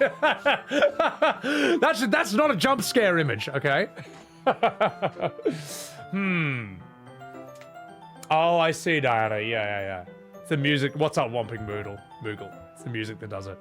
Speaker 1: That's not a jump scare image, okay? Oh, I see, Diana. Yeah. It's the music. What's up, Whomping Moogle? It's the music that does it.